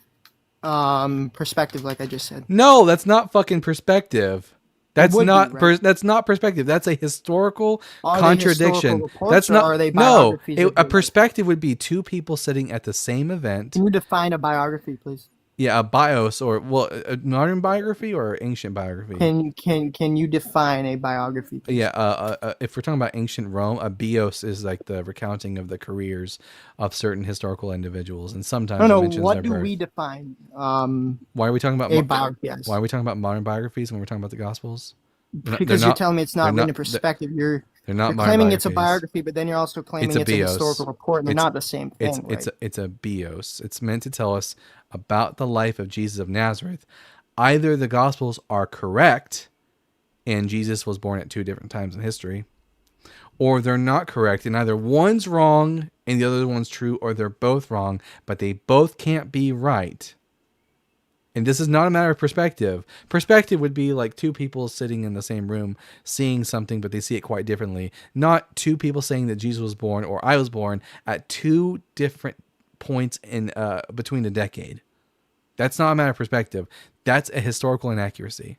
perspective, like I just said. No, that's not fucking perspective. That's would be, not right? that's not perspective. That's a historical Are they contradiction. historical reports That's or not are they no. biographies of A your life? perspective would be two people sitting at the same event. Can you define a biography, please? Yeah, a bios or a modern biography or ancient biography. Can you define a biography, please? Yeah, if we're talking about ancient Rome, a bios is like the recounting of the careers of certain historical individuals, and sometimes it No. mentions What their do birth. we define? Why are we talking about a biography? Yes. Why are we talking about modern biographies when we're talking about the Gospels? Because you're telling me it's not written in perspective. You're not claiming modern it's a biography, but then you're also claiming it's a bios. historical report, and they're not the same thing. It's a bios. It's meant to tell us about the life of Jesus of Nazareth. Either the Gospels are correct, and Jesus was born at two different times in history, or they're not correct, and either one's wrong and the other one's true, or they're both wrong, but they both can't be right. And this is not a matter of perspective. Perspective would be like two people sitting in the same room seeing something, but they see it quite differently. Not two people saying that Jesus was born or I was born at two different points in between a decade. That's not a matter of perspective. That's a historical inaccuracy.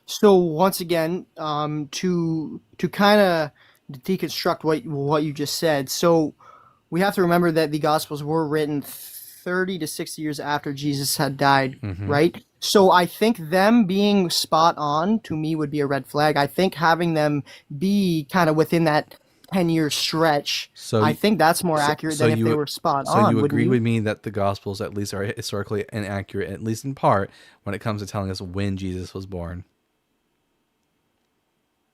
So once again, to kind of deconstruct what you just said, so we have to remember that the Gospels were written 30 to 60 years after Jesus had died, right? So I think them being spot on to me would be a red flag. I think having them be kind of within that 10-year stretch. So I think that's more accurate than if they were spot on. So you wouldn't agree with me that the Gospels at least are historically inaccurate, at least in part, when it comes to telling us when Jesus was born?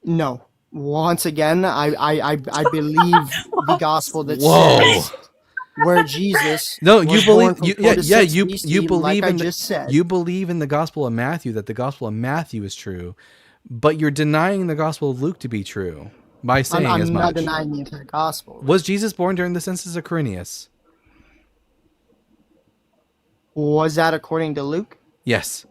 No. Once again, I believe the gospel that Whoa. says where Jesus. No, you was believe. born from You, 4 yeah, to yeah. 6 You BC, believe like I in the, just said. you believe in the Gospel of Matthew, that the Gospel of Matthew is true, but you're denying the Gospel of Luke to be true by saying I'm as much. not denying the entire gospel. Was Jesus born during the census of Quirinius? Was that according to Luke? Yes.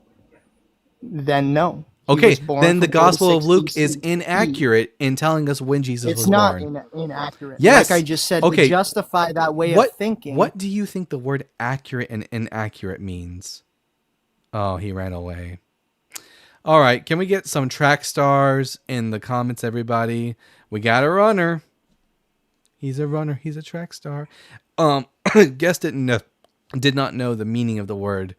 Then no. He Okay, was born then the from 4 to Gospel of 6 Luke BC. is inaccurate in telling us when Jesus It's was not born. inaccurate. Yes. Like I just said, Okay. to justify that way What of thinking. What do you think the word accurate and inaccurate means? Oh, he ran away. All right, can we get some track stars in the comments, everybody? We got a runner. He's a runner. He's a track star. Guess did not know the meaning of the word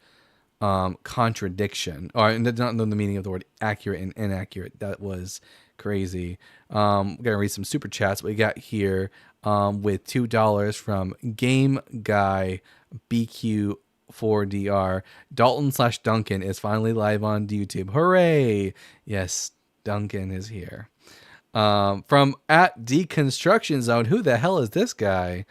contradiction, or did not know the meaning of the word accurate and inaccurate. That was crazy. We're gonna read some super chats we got here with $2 from Game Guy BQ4DR. Dalton/Duncan is finally live on YouTube. Hooray! Yes, Duncan is here. From at Deconstruction Zone. Who the hell is this guy?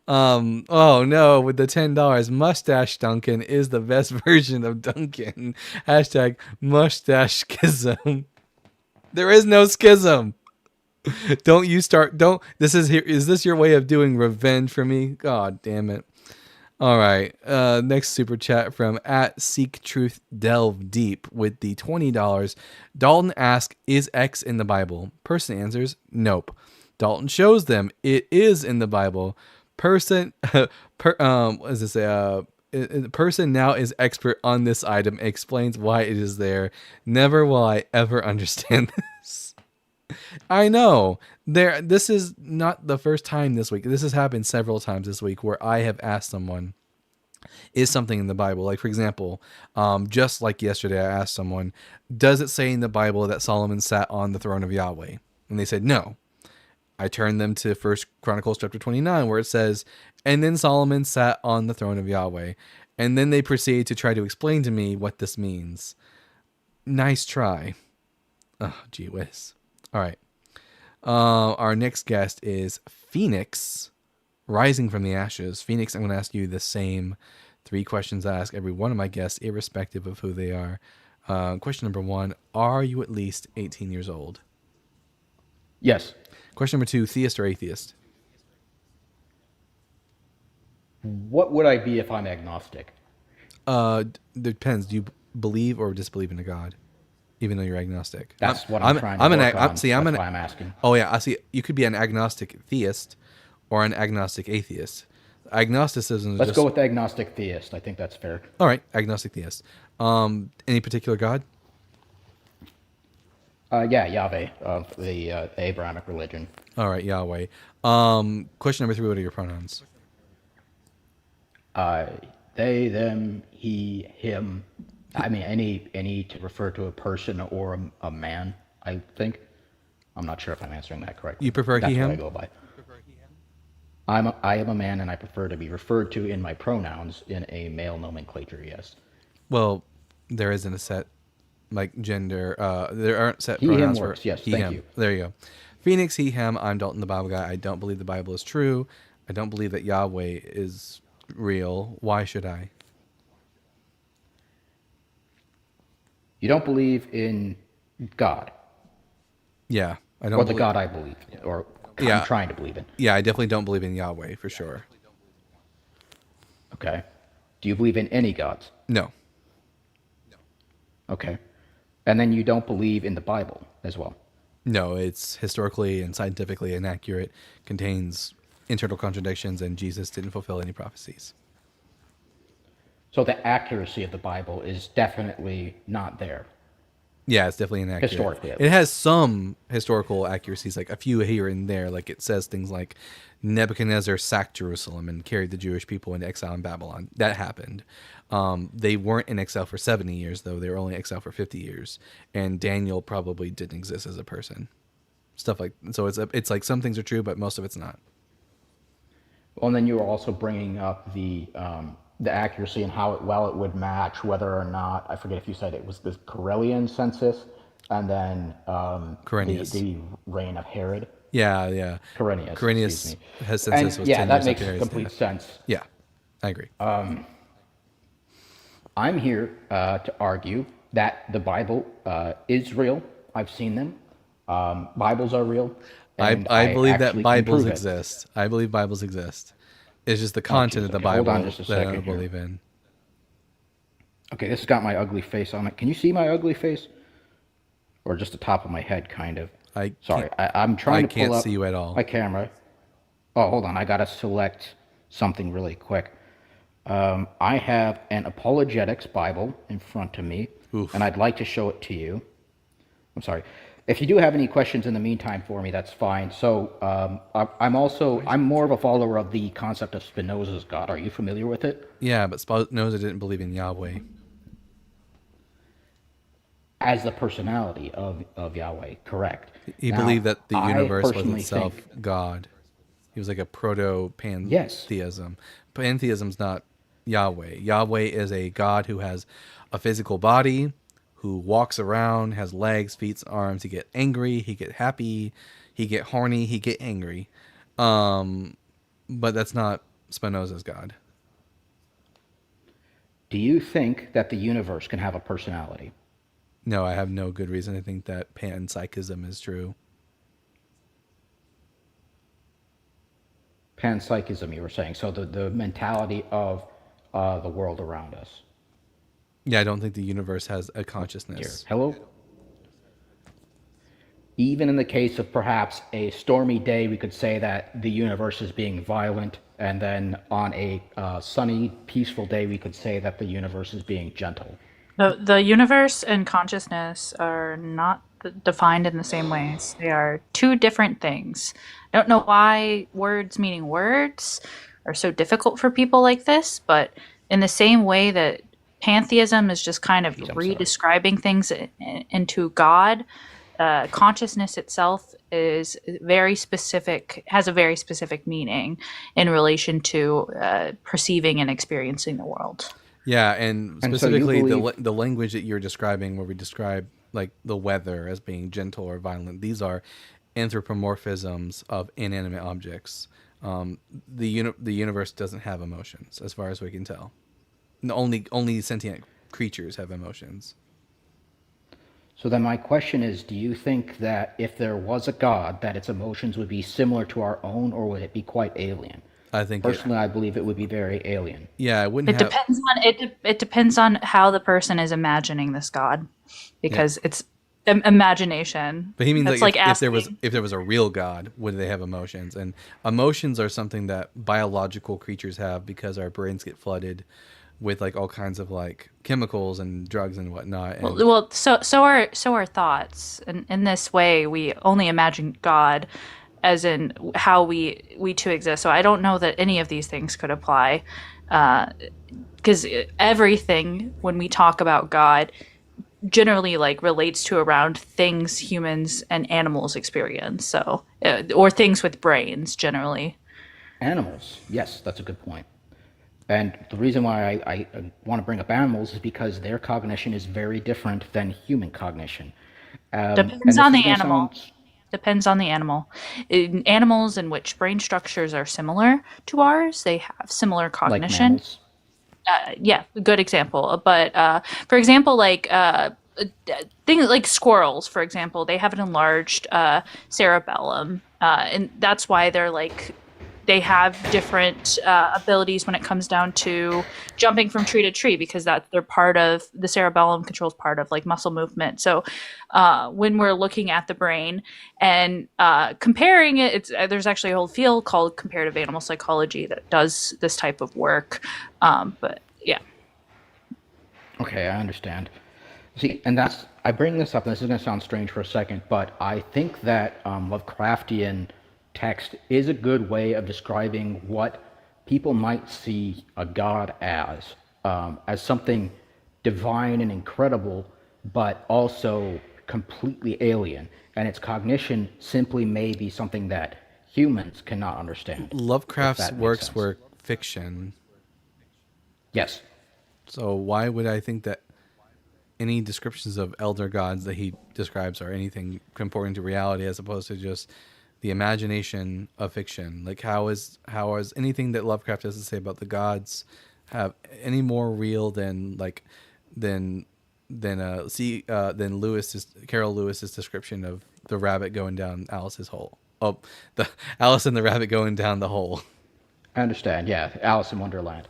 Oh no, with the $10, Mustache Duncan is the best version of Duncan. Hashtag mustache schism. There is no schism. Is this your way of doing revenge for me? God damn it. All right. Next super chat from at Seek Truth Delve Deep with the $20. Dalton asks, is X in the Bible? Person answers, nope. Dalton shows them it is in the Bible. Person person now is expert on this item, explains why it is there. Never will I ever understand this. I know. This is not the first time this week. This has happened several times this week where I have asked someone, is something in the Bible? Like, for example, just like yesterday, I asked someone, does it say in the Bible that Solomon sat on the throne of Yahweh? And they said no. I turned them to 1 Chronicles chapter 29, where it says, and then Solomon sat on the throne of Yahweh. And then they proceeded to try to explain to me what this means. Nice try. Oh, gee whiz. All right. Our next guest is Phoenix, rising from the ashes. Phoenix, I'm going to ask you the same 3 questions I ask every one of my guests, irrespective of who they are. Question number 1, are you at least 18 years old? Yes. Question number 2, theist or atheist? What would I be if I'm agnostic? Depends. Do you believe or disbelieve in a God, even though you're agnostic? That's what I'm trying to work on. That's why I'm asking. Oh yeah, I see. You could be an agnostic theist or an agnostic atheist. Agnosticism is Let's go with agnostic theist. I think that's fair. All right, agnostic theist. Any particular God? Yeah, Yahweh, the Abrahamic religion. All right, Yahweh. Question number 3, what are your pronouns? They, them, he, him. I mean, any to refer to a person or a man, I think. I'm not sure if I'm answering that correctly. You prefer That's he, him? what I go by. I am a man, and I prefer to be referred to in my pronouns in a male nomenclature, yes. Well, there isn't a set, like, gender. There aren't set he, pronouns him for works, yes, he, thank him. you. There you go. Phoenix, he, him. I'm Dalton, the Bible guy. I don't believe the Bible is true. I don't believe that Yahweh is real. Why should I? You don't believe in God. Yeah, I don't. Or the God I believe, or yeah, I'm trying to believe in. Yeah, I definitely don't believe in Yahweh for sure. Okay. Do you believe in any gods? No. Okay. And then you don't believe in the Bible as well? No, it's historically and scientifically inaccurate, contains internal contradictions, and Jesus didn't fulfill any prophecies. So the accuracy of the Bible is definitely not there. Yeah, it's definitely inaccurate. Historically. It has some historical accuracies, like a few here and there. Like it says things like Nebuchadnezzar sacked Jerusalem and carried the Jewish people into exile in Babylon. That happened. They weren't in exile for 70 years, though. They were only in exile for 50 years. And Daniel probably didn't exist as a person. stuff like. So it's like some things are true, but most of it's not. Well, and then you were also bringing up the accuracy and how it would match whether or not, I forget if you said it was the Corellian census and then Quirinius. the reign of Herod. Yeah. Quirinius. Quirinius has census was 10 that years makes after Herod's complete death. sense. Yeah, I agree. I'm here to argue that the Bible is real. I've seen them. Bibles are real. And I believe that actually can Bibles prove it. exist. I believe Bibles exist. It's just the content of the Bible Hold on just a that I second don't here. believe in. Okay, this has got my ugly face on it. Can you see my ugly face? Or just the top of my head, kind of. Sorry, I'm trying to pull can't up see you at all. my camera. Oh, hold on. I got to select something really quick. I have an apologetics Bible in front of me, and I'd like to show it to you. I'm sorry. If you do have any questions in the meantime for me, that's fine. So I'm more of a follower of the concept of Spinoza's God. Are you familiar with it? Yeah, but Spinoza didn't believe in Yahweh. As the personality of Yahweh, correct. He Now, believed that the I universe was personally itself think- God. He was like a proto-pantheism. Pantheism's not Yahweh. Yahweh is a God who has a physical body, who walks around, has legs, feet, arms. He get angry, he get happy, he get horny, he get angry. But that's not Spinoza's God. Do you think that the universe can have a personality? No, I have no good reason to think that panpsychism is true. Panpsychism, you were saying. So the mentality of the world around us. Yeah, I don't think the universe has a consciousness. Hello? Even in the case of perhaps a stormy day, we could say that the universe is being violent, and then on a sunny, peaceful day, we could say that the universe is being gentle. The universe and consciousness are not defined in the same ways. They are two different things. I don't know why words meaning words are so difficult for people like this, but in the same way that pantheism is just kind of redescribing things into God, consciousness itself is very specific, has a very specific meaning in relation to perceiving and experiencing the world. Yeah, and And so you specifically believe- the language that you're describing, where we describe like the weather as being gentle or violent, these are anthropomorphisms of inanimate objects. The universe doesn't have emotions, as far as we can tell. Only sentient creatures have emotions. So then my question is, do you think that if there was a God, that its emotions would be similar to our own, or would it be quite alien? I think Personally, I believe it would be very alien. Yeah, it wouldn't It depends on it depends on how the person is imagining this God, because it's imagination. But he means That's like, if asking- there was a real God, would they have emotions? And emotions are something that biological creatures have because our brains get flooded with like all kinds of like chemicals and drugs and whatnot. And well, so are thoughts, and in this way, we only imagine God as in how we two exist. So I don't know that any of these things could apply, because everything when we talk about God generally like relates to around things humans and animals experience. So or things with brains generally. Animals, yes, that's a good point. And the reason why I want to bring up animals is because their cognition is very different than human cognition. And Depends this on is the gonna animal. sound- Depends on the animal. In animals in which brain structures are similar to ours, they have similar like cognition. mammals. Yeah, good example. But for example, like things like squirrels, for example, they have an enlarged cerebellum, and that's why they have different abilities when it comes down to jumping from tree to tree, because they're part of the cerebellum controls part of like muscle movement. So when we're looking at the brain and comparing it, there's actually a whole field called comparative animal psychology that does this type of work. But yeah. Okay, I understand. See, and I bring this up, and this is going to sound strange for a second, but I think that Lovecraftian text is a good way of describing what people might see a god as something divine and incredible, but also completely alien, and its cognition simply may be something that humans cannot understand. Lovecraft's works were fiction. Yes. So why would I think that any descriptions of elder gods that he describes are anything comporting to reality as opposed to just the imagination of fiction? Like how is anything that Lovecraft has to say about the gods have any more real than Carol Lewis's description of the rabbit going down Alice's hole? Oh, the Alice and the rabbit going down the hole. I understand. Yeah, Alice in Wonderland.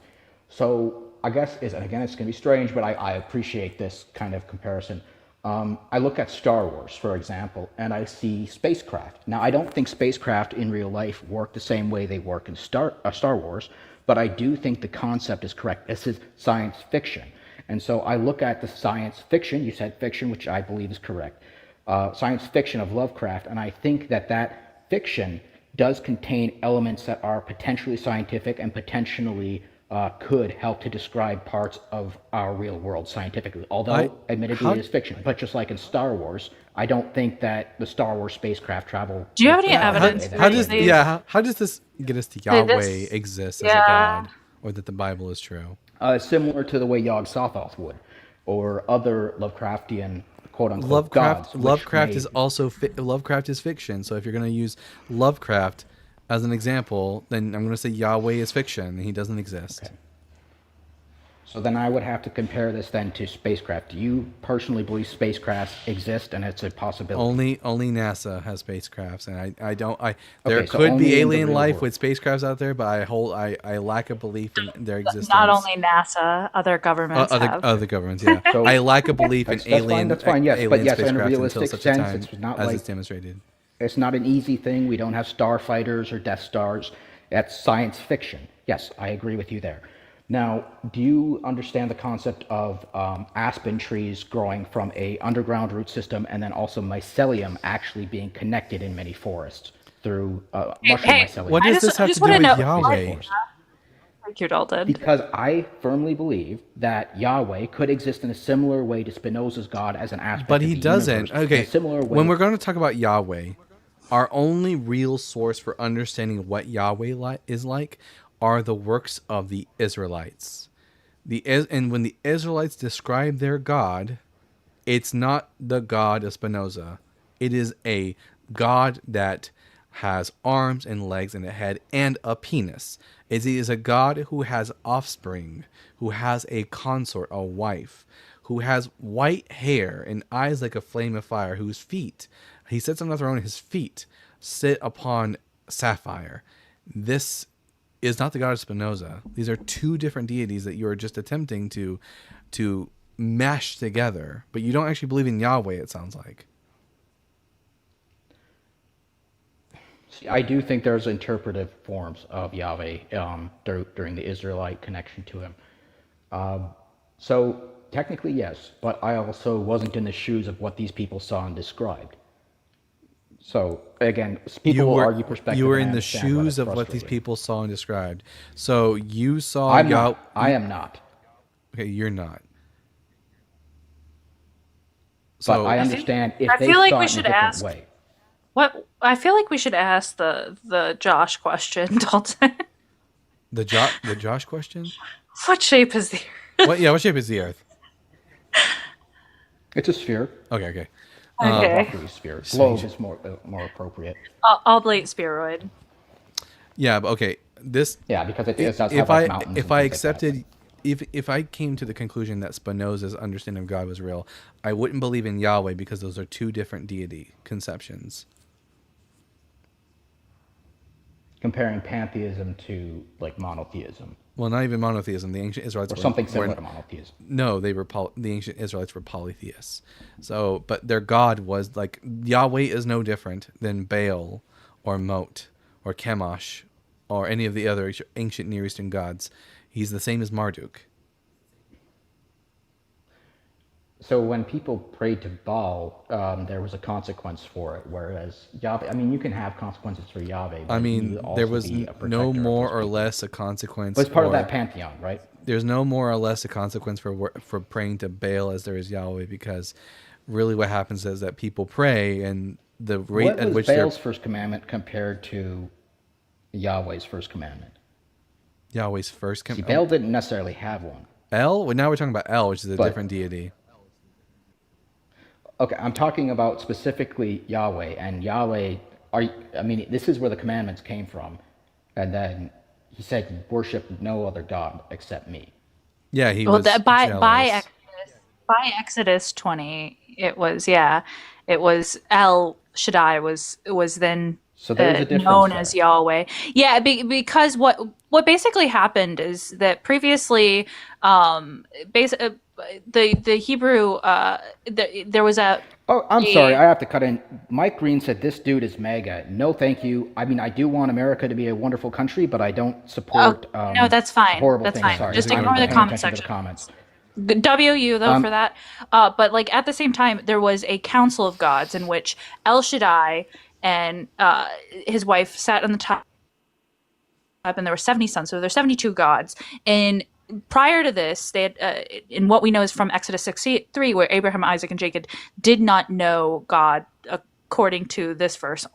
So I guess it's going to be strange, but I appreciate this kind of comparison. I look at Star Wars, for example, and I see spacecraft. Now, I don't think spacecraft in real life work the same way they work in Star Wars, but I do think the concept is correct. This is science fiction. And so I look at the science fiction, you said fiction, which I believe is correct, science fiction of Lovecraft, and I think that fiction does contain elements that are potentially scientific and potentially could help to describe parts of our real world scientifically, although admittedly it is fiction. But just like in Star Wars, I don't think that the Star Wars spacecraft travel. Do you have any evidence? How does this get us to Yahweh exists as a god, or that the Bible is true? Similar to the way Yog Sothoth would, or other Lovecraftian quote-unquote gods. Lovecraft is also Lovecraft is fiction. So if you're going to use Lovecraft as an example, then I'm going to say Yahweh is fiction. He doesn't exist. Okay. So then I would have to compare this then to spacecraft. Do you personally believe spacecrafts exist and it's a possibility? Only NASA has spacecrafts, and there could be alien life with spacecrafts out there, but I lack a belief in their existence. Not only NASA, other governments have. Other governments, yeah. So I lack a belief in alien. That's fine. Yes, but yes, in a realistic such sense, a time it's not as like it's demonstrated. It's not an easy thing. We don't have starfighters or Death Stars. That's science fiction. Yes, I agree with you there. Now, do you understand the concept of aspen trees growing from a underground root system and then also mycelium actually being connected in many forests through mushroom mycelium? What does this have to do with Yahweh? Thank you, Dalton. Because I firmly believe that Yahweh could exist in a similar way to Spinoza's God as an aspect but of he the doesn't. universe. Okay, In a similar way. when we're going to talk about Yahweh, our only real source for understanding what Yahweh is like are the works of the Israelites. And when the Israelites describe their God, it's not the God of Spinoza. It is a God that has arms and legs and a head and a penis. It is a God who has offspring, who has a consort, a wife, who has white hair and eyes like a flame of fire, whose feet, he sits on the throne, his feet sit upon sapphire. This is not the God of Spinoza. These are two different deities that you are just attempting to mash together, but you don't actually believe in Yahweh, it sounds like. See, I do think there's interpretive forms of Yahweh during the Israelite connection to him. So technically, yes, but I also wasn't in the shoes of what these people saw and described. So again, people will argue perspective. You were and in I the understand why shoes that's of what these frustrating. people saw and described. So you saw I'm not. I am not. Okay, you're not. But I understand if I they feel like saw we it in a should different ask. way. What I feel like we should ask the Josh question, Dalton. The Josh question? What shape is the Earth? What shape is the Earth? It's a sphere. Okay. Okay. Roughly a sphere. Globe is more appropriate. Oblate spheroid. Yeah, but okay. This because it does have if like mountains. if I accepted if I came to the conclusion that Spinoza's understanding of God was real, I wouldn't believe in Yahweh because those are two different deity conceptions. Comparing pantheism to like monotheism. Well, not even monotheism. The ancient Israelites Or something similar to monotheism. No, they were the ancient Israelites were polytheists. So, but their God was like Yahweh is no different than Baal or Mot or Chemosh or any of the other ancient Near Eastern gods. He's the same as Marduk. So when people prayed to Baal, there was a consequence for it, whereas Yahweh, I mean, you can have consequences for Yahweh. But I mean, there was no more or less a consequence. But it's part of that pantheon, right? There's no more or less a consequence for praying to Baal as there is Yahweh, because really what happens is that people pray, and the rate What at was which Baal's first commandment compared to Yahweh's first commandment? Yahweh's first See, Baal didn't necessarily have one. El? Well, now we're talking about El, which is a different deity. Okay, I'm talking about specifically Yahweh, and Yahweh. This is where the commandments came from, and then he said, "Worship no other god except me." Yeah, he Well, was by Exodus 20, it was El Shaddai was then So there's a difference known there. as Yahweh. Yeah, because what basically happened is that previously, the Hebrew there was a. Oh, I'm sorry, I have to cut in. Mike Green said this dude is MAGA. No, thank you. I mean, I do want America to be a wonderful country, but I don't support No, that's fine. horrible That's things. fine. Sorry, Just I'm ignore the paying comment attention to section. the comments. WU though for that. But like at the same time, there was a council of gods in which El Shaddai and his wife sat on the top, and there were 70 sons, so there's 72 gods. And prior to this, they had, in what we know is from Exodus 63, where Abraham, Isaac, and Jacob did not know God according to this verse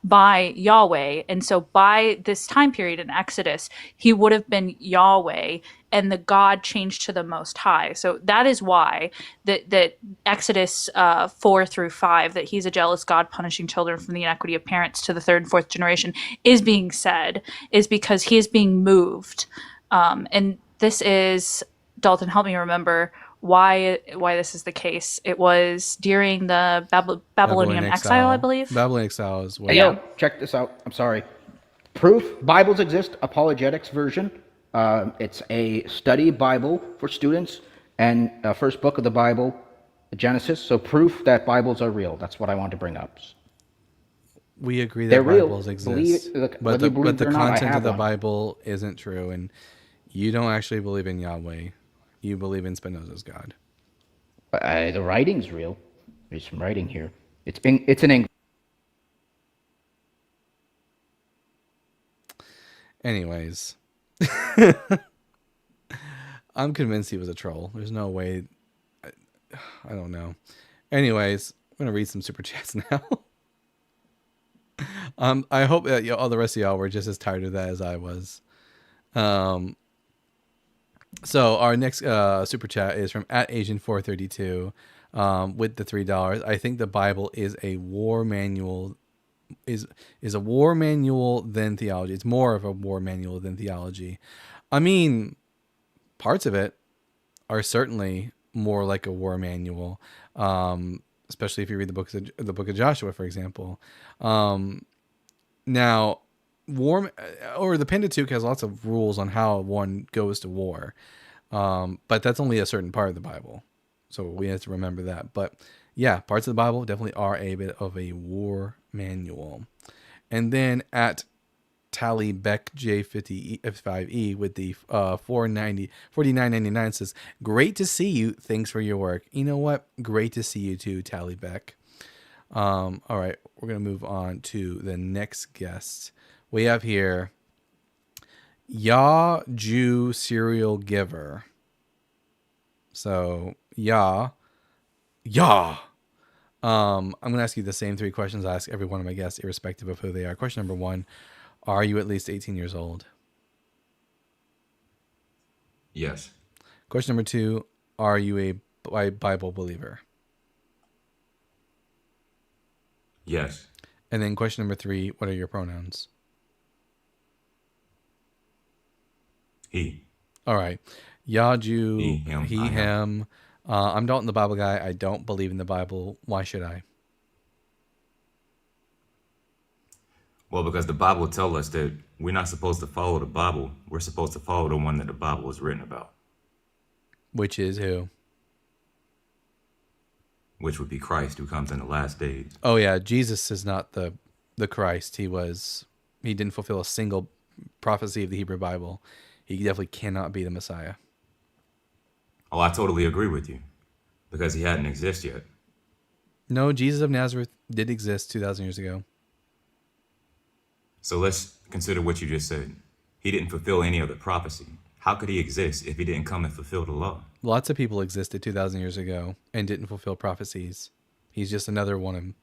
by Yahweh. And so by this time period in Exodus, he would have been Yahweh, and the God changed to the Most High. So that is why that Exodus 4-5, that he's a jealous God punishing children from the inequity of parents to the third and fourth generation, is being said, is because he is being moved. And this is, Dalton, help me remember why this is the case. It was during the Babylonian exile, I believe. Babylonian exile is what. Hey, yo, check this out. I'm sorry. Proof: Bibles exist. Apologetics version. It's a study Bible for students, and first book of the Bible, Genesis. So proof that Bibles are real. That's what I want to bring up. We agree that They're real. Bibles exist, Whether but you believe the it or not, I content of have the one. Bible isn't true, and you don't actually believe in Yahweh. You believe in Spinoza's God. The writing's real. There's some writing here. It's in English. Anyways, I'm convinced he was a troll. There's no way. I don't know. Anyways, I'm gonna read some super chats now. I hope that all the rest of y'all were just as tired of that as I was. So our next super chat is from @Asian432 with the $3. I think the Bible is a war manual. Is a war manual than theology. It's more of a war manual than theology. I mean, parts of it are certainly more like a war manual, especially if you read the book of Joshua, for example. Now, the Pentateuch has lots of rules on how one goes to war, but that's only a certain part of the Bible, so we have to remember that. But yeah, parts of the Bible definitely are a bit of a war manual. And then at Tally Beck J55E with the $49.99 says, "Great to see you. Thanks for your work." You know what? Great to see you too, Tally Beck. All right, we're gonna move on to the next guest. We have here Yah Jew Serial Giver. So Yah. I'm gonna ask you the same three questions I ask every one of my guests, irrespective of who they are. Question number 1: are you at least 18 years old? Yes. Question number 2: are you a Bible believer? Yes. And then question number 3: what are your pronouns? He. All right. Yah Jew, He, him. I'm Dalton the Bible guy. I don't believe in the Bible. Why should I? Well, because the Bible tells us that we're not supposed to follow the Bible. We're supposed to follow the one that the Bible was written about. Which is who? Which would be Christ, who comes in the last days. Oh yeah, Jesus is not the Christ. He didn't fulfill a single prophecy of the Hebrew Bible. He definitely cannot be the Messiah. Oh, I totally agree with you. Because he hadn't existed yet. No, Jesus of Nazareth did exist 2,000 years ago. So let's consider what you just said. He didn't fulfill any of the prophecy. How could he exist if he didn't come and fulfill the law? Lots of people existed 2,000 years ago and didn't fulfill prophecies. He's just another one of them.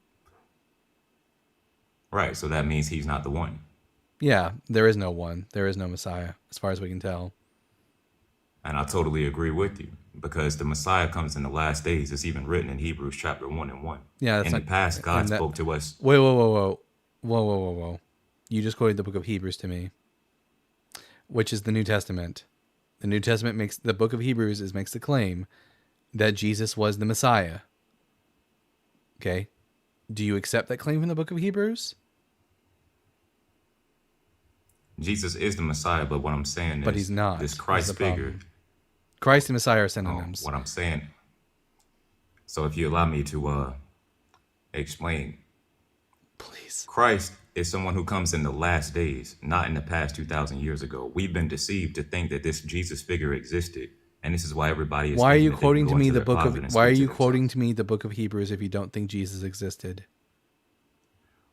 Right, so that means he's not the one. Yeah, there is no one. There is no Messiah, as far as we can tell. And I totally agree with you, because the Messiah comes in the last days. It's even written in Hebrews chapter 1 and 1. Yeah, that's in the past, God spoke to us. Whoa. You just quoted the book of Hebrews to me, which is the New Testament. The New Testament makes the book of Hebrews makes the claim that Jesus was the Messiah. Okay, do you accept that claim from the book of Hebrews? Jesus is the Messiah, but what I'm saying is, but he's not. This Christ figure. Christ and Messiah are synonyms. What I'm saying. So if you allow me to explain, please. Christ is someone who comes in the last days, not in the past 2,000 years ago. We've been deceived to think that this Jesus figure existed, and this is why everybody is. Why are you quoting to me the book of? Why are you quoting to me the book of Hebrews if you don't think Jesus existed?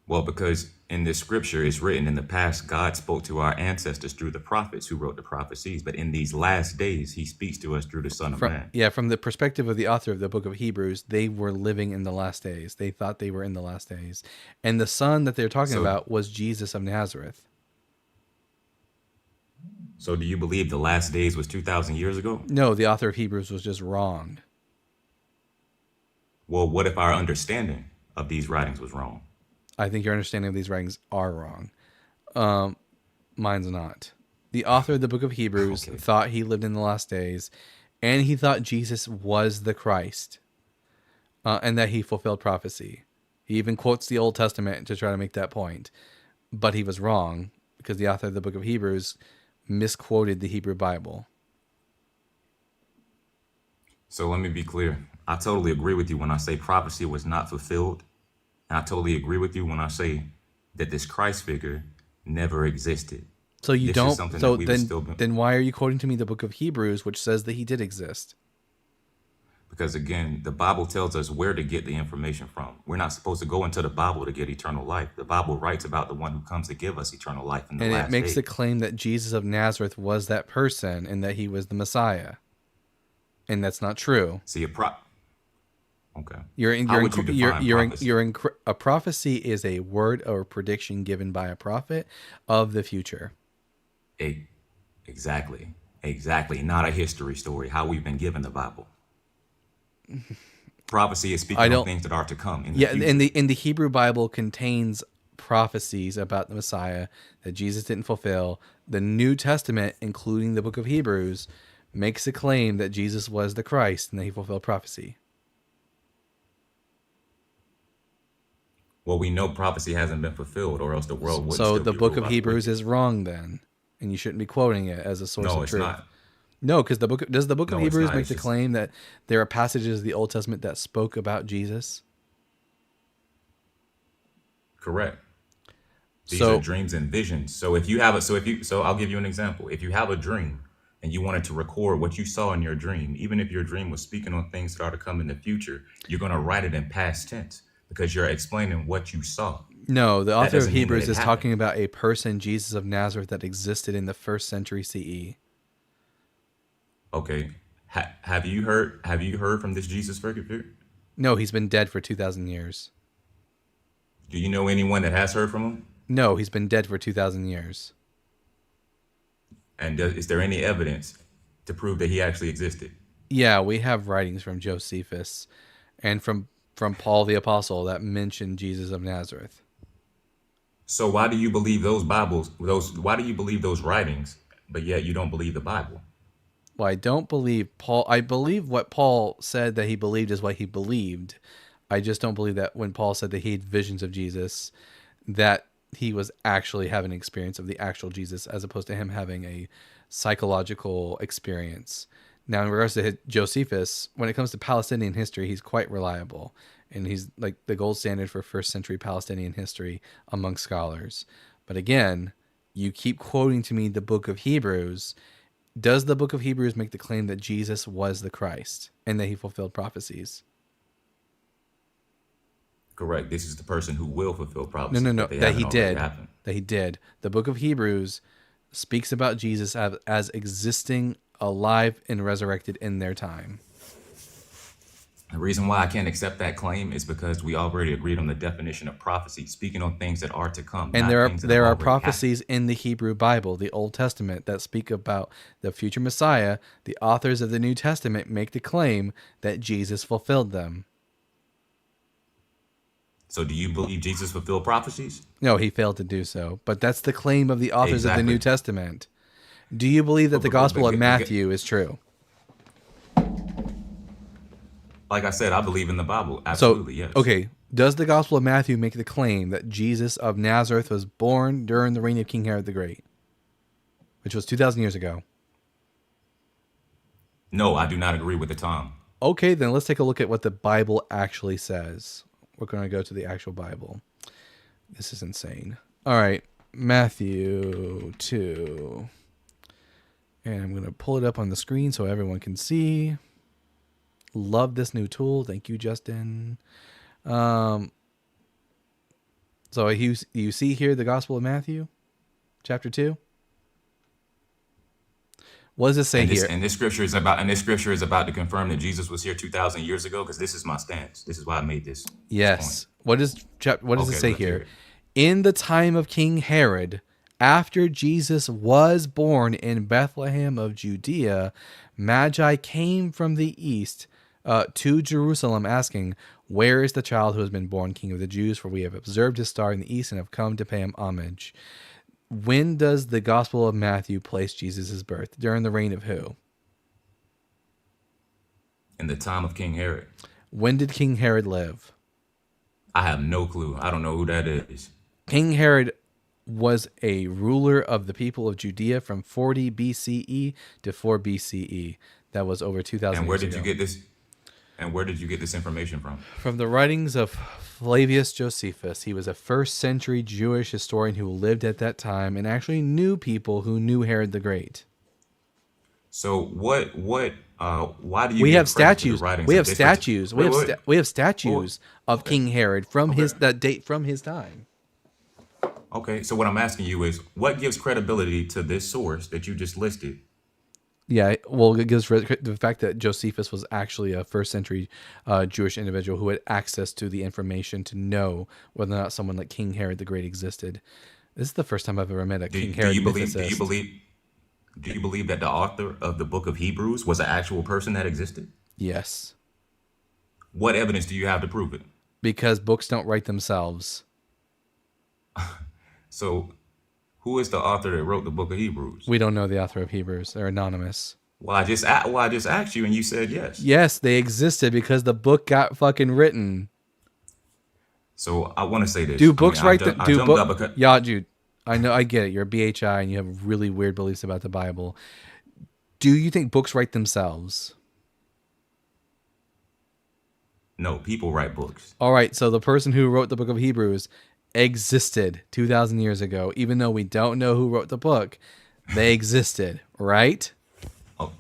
Well, because in this scripture, it's written in the past, God spoke to our ancestors through the prophets who wrote the prophecies. But in these last days, he speaks to us through the Son of Man. Yeah, from the perspective of the author of the book of Hebrews, they were living in the last days. They thought they were in the last days. And the son that they're talking about was Jesus of Nazareth. So do you believe the last days was 2,000 years ago? No, the author of Hebrews was just wrong. Well, what if our understanding of these writings was wrong? I think your understanding of these writings are wrong. Mine's not. The author of the book of Hebrews thought he lived in the last days, and he thought Jesus was the Christ, and that he fulfilled prophecy. He even quotes the Old Testament to try to make that point, but he was wrong because the author of the book of Hebrews misquoted the Hebrew Bible. So let me be clear. I totally agree with you when I say prophecy was not fulfilled. And I totally agree with you when I say that this Christ figure never existed. So you don't. So then why are you quoting to me the book of Hebrews, which says that he did exist? Because again, the Bible tells us where to get the information from. We're not supposed to go into the Bible to get eternal life. The Bible writes about the one who comes to give us eternal life in the last days. And it makes the claim that Jesus of Nazareth was that person and that he was the Messiah. And that's not true. See, okay. A prophecy is a word or prediction given by a prophet of the future. Exactly. Not a history story, how we've been given the Bible. Prophecy is speaking of things that are to come. In the Hebrew Bible contains prophecies about the Messiah that Jesus didn't fulfill. The New Testament, including the book of Hebrews, makes a claim that Jesus was the Christ and that he fulfilled prophecy. Well, we know prophecy hasn't been fulfilled, or else the world wouldn't. So the book of Hebrews is wrong then, and you shouldn't be quoting it as a source of truth. No, it's not. No, because does the book of Hebrews make the claim that there are passages of the Old Testament that spoke about Jesus? Correct. These are dreams and visions. So if you have so I'll give you an example. If you have a dream and you wanted to record what you saw in your dream, even if your dream was speaking on things that are to come in the future, you're going to write it in past tense because you're explaining what you saw. No, the author of Hebrews is talking about a person, Jesus of Nazareth, that existed in the 1st century CE. Okay. Have you heard from this Jesus figure? No, he's been dead for 2,000 years. Do you know anyone that has heard from him? No, he's been dead for 2,000 years. And is there any evidence to prove that he actually existed? Yeah, we have writings from Josephus and from Paul the Apostle that mention Jesus of Nazareth. So why do you believe those why do you believe those writings, but yet you don't believe the Bible? Well, I don't believe Paul. I believe what Paul said that he believed is what he believed. I just don't believe that when Paul said that he had visions of Jesus, that he was actually having an experience of the actual Jesus as opposed to him having a psychological experience. Now, in regards to Josephus, when it comes to Palestinian history, he's quite reliable. And he's like the gold standard for 1st century Palestinian history among scholars. But again, you keep quoting to me the book of Hebrews. Does the book of Hebrews make the claim that Jesus was the Christ and that he fulfilled prophecies? Correct. This is the person who will fulfill prophecies. No. That he did. The book of Hebrews speaks about Jesus as existing alive and resurrected in their time. The reason why I can't accept that claim is because we already agreed on the definition of prophecy, speaking on things that are to come. And not there are things that there have are already prophecies in the Hebrew Bible, the Old Testament, that speak about the future Messiah. The authors of the New Testament make the claim that Jesus fulfilled them. So do you believe Jesus fulfilled prophecies? No, he failed to do so. But that's the claim of the authors of the Exactly. New Testament. Do you believe that the Gospel of Matthew is true? Like I said, I believe in the Bible. Absolutely, yes. Okay, does the Gospel of Matthew make the claim that Jesus of Nazareth was born during the reign of King Herod the Great, which was 2,000 years ago? No, I do not agree with the time. Okay, then let's take a look at what the Bible actually says. We're going to go to the actual Bible. This is insane. All right, Matthew 2. And I'm going to pull it up on the screen so everyone can see. Love this new tool. Thank you, Justin. So you see here the Gospel of Matthew, chapter 2. What does it say here? And this scripture is about to confirm that Jesus was here 2,000 years ago, because this is my stance. This is why I made this. Yes. What does it Okay, say let's hear here? it. In the time of King Herod, after Jesus was born in Bethlehem of Judea, Magi came from the east to Jerusalem, asking, "Where is the child who has been born King of the Jews? For we have observed his star in the east and have come to pay him homage." When does the Gospel of Matthew place Jesus' birth? During the reign of who? In the time of King Herod. When did King Herod live? I have no clue. I don't know who that is. King Herod was a ruler of the people of Judea from 40 BCE to 4 BCE. That was over 2,000 And where years did you ago. get this? And where did you get this information from? From the writings of Flavius Josephus. He was a first century Jewish historian who lived at that time and actually knew people who knew Herod the Great. So why do you We give have credit to the statues. writings We of have this statues. Wait, We have statues of King Herod from that date from his time. Okay, so what I'm asking you is, what gives credibility to this source that you just listed? Yeah, well, it gives the fact that Josephus was actually a first century Jewish individual who had access to the information to know whether or not someone like King Herod the Great existed. This is the first time I've ever met a King Herod mythicist. Do you believe that the author of the book of Hebrews was an actual person that existed? Yes. What evidence do you have to prove it? Because books don't write themselves. So, who is the author that wrote the book of Hebrews? We don't know the author of Hebrews. They're anonymous. Well, I just asked you, and you said yes. Yes, they existed because the book got fucking written. So I want to say this. Do books write I jumped up because Yeah, dude. I know, I get it. You're a BHI and you have really weird beliefs about the Bible. Do you think books write themselves? no, people write books. All right, so the person who wrote the book of Hebrews existed 2,000 years ago. Even though we don't know who wrote the book, they existed, right? Oh,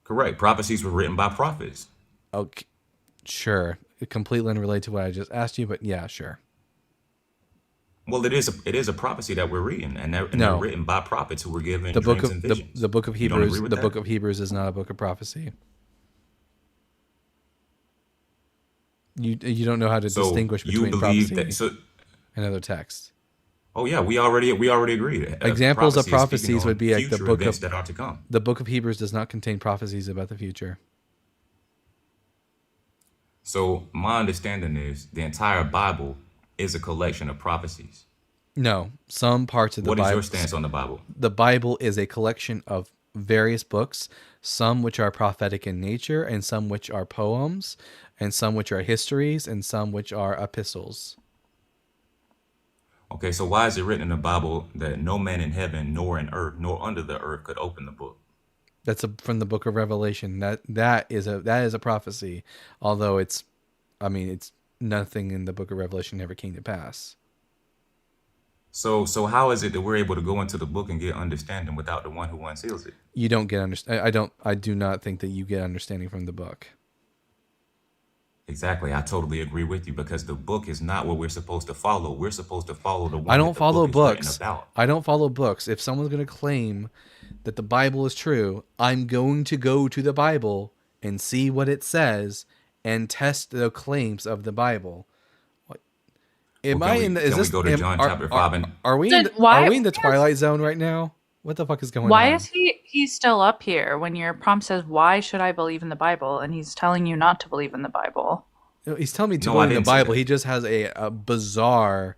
correct. Prophecies were written by prophets. Okay, sure. Completely unrelated to what I just asked you, but yeah, sure. Well, it is a prophecy that we're reading, and they're written by prophets who were given The book dreams of and visions. the book of You don't Hebrews. agree with The that? book of Hebrews is not a book of prophecy. You don't know how to So distinguish you between believe prophecy that? and other texts. Oh yeah, we already agreed. Examples of Prophecy is speaking prophecies on would be like the future book events of that are to come. the book of Hebrews does not contain prophecies about the future. So my understanding is the entire Bible is a collection of prophecies. No, some parts of the What is Bible. your stance on the Bible? The Bible is a collection of various books, some which are prophetic in nature, and some which are poems, and some which are histories, and some which are epistles. Okay, so why is it written in the Bible that no man in heaven, nor in earth, nor under the earth could open the book? That's from the book of Revelation. That is a prophecy, although it's nothing in the book of Revelation ever came to pass. So how is it that we're able to go into the book and get understanding without the one who unseals it? You don't get I do not think that you get understanding from the book. Exactly. I totally agree with you because the book is not what we're supposed to follow. We're supposed to follow the one I that don't the follow book is written books. about. I don't follow books. If someone's going to claim that the Bible is true, I'm going to go to the Bible and see what it says and test the claims of the Bible. Am Well, I in the? Is can this? we go to John chapter 5 and Are we So in? The, why- are we in the Twilight Zone right now? What the fuck is going Why on? is he's still up here when your prompt says, why should I believe in the Bible? And he's telling you not to believe in the Bible. No, he's telling me to No, I believe in the didn't say Bible. that. He just has a bizarre,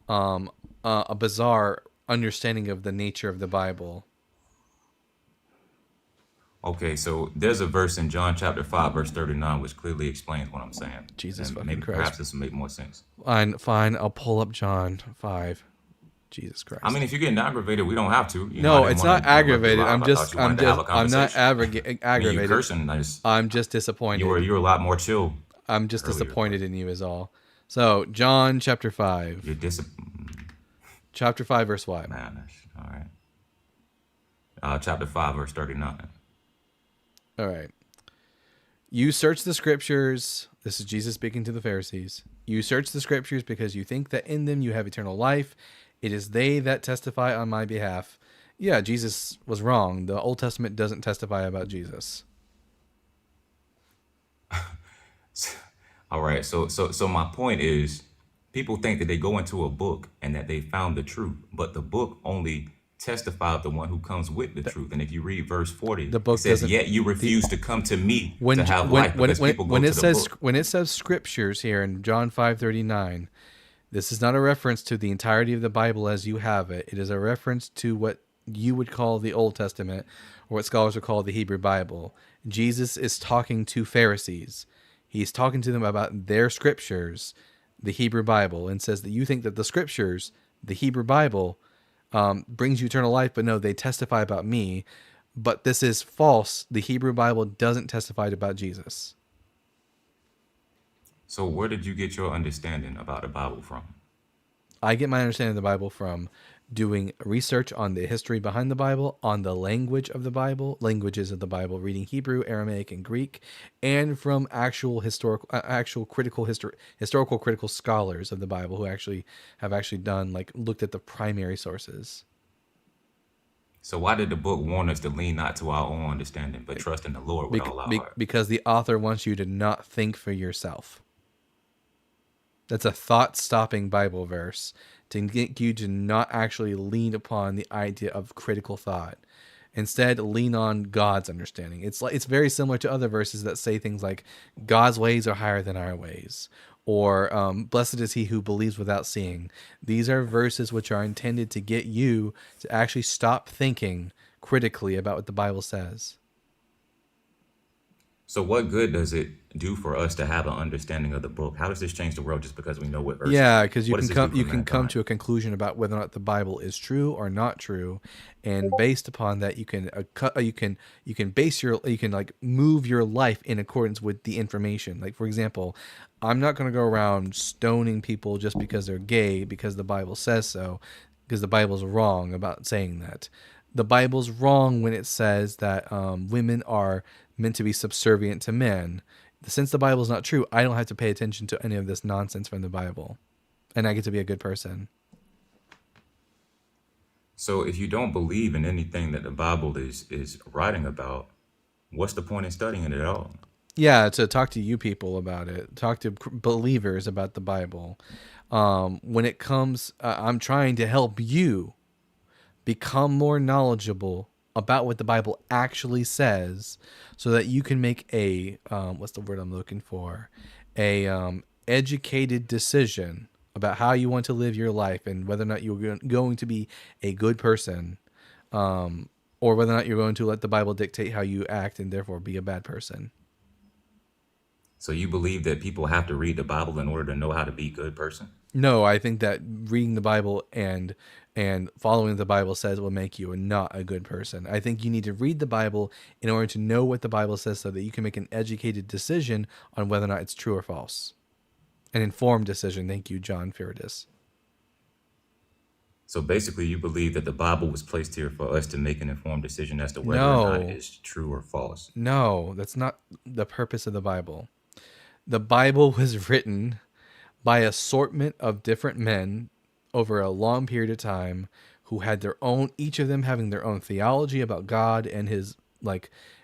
a bizarre understanding of the nature of the Bible. Okay, so there's a verse in John chapter 5, verse 39, which clearly explains what I'm saying. Jesus And fucking maybe Christ. perhaps this will make more sense. Fine. I'll pull up John 5. Jesus Christ. I mean, if you're getting aggravated, we don't have to. You know, I No, didn't it's wanna not interrupt your aggravated. live. I'm I just, thought you wanted to have a I'm not conversation. I mean, aggravated. you cursing. I'm just disappointed. You were a lot more chill. I'm just earlier. disappointed in you is all. So, John chapter 5. You're Chapter 5, verse what? Man, all right. Chapter 5, verse 39. All right. You search the scriptures. This is Jesus speaking to the Pharisees. You search the scriptures because you think that in them you have eternal life. It is they that testify on my behalf. Yeah, Jesus was wrong. The Old Testament doesn't testify about Jesus. All right. So my point is, people think that they go into a book and that they found the truth, but the book only testifies the one who comes with the truth. And if you read verse 40, The book it says, doesn't- "Yet you refuse to come to me When to have when life." when Because when, people go when to it the says book. when it says scriptures here in John 5:39, this is not a reference to the entirety of the Bible as you have it. It is a reference to what you would call the Old Testament, or what scholars would call the Hebrew Bible. Jesus is talking to Pharisees. He's talking to them about their scriptures, the Hebrew Bible, and says that you think that the scriptures, the Hebrew Bible, brings you eternal life, but no, they testify about me. But this is false. The Hebrew Bible doesn't testify about Jesus. So where did you get your understanding about the Bible from? I get my understanding of the Bible from doing research on the history behind the Bible, on the language of the Bible, languages of the Bible, reading Hebrew, Aramaic, and Greek, and from actual historical critical scholars of the Bible who have done, like, looked at the primary sources. So why did the book warn us to lean not to our own understanding, but trust in the Lord with all our heart? Because the author wants you to not think for yourself. That's a thought-stopping Bible verse to get you to not actually lean upon the idea of critical thought. Instead, lean on God's understanding. It's very similar to other verses that say things like, God's ways are higher than our ways, or blessed is he who believes without seeing. These are verses which are intended to get you to actually stop thinking critically about what the Bible says. So what good does it do for us to have an understanding of the book? How does this change the world just because we know what verses? Yeah, because you what can does this do come you for can come mankind? to a conclusion about whether or not the Bible is true or not true, and based upon that, you can move your life in accordance with the information. Like, for example, I'm not going to go around stoning people just because they're gay because the Bible says so, because the Bible's wrong about saying that. The Bible's wrong when it says that women are meant to be subservient to men. Since the Bible is not true, I don't have to pay attention to any of this nonsense from the Bible, and I get to be a good person. So if you don't believe in anything that the Bible is writing about, what's the point in studying it at all? Yeah, to talk to you people about it, talk to believers about the Bible. When it comes, I'm trying to help you become more knowledgeable about what the Bible actually says, so that you can make a what's the word I'm looking for? A educated decision about how you want to live your life and whether or not you're going to be a good person, or whether or not you're going to let the Bible dictate how you act and therefore be a bad person. So you believe that people have to read the Bible in order to know how to be a good person? No, I think that reading the Bible and following the Bible says will make you not a good person. I think you need to read the Bible in order to know what the Bible says so that you can make an educated decision on whether or not it's true or false. An informed decision. Thank you, John Ferridis. So basically you believe that the Bible was placed here for us to make an informed decision as to whether or not it is true or false. No, that's not the purpose of the Bible. The Bible was written by assortment of different men over a long period of time who had their own, each of them having their own theology about God and his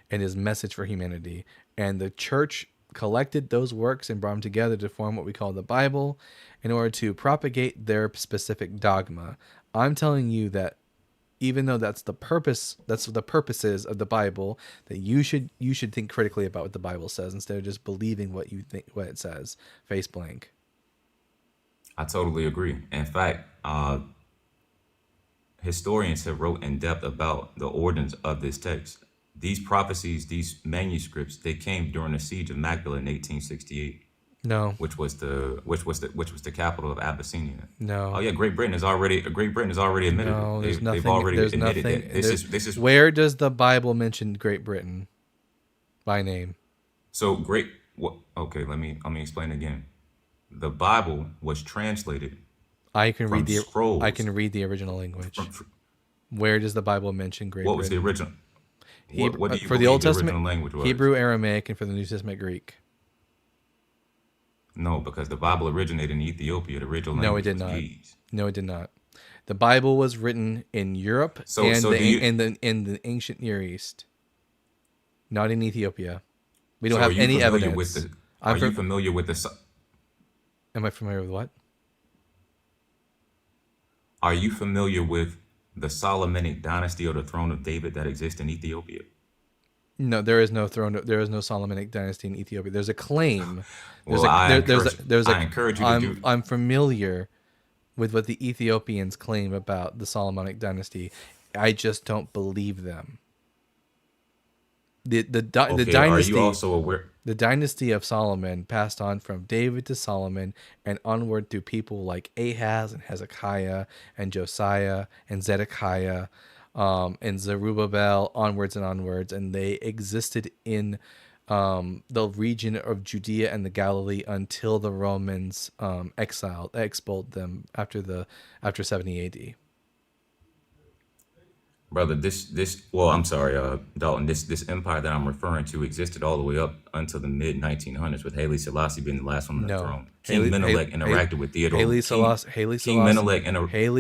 message for humanity. And the church collected those works and brought them together to form what we call the Bible in order to propagate their specific dogma. I'm telling you that even though that's the purposes of the Bible, that you should think critically about what the Bible says instead of just believing what it says. Face blank. I totally agree. In fact, historians have wrote in depth about the origins of this text. These prophecies, these manuscripts, they came during the siege of Magdala in 1868. No. Which was the capital of Abyssinia. No. Oh yeah, Great Britain has already admitted No, it. there's nothing. They've already There's admitted nothing. that this is Where does the Bible mention Great Britain by name? So okay, let me explain again. The Bible was translated. I can read scrolls. I can read the original language. Where does the Bible mention Great Britain? What was the original? What do you for the Old the Testament original language was? Hebrew, Aramaic, and for the New Testament Greek. No, because the Bible originated in Ethiopia. The original language No, it did was not. Ge'ez. No, it did not. The Bible was written in Europe in the ancient Near East, not in Ethiopia. We don't have any evidence. Are you familiar with the? Am I familiar with what? Are you familiar with the Solomonic dynasty or the throne of David that exists in Ethiopia? No, there is no throne. There is no Solomonic dynasty in Ethiopia. There's a claim. I encourage you to do. I'm familiar with what the Ethiopians claim about the Solomonic dynasty. I just don't believe them. The dynasty. Are you also aware? The dynasty of Solomon passed on from David to Solomon and onward through people like Ahaz and Hezekiah and Josiah and Zedekiah. And Zerubbabel, onwards, and they existed in the region of Judea and the Galilee until the Romans expelled them after 70 AD. Brother, I'm sorry, Dalton, this empire that I'm referring to existed all the way up until the mid 1900s, with Haile Selassie being the last one on the throne. King Menelik interacted with Theodore. Haile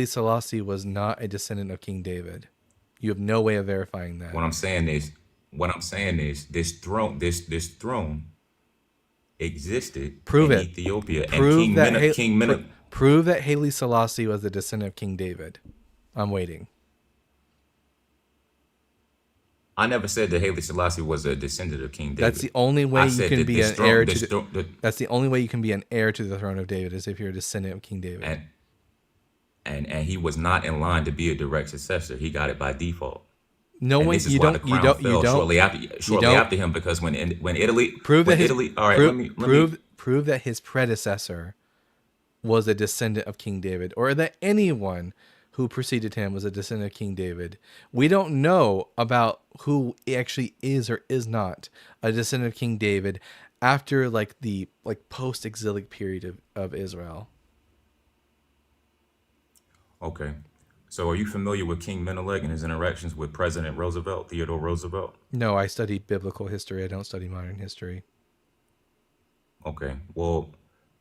Selassie was not a descendant of King David. You have no way of verifying that. What I'm saying is this throne existed in Ethiopia. Prove and King Menelik. Prove that Haile Selassie was a descendant of King David. I'm waiting. I never said that Haile Selassie was a descendant of King David. That's the only way you can be an heir to. That's the only way you can be an heir to the throne of David, is if you're a descendant of King David. And he was not in line to be a direct successor. He got it by default. No one. You don't. Shortly after him, because when Italy prove prove that his predecessor was a descendant of King David, or that anyone who preceded him was a descendant of King David. We don't know about who actually is or is not a descendant of King David after the post-exilic period of Israel. Okay. So are you familiar with King Menelik and his interactions with President Roosevelt, Theodore Roosevelt? No, I study biblical history. I don't study modern history. Okay. Well,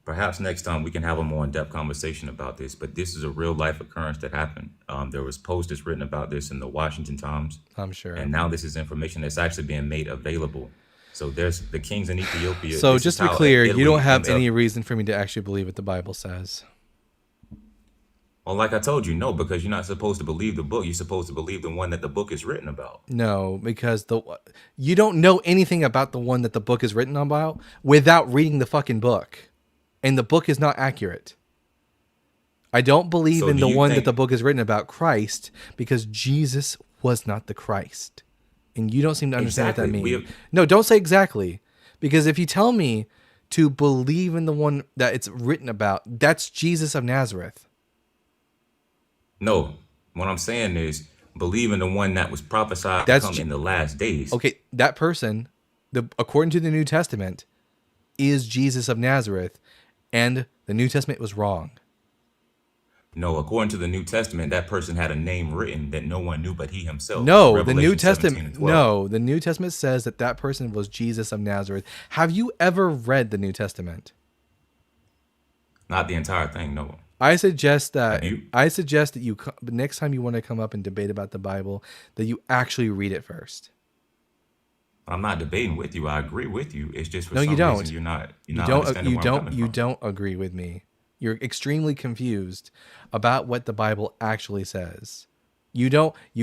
perhaps next time we can have a more in-depth conversation about this, but this is a real-life occurrence that happened. There was posters written about this in the Washington Times. I'm sure. And now this is information that's actually being made available. So there's the kings in Ethiopia. So just to be clear, you don't have any reason for me to actually believe what the Bible says. Well, like I told you, no, because you're not supposed to believe the book. You're supposed to believe the one that the book is written about. No, because you don't know anything about the one that the book is written about without reading the fucking book. And the book is not accurate. I don't believe in the one that the book is written about, Christ, because Jesus was not the Christ. And you don't seem to understand what that means. No, don't say exactly. Because if you tell me to believe in the one that it's written about, that's Jesus of Nazareth. No, what I'm saying is believe in the one that was prophesied to come in the last days. Okay, that person, according to the New Testament, is Jesus of Nazareth, and the New Testament was wrong. No, according to the New Testament, that person had a name written that no one knew but he himself. No, the Revelation New 17 Testament. and 12. No, the New Testament says that that person was Jesus of Nazareth. Have you ever read the New Testament? Not the entire thing, no. I suggest that Have you? next time you want to come up and debate about the Bible, that you actually read it first. I'm not debating with you. I agree with you. It's just for No, some you don't. reason you're not You understanding where I'm coming you from. don't agree with me. You're extremely confused about what the Bible actually says. You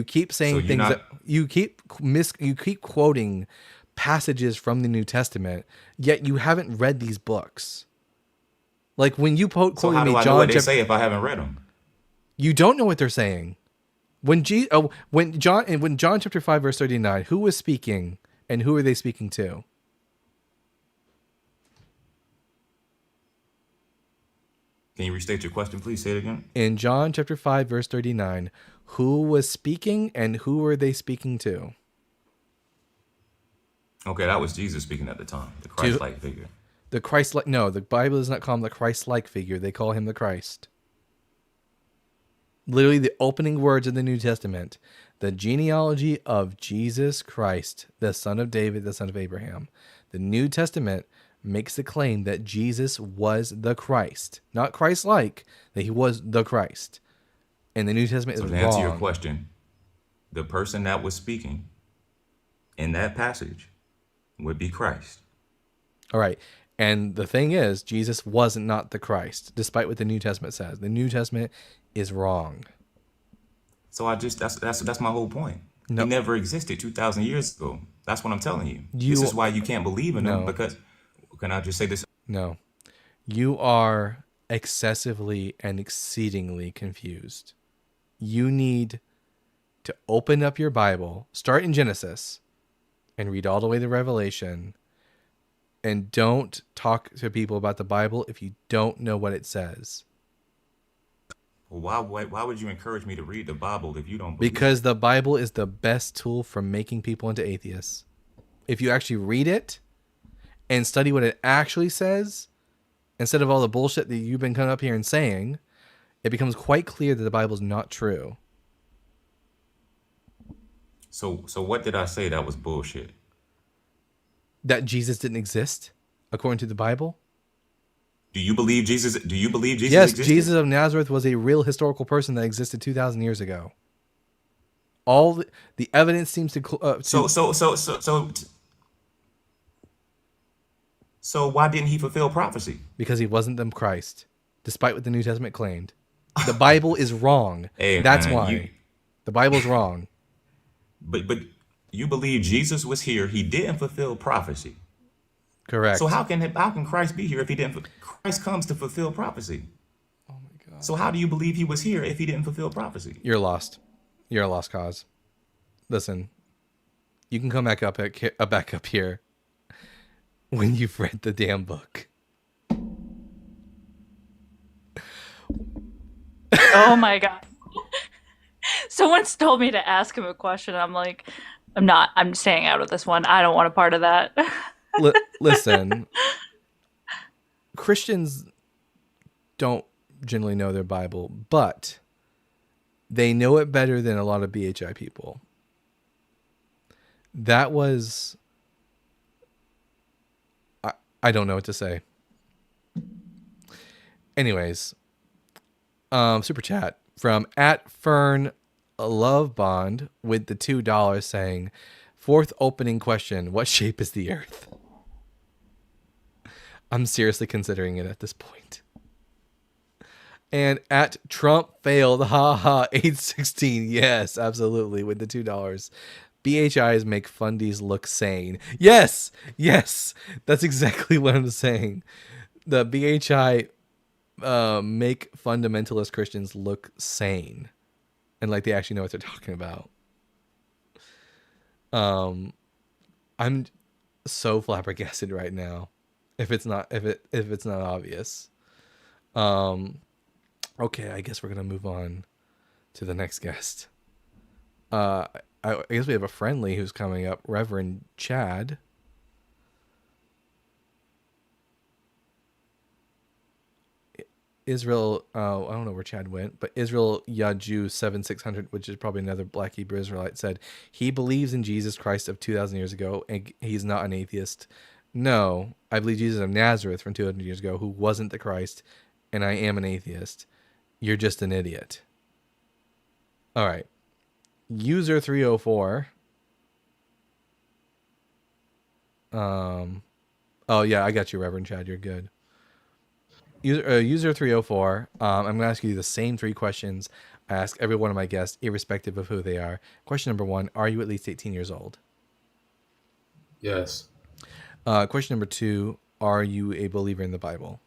keep saying So you're things not- that you keep quoting passages from the New Testament, yet you haven't read these books. Like when you So quoted how me do I know John what they chapter, say if I haven't read them? you don't know what they're saying. When John chapter 5 verse 39, who was speaking and who are they speaking to? Can you restate your question, please? Say it again. In John chapter 5 verse 39, who was speaking and who were they speaking to? Okay, that was Jesus speaking at the time, the Christ-like figure. The Christ-like, no, the Bible does not call him the Christ-like figure. They call him the Christ. Literally the opening words of the New Testament, the genealogy of Jesus Christ, the son of David, the son of Abraham. The New Testament makes the claim that Jesus was the Christ, not Christ-like, that he was the Christ. And the New Testament So is to answer your wrong. question, the person that was speaking in that passage would be Christ. All right. And the thing is, Jesus was not the Christ, despite what the New Testament says. The New Testament is wrong. So that's my whole point. No. He never existed 2,000 years ago. That's what I'm telling you. You- This is why you can't believe in him, No. because, can I just say this? No. You are excessively and exceedingly confused. You need to open up your Bible, start in Genesis, and read all the way to Revelation. And don't talk to people about the Bible if you don't know what it says. Well, why would you encourage me to read the Bible if you don't believe? Because the Bible is the best tool for making people into atheists. If you actually read it and study what it actually says, instead of all the bullshit that you've been coming up here and saying, it becomes quite clear that the Bible is not true. So what did I say that was bullshit? That Jesus didn't exist, according to the Bible? Do you believe Jesus? Do you believe Jesus? Yes, existed? Jesus of Nazareth was a real historical person that existed 2,000 years ago. All the evidence seems to. So why didn't he fulfill prophecy? Because he wasn't the Christ, despite what the New Testament claimed. The Bible is wrong. Hey, That's man, why. The Bible's wrong. But you believe Jesus was here. He didn't fulfill prophecy. Correct. So how can Christ be here if he didn't? Christ comes to fulfill prophecy. Oh my God. So how do you believe he was here if he didn't fulfill prophecy? You're lost. You're a lost cause. Listen, you can come back up here when you've read the damn book. Oh my god. Someone's told me to ask him a question. I'm like, I'm staying out of this one. I don't want a part of that. Listen, Christians don't generally know their Bible, but they know it better than a lot of BHI people. That was... I don't know what to say. Anyways, super chat from @FernLoveBond with the $2 saying, fourth opening question, what shape is the earth? I'm seriously considering it at this point. And @Trump failed, haha, 816, yes, absolutely, with the $2. BHIs make fundies look sane. Yes, that's exactly what I'm saying. The BHI make fundamentalist Christians look sane and like they actually know what they're talking about. I'm so flabbergasted right now. If it's not obvious. Okay, I guess we're gonna move on to the next guest. I guess we have a friendly who's coming up, Reverend Chad. Israel, I don't know where Chad went, but Israel Yaju 7600, which is probably another Black Hebrew Israelite, said he believes in Jesus Christ of 2,000 years ago, and he's not an atheist. No, I believe Jesus of Nazareth from 200 years ago, who wasn't the Christ, and I am an atheist. You're just an idiot. All right. User 304. Oh yeah, I got you, Reverend Chad. You're good. User 304. I'm going to ask you the same 3 questions I ask every one of my guests, irrespective of who they are. Question number 1: are you at least 18 years old? Yes. Question number 2: are you a believer in the Bible?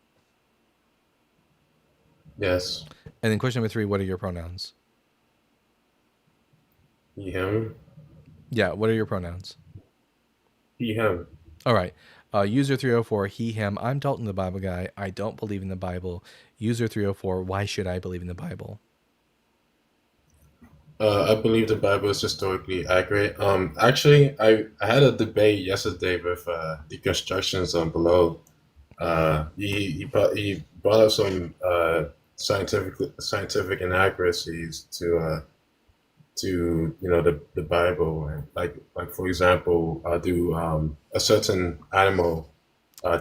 Yes. And then question number 3: what are your pronouns? He, him. Yeah, what are your pronouns? He, him. All right. User 304, he, him. I'm Dalton, the Bible guy. I don't believe in the Bible. User 304, why should I believe in the Bible? I believe the Bible is historically accurate. Actually, I had a debate yesterday with Deconstructions on below. He brought up some scientific inaccuracies to the Bible, and like for example, do a certain animal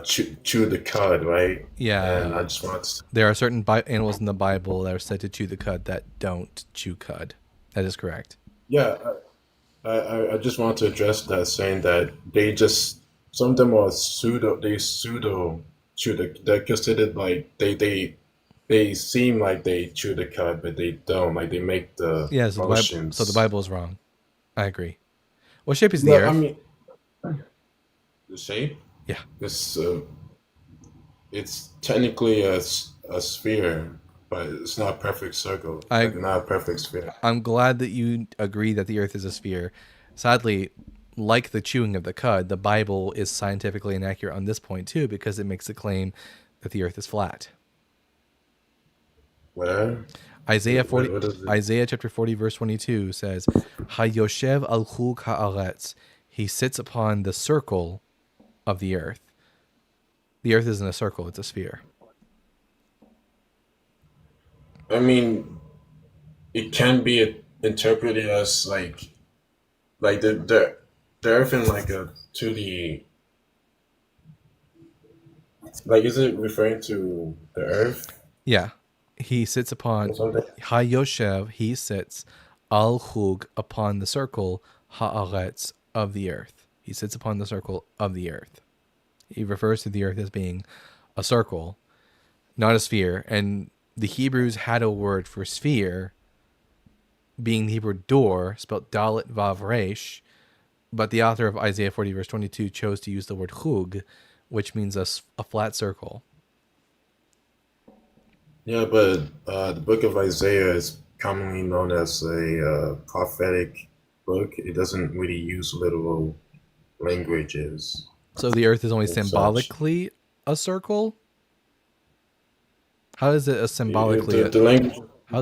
chew the cud, right? Yeah. And I just want to... There are certain animals in the Bible that are said to chew the cud that don't chew cud. That is correct. Yeah, I just want to address that, saying that they just, some of them are pseudo chew the, they're considered like they seem like they chew the cud, but they don't. Like they make the motions. So the Bible is wrong. I agree. What shape is the Earth? I mean, the shape? Yeah. It's technically a sphere, but it's not a perfect circle. Not a perfect sphere. I'm glad that you agree that the Earth is a sphere. Sadly, like the chewing of the cud, the Bible is scientifically inaccurate on this point too, because it makes the claim that the Earth is flat. Where? Isaiah chapter 40 verse 22 says, "Hayoshev al chug haaretz." He sits upon the circle of the earth. The earth isn't a circle; it's a sphere. I mean, it can be interpreted as like the earth in like a 2D. Like, is it referring to the earth? Yeah. He sits upon Hayoshev, he sits al chug upon the circle haaretz of the earth. He sits upon the circle of the earth. He refers to the earth as being a circle, not a sphere. And the Hebrews had a word for sphere, being the Hebrew dor, spelled dalet vav resh, but the author of Isaiah 40 verse 22 chose to use the word chug, which means a flat circle. Yeah, but the book of Isaiah is commonly known as a prophetic book. It doesn't really use literal languages. So the earth is only symbolically a circle? How is it symbolically a circle? I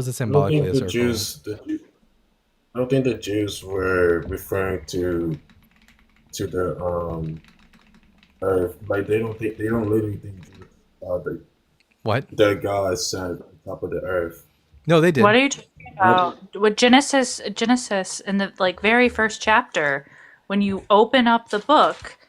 don't think the Jews were referring to the earth. Like they don't literally think what? Their God sat on top of the earth. No, they did. What are you talking about? With Genesis in the very first chapter, when you open up the book,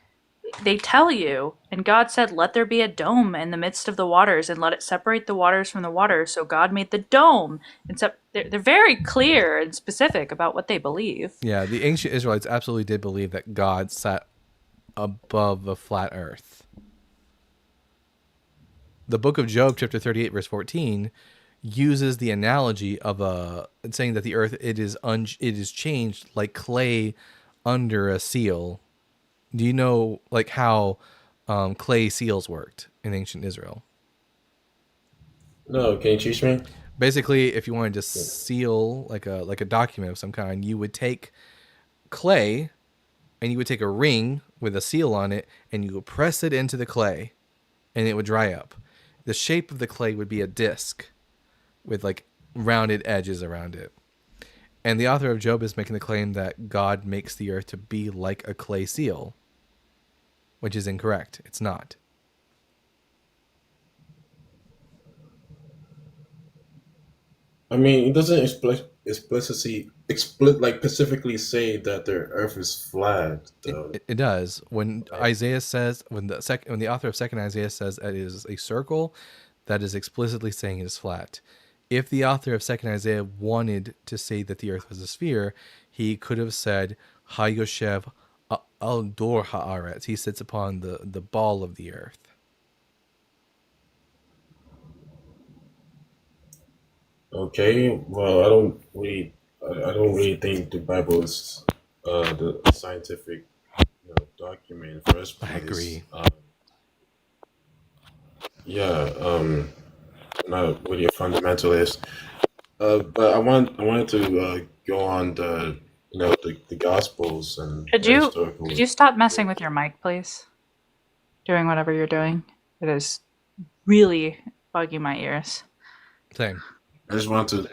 they tell you, and God said, "Let there be a dome in the midst of the waters, and let it separate the waters from the waters." So God made the dome, and so they're very clear and specific about what they believe. Yeah, the ancient Israelites absolutely did believe that God sat above the flat earth. The book of Job, chapter 38, verse 14, uses the analogy of saying that the earth it is changed like clay under a seal. Do you know like how clay seals worked in ancient Israel? No, can you teach me? Basically, if you wanted to seal like a document of some kind, you would take clay and you would take a ring with a seal on it and you would press it into the clay and it would dry up. The shape of the clay would be a disc with like rounded edges around it. And the author of Job is making the claim that God makes the earth to be like a clay seal, which is incorrect. It's not. I mean, it doesn't specifically say that the Earth is flat, though. It does. When Isaiah says, when the author of Second Isaiah says it is a circle, that is explicitly saying it is flat. If the author of Second Isaiah wanted to say that the Earth was a sphere, he could have said Hayoshev al dor haaretz. He sits upon the ball of the earth. Okay, well, I don't really think the Bible is the scientific document for us. I agree. Not really a fundamentalist. But I wanted to go on the Gospels and Could the you historical. could you stop messing with your mic, please? Doing whatever you're doing. It is really bugging my ears. Same. I just want to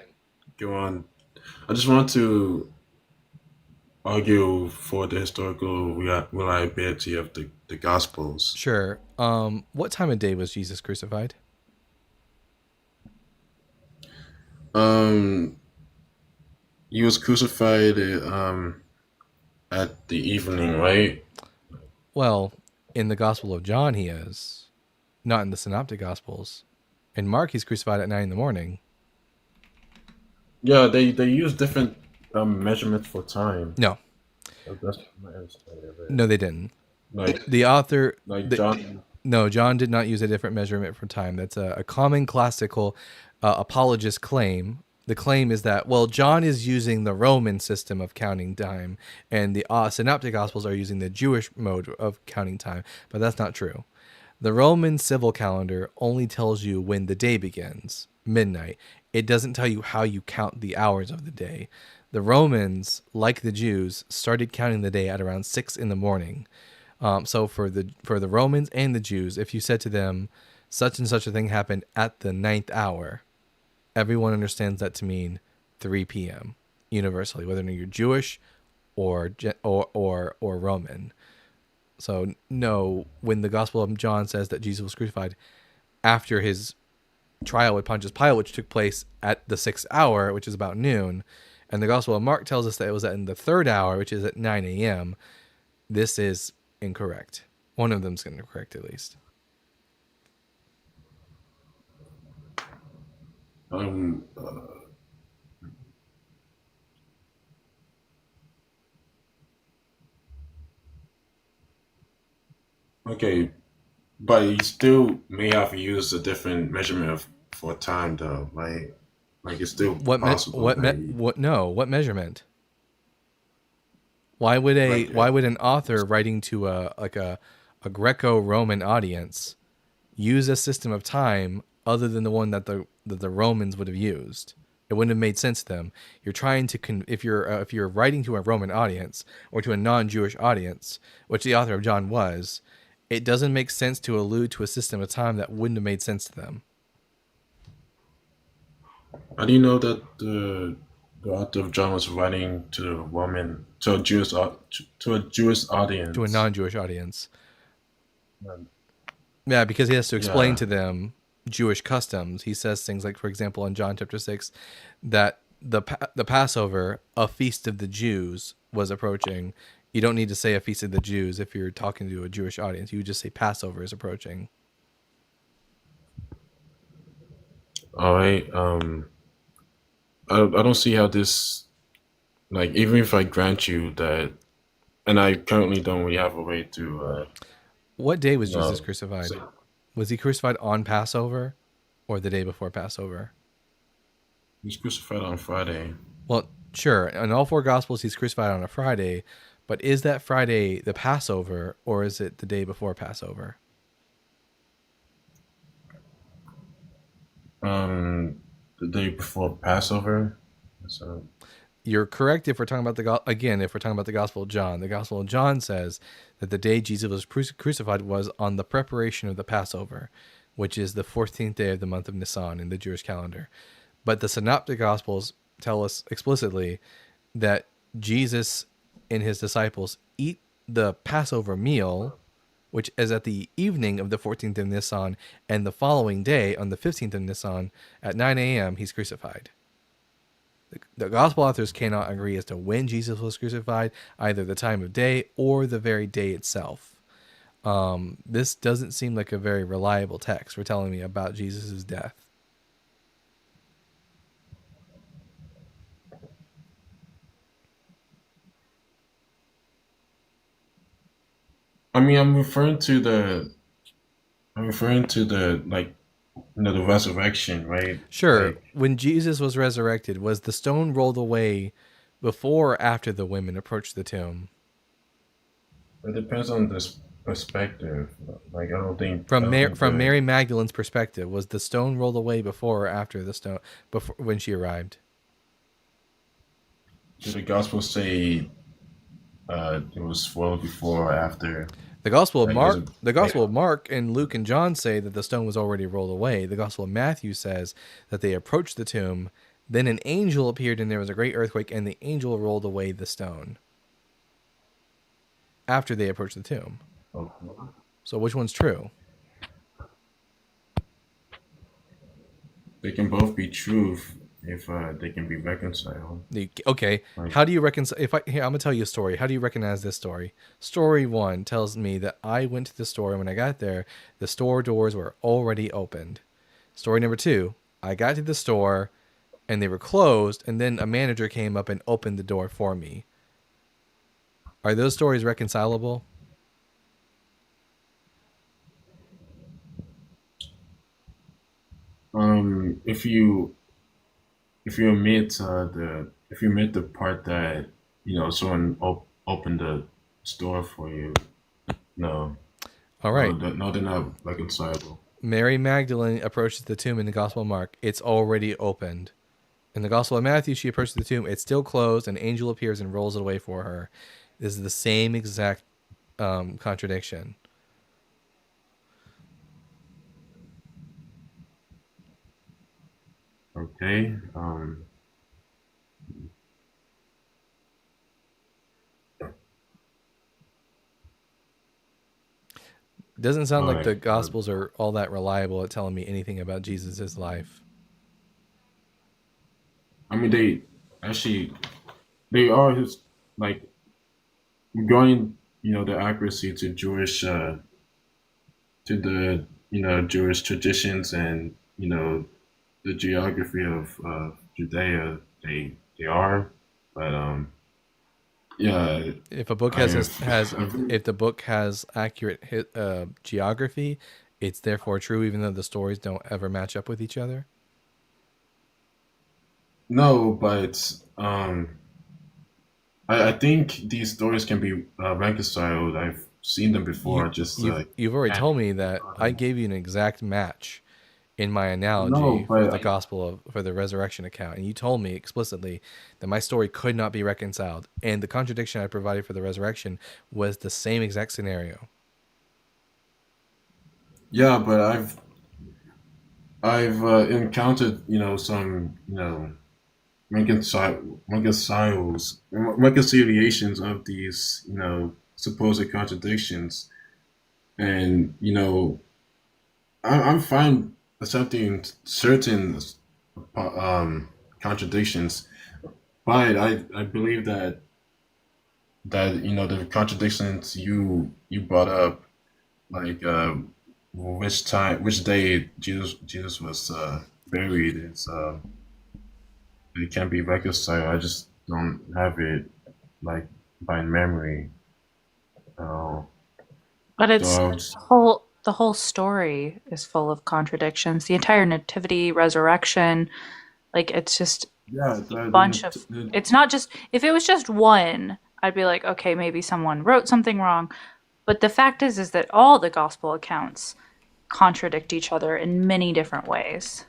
go on. I just want to argue for the historical reliability of the Gospels. Sure. What time of day was Jesus crucified? He was crucified at the evening, right? Well, in the Gospel of John, he is. Not in the Synoptic Gospels. In Mark, he's crucified at 9 in the morning. Yeah, they use different measurements for time. No. That's my understanding of it. No, they didn't. Like the author, John. No, John did not use a different measurement for time. That's a common classical apologist claim. The claim is that, well, John is using the Roman system of counting time, and the Synoptic Gospels are using the Jewish mode of counting time, but that's not true. The Roman civil calendar only tells you when the day begins, midnight. It doesn't tell you how you count the hours of the day. The Romans, like the Jews, started counting the day at around 6 in the morning. So for the Romans and the Jews, if you said to them, such and such a thing happened at the 9th hour, everyone understands that to mean 3 p.m. universally, whether you're Jewish or Roman. So no, when the Gospel of John says that Jesus was crucified after his trial with Pontius Pilate, which took place at the 6th hour, which is about noon, and the Gospel of Mark tells us that it was in the 3rd hour, which is at 9 a.m., this is incorrect. One of them's going to be correct at least. Okay, but you still may have used a different measurement for time, though, right? Like it's still possible. What measurement? Why would an author writing to a Greco-Roman audience use a system of time other than the one that the Romans would have used? It wouldn't have made sense to them. You're trying to if you're writing to a Roman audience or to a non-Jewish audience, which the author of John was, it doesn't make sense to allude to a system of time that wouldn't have made sense to them. How do you know that the author of John was writing to a Jewish audience? To a non-Jewish audience. Yeah, because he has to explain to them Jewish customs. He says things like, for example, in John chapter 6, that the Passover, a feast of the Jews, was approaching. You don't need to say a feast of the Jews if you're talking to a Jewish audience. You would just say Passover is approaching. All right. I don't see how this, like, even if I grant you that, and I currently don't really have a way to. What day was Jesus crucified? Was he crucified on Passover or the day before Passover? He was crucified on Friday. Well, sure. In all 4 Gospels, he's crucified on a Friday. But is that Friday the Passover or is it the day before Passover? The day before Passover. So you're correct if we're talking about if we're talking about the Gospel of John. The Gospel of John says that the day Jesus was crucified was on the preparation of the Passover, which is the 14th day of the month of Nisan in the Jewish calendar. But the Synoptic Gospels tell us explicitly that Jesus and his disciples eat the Passover meal, which is at the evening of the 14th of Nisan, and the following day, on the 15th of Nisan, at 9 a.m., he's crucified. The gospel authors cannot agree as to when Jesus was crucified, either the time of day or the very day itself. This doesn't seem like a very reliable text for telling me about Jesus' death. I mean, I'm referring to the like, the resurrection, right? Sure. Like, When Jesus was resurrected, was the stone rolled away before or after the women approached the tomb? it depends on this perspective. Like, I don't think From Mary Magdalene's perspective, was the stone rolled away before or after the stone, before when she arrived? Did the gospel say it was well before or after? The Gospel of Mark and Luke and John say that the stone was already rolled away. The Gospel of Matthew says that they approached the tomb, then an angel appeared and there was a great earthquake, and the angel rolled away the stone after they approached the tomb. Okay. So which one's true? They can both be true if they can be reconciled. Okay, how do you reconcile? I'm gonna tell you a story. How do you recognize this story? Story 1 tells me that I went to the store, and when I got there, the store doors were already opened. Story number 2, I got to the store, and they were closed, and then a manager came up and opened the door for me. Are those stories reconcilable? If you omit the part that someone opened the store for you, no. All right. No, they're not reconcilable. Mary Magdalene approaches the tomb in the Gospel of Mark. It's already opened. In the Gospel of Matthew, she approaches the tomb. It's still closed. An angel appears and rolls it away for her. This is the same exact contradiction. Okay. Doesn't sound like the Gospels are all that reliable at telling me anything about Jesus' life. I mean, they are like going, the accuracy to Jewish, to the, Jewish traditions and, the geography of Judea. They are, but yeah. If a book if the book has accurate geography, it's therefore true, even though the stories don't ever match up with each other. No, but I think these stories can be reconciled. I've seen them before. You've already told me that. I gave you an exact match in my analogy for the for the resurrection account, and you told me explicitly that my story could not be reconciled, and the contradiction I provided for the resurrection was the same exact scenario. Yeah, but I've encountered some reconciliations of these supposed contradictions, and I'm fine accepting certain contradictions, but I believe that the contradictions you brought up, like which day Jesus was buried, it can be reconciled. I just don't have it like by memory. But it's the whole story is full of contradictions. The entire nativity, resurrection, like it's just a bunch of. It's not just if it was just one, I'd be like, okay, maybe someone wrote something wrong. But the fact is that all the gospel accounts contradict each other in many different ways.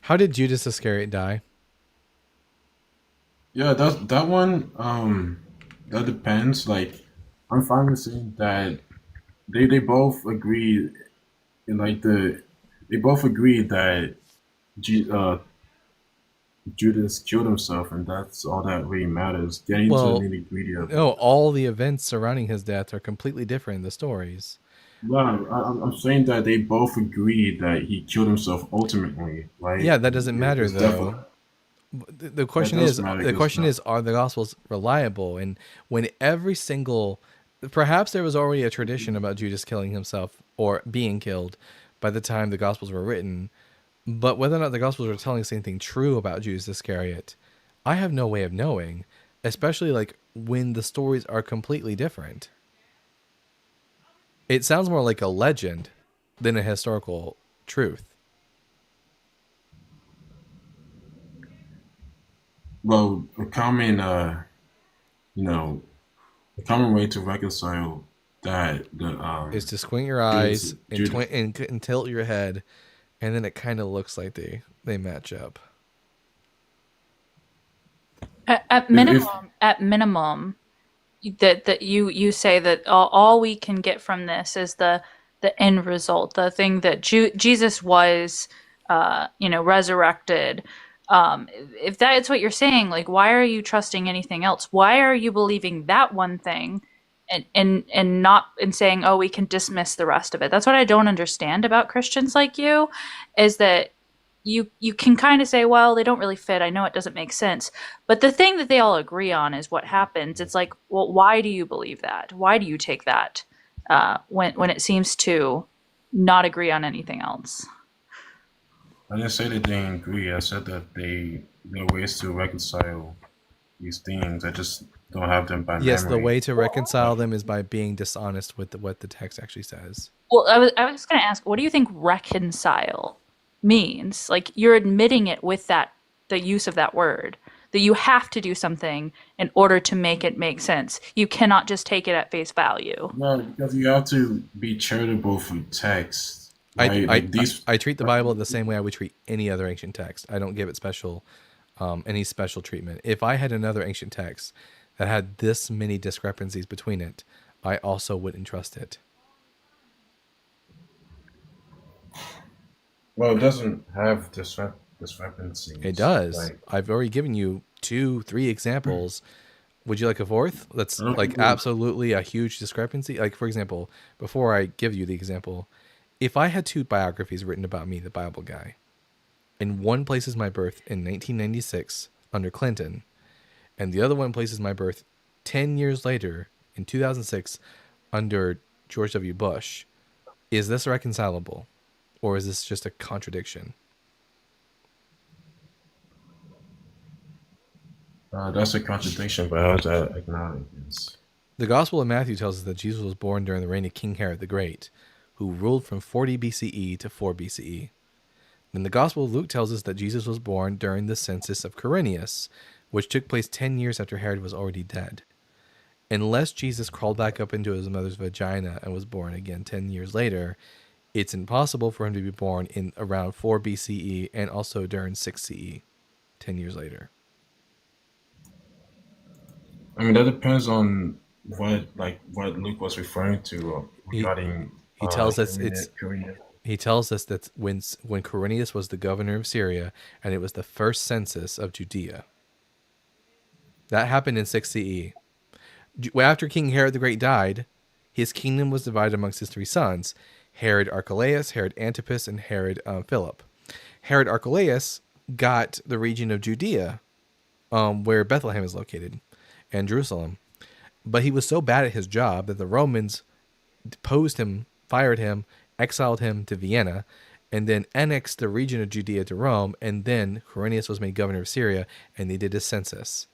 How did Judas Iscariot die? Yeah, that one. That depends. Like, I'm fine with saying that they both agree, they both agree that Judas killed himself, and that's all that really matters. Getting to the nitty-gritty of it. No, all the events surrounding his death are completely different in the stories. No, I'm saying that they both agree that he killed himself ultimately, right? Yeah, that doesn't matter though. The question is, are the Gospels reliable? And when every single, perhaps there was already a tradition about Judas killing himself or being killed by the time the Gospels were written, but whether or not the Gospels were telling us anything true about Judas Iscariot, I have no way of knowing, especially like when the stories are completely different. It sounds more like a legend than a historical truth. Well, a common, a common way to reconcile that is to squint your eyes and tilt your head, and then it kind of looks like they match up. At minimum, that you say that all we can get from this is the end result, the thing that Jesus was, resurrected. If that's what you're saying, like, why are you trusting anything else? Why are you believing that one thing and not saying, oh, we can dismiss the rest of it? That's what I don't understand about Christians like you, is that you can kind of say, well, they don't really fit. I know it doesn't make sense. But the thing that they all agree on is what happens. It's like, well, why do you believe that? Why do you take that when it seems to not agree on anything else? I didn't say that they didn't agree. I said that there are ways to reconcile these things. I just don't have them by memory. Yes, the way to reconcile them is by being dishonest with what the text actually says. Well, I was going to ask, what do you think reconcile means? Like, you're admitting it with the use of that word, that you have to do something in order to make it make sense. You cannot just take it at face value. No, because you have to be charitable for text. I treat the Bible the same way I would treat any other ancient text. I don't give it any special treatment. If I had another ancient text that had this many discrepancies between it, I also wouldn't trust it. Well, it doesn't have discrepancies. It does. I've already given you 2-3 examples. Would you like a fourth? That's like absolutely a huge discrepancy. Like, for example, before I give you the example, if I had 2 biographies written about me, the Bible guy, and one places my birth in 1996 under Clinton, and the other one places my birth 10 years later in 2006 under George W. Bush, is this reconcilable? Or is this just a contradiction? That's a contradiction, but how's that acknowledged? The Gospel of Matthew tells us that Jesus was born during the reign of King Herod the Great, who ruled from 40 BCE to 4 BCE. Then the Gospel of Luke tells us that Jesus was born during the census of Quirinius, which took place 10 years after Herod was already dead. Unless Jesus crawled back up into his mother's vagina and was born again 10 years later, it's impossible for him to be born in around 4 BCE and also during 6 CE, 10 years later. I mean, that depends on what Luke was referring to regarding. He tells us He tells us that when Quirinius was the governor of Syria, and it was the first census of Judea. That happened in 6 CE. After King Herod the Great died, his kingdom was divided amongst his 3 sons, Herod Archelaus, Herod Antipas, and Herod Philip. Herod Archelaus got the region of Judea, where Bethlehem is located, and Jerusalem. But he was so bad at his job that the Romans deposed him, fired him, exiled him to Vienna, and then annexed the region of Judea to Rome, and then Quirinius was made governor of Syria, and they did a census.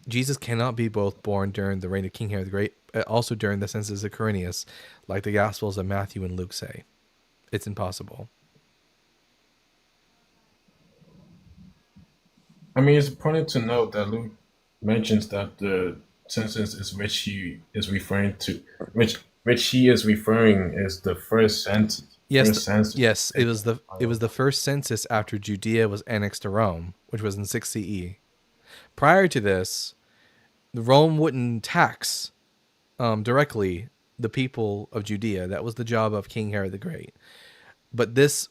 Jesus cannot be both born during the reign of King Herod the Great, also during the census of Quirinius, like the Gospels of Matthew and Luke say. It's impossible. I mean, it's important to note that Luke mentions that the census is which he is referring to, which he is referring is the first census. Yes, it was the first census after Judea was annexed to Rome, which was in 6 CE. Prior to this, Rome wouldn't tax directly the people of Judea. That was the job of King Herod the Great. But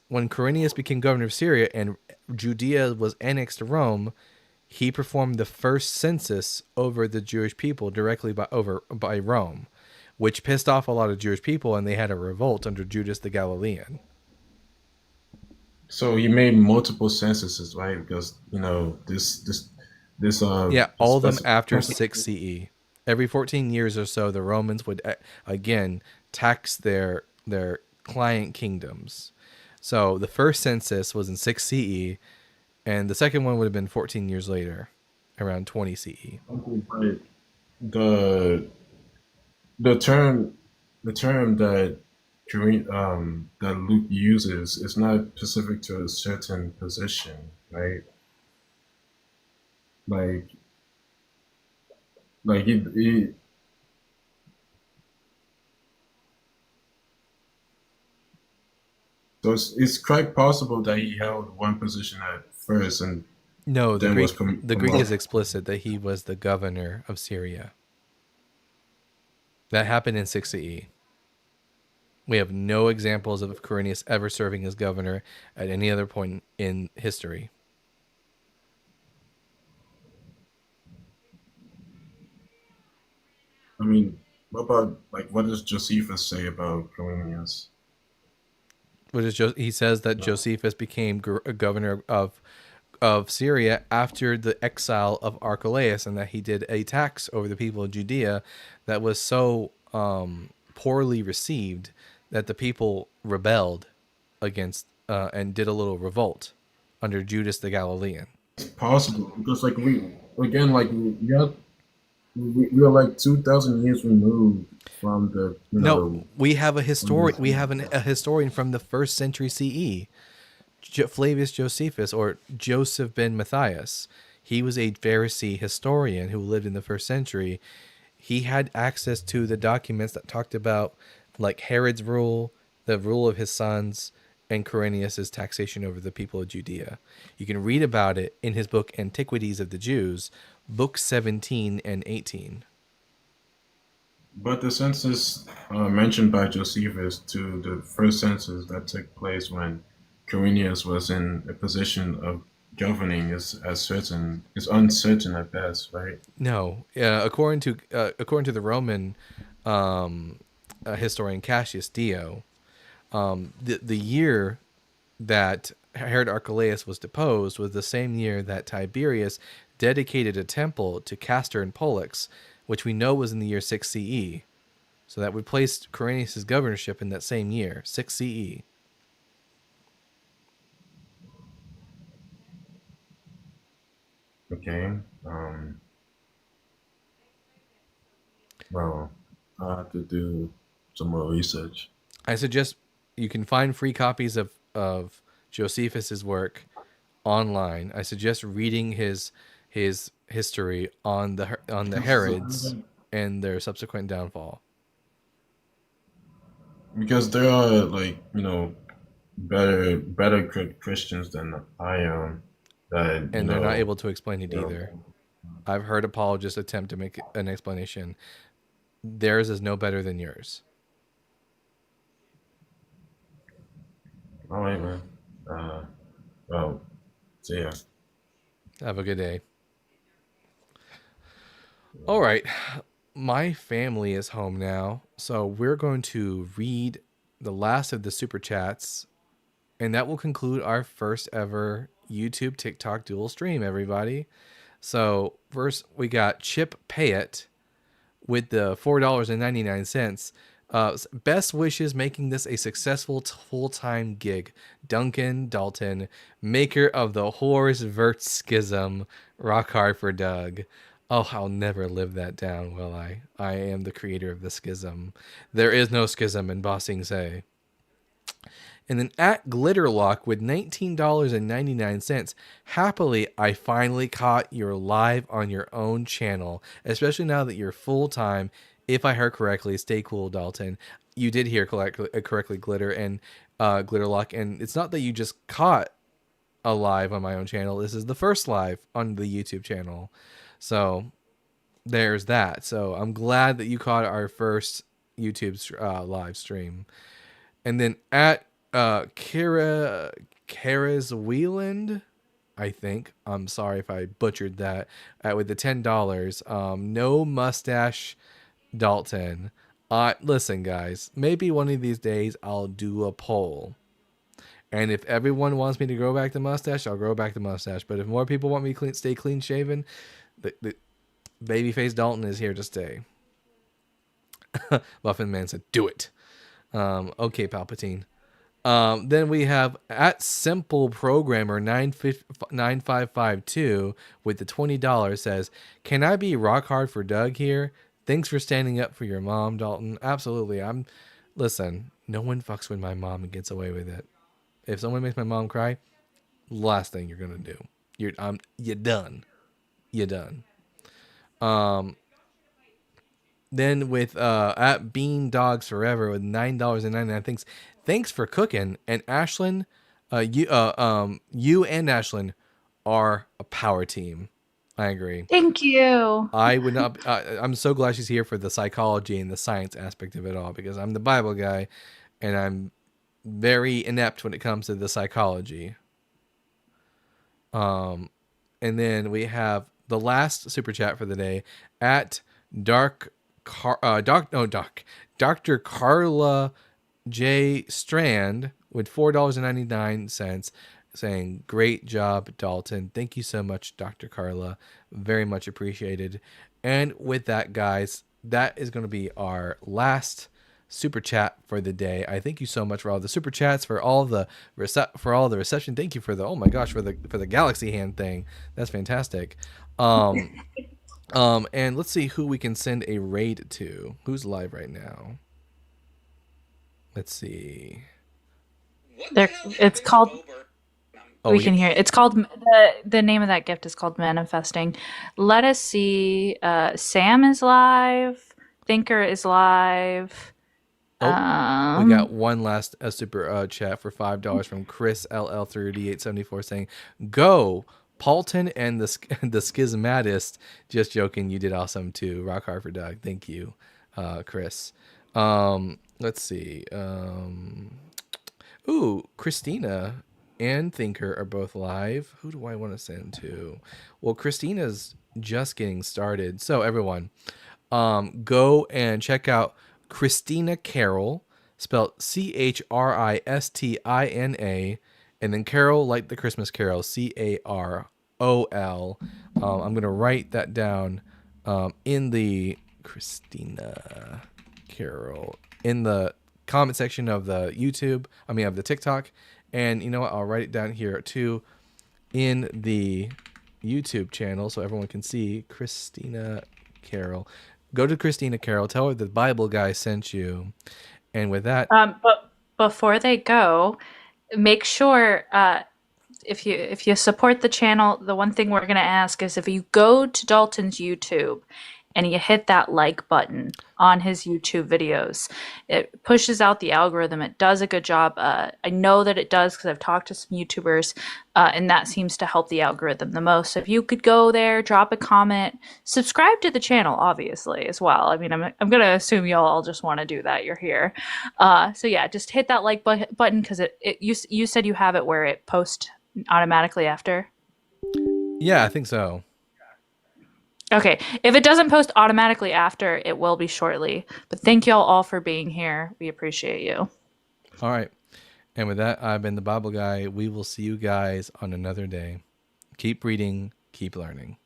when Quirinius became governor of Syria and Judea was annexed to Rome, he performed the first census over the Jewish people directly by Rome, which pissed off a lot of Jewish people, and they had a revolt under Judas the Galilean. So he made multiple censuses, right? Because you know this Yeah, all of them speci- after 6 CE. Every 14 years or so, the Romans would again tax their client kingdoms. So the first census was in 6 CE, and the second one would have been 14 years later, around 20 CE. But the term that that Luke uses is not specific to a certain position, right? Like it so it's quite possible that he held one position at first and No, the then Greek was the Greek is promoted. explicit that he was the governor of Syria. That happened in 6 CE. We have no examples of Quirinius ever serving as governor at any other point in history. I mean, what about like what does Josephus say about Quirinius? He says that Josephus became governor of Syria after the exile of Archelaus, and that he did a tax over the people of Judea that was so poorly received that the people rebelled against and did a little revolt under Judas the Galilean. It's possible because like we are like 2,000 years removed from the No, we have a historian. We have a historian from the 1st century CE, Flavius Josephus, or Joseph ben Matthias. He was a Pharisee historian who lived in the 1st century. He had access to the documents that talked about like Herod's rule, the rule of his sons, and Quirinius's taxation over the people of Judea. You can read about it in his book Antiquities of the Jews, books 17 and 18. But the census mentioned by Josephus to the first census that took place when Quirinius was in a position of governing is uncertain at best, right? No, according to the Roman historian Cassius Dio, the year that Herod Archelaus was deposed was the same year that Tiberius dedicated a temple to Castor and Pollux, which we know was in the year 6 CE. So that would place Quirinius' governorship in that same year, 6 CE. Okay. Well, I have to do some more research. I suggest you can find free copies of Josephus's work online. I suggest reading his history on the Herods and their subsequent downfall. Because there are better Christians than I am, and they're not able to explain it either. I've heard apologists attempt to make an explanation. Theirs is no better than yours. All right, man. Well, see ya. Have a good day. All right. My family is home now, so we're going to read the last of the super chats, and that will conclude our first ever YouTube TikTok dual stream, everybody. So first we got Chip Payet with the $4.99. Best wishes making this a successful full-time gig. Duncan Dalton, maker of the Horus Vert Schism. Rock hard for Doug. Oh, I'll never live that down, will I? I am the creator of the schism. There is no schism in Ba Sing Se. And then at Glitterlock with $19.99. Happily, I finally caught your live on your own channel, especially now that you're full-time. If I heard correctly, stay cool, Dalton. You did hear correctly, Glitter and Glitterlock. And it's not that you just caught a live on my own channel. This is the first live on the YouTube channel. So there's that. So I'm glad that you caught our first YouTube live stream. And then at Kara's Wieland, I think. I'm sorry if I butchered that. With the $10. No mustache Dalton. Listen, guys. Maybe one of these days I'll do a poll. And if everyone wants me to grow back the mustache, I'll grow back the mustache. But if more people want me to stay clean shaven, the babyface Dalton is here to stay. Muffin Man said, "Do it." Okay, Palpatine. Then we have at Simple Programmer 9552 with the $20 says, "Can I be rock hard for Doug here? Thanks for standing up for your mom, Dalton." Absolutely. Listen, no one fucks with my mom and gets away with it. If someone makes my mom cry, last thing you're gonna do. You're done. You're done. Then with at Bean Dogs Forever with $9.99. Thanks for cooking. And Ashlyn, you and Ashlyn are a power team. I agree. Thank you. I would not. I'm so glad she's here for the psychology and the science aspect of it all, because I'm the Bible guy, and I'm very inept when it comes to the psychology. And then we have the last super chat for the day at Dr. Carla J. Strand with $4.99 saying, "Great job, Dalton." Thank you so much, Dr. Carla. Very much appreciated. And with that, guys, that is going to be our last super chat for the day. I thank you so much for all the super chats, for all the reception. Thank you for the, oh my gosh, for the galaxy hand thing. That's fantastic. And let's see who we can send a raid to. Who's live right now? Let's see. It's called. Oh, We can hear it. It's called the name of that gift is called Manifesting. Let us see. Sam is live. Thinker is live. We got one last super chat for $5 from Chris LL3874 saying, "Go Paulton and the Schismatist." Just joking, you did awesome too. Rock hard for Doug. Thank you, Chris. Let's see. Christina and Thinker are both live. Who do I want to send to? Well, Christina's just getting started. So everyone, go and check out Christina Carol, spelled Christina, and then Carol like the Christmas Carol, Carol. I'm gonna write that down in the Christina Carol in the comment section of the of the TikTok. And you know what? I'll write it down here too in the YouTube channel so everyone can see Christina Carol. Go to Christina Carol, tell her the Bible guy sent you. And with that, But before they go, make sure if you support the channel, the one thing we're going to ask is if you go to Dalton's YouTube and you hit that like button on his YouTube videos, it pushes out the algorithm. It does a good job. I know that it does because I've talked to some YouTubers, and that seems to help the algorithm the most. So if you could go there, drop a comment, subscribe to the channel, obviously, as well. I mean, I'm going to assume y'all all just want to do that. You're here. So yeah, just hit that like button because you said you have it where it posts automatically after. yeah, I think so. Okay, if it doesn't post automatically after, it will be shortly. But thank y'all all for being here. We appreciate you. All right. And with that, I've been the Bible guy. We will see you guys on another day. Keep reading, keep learning.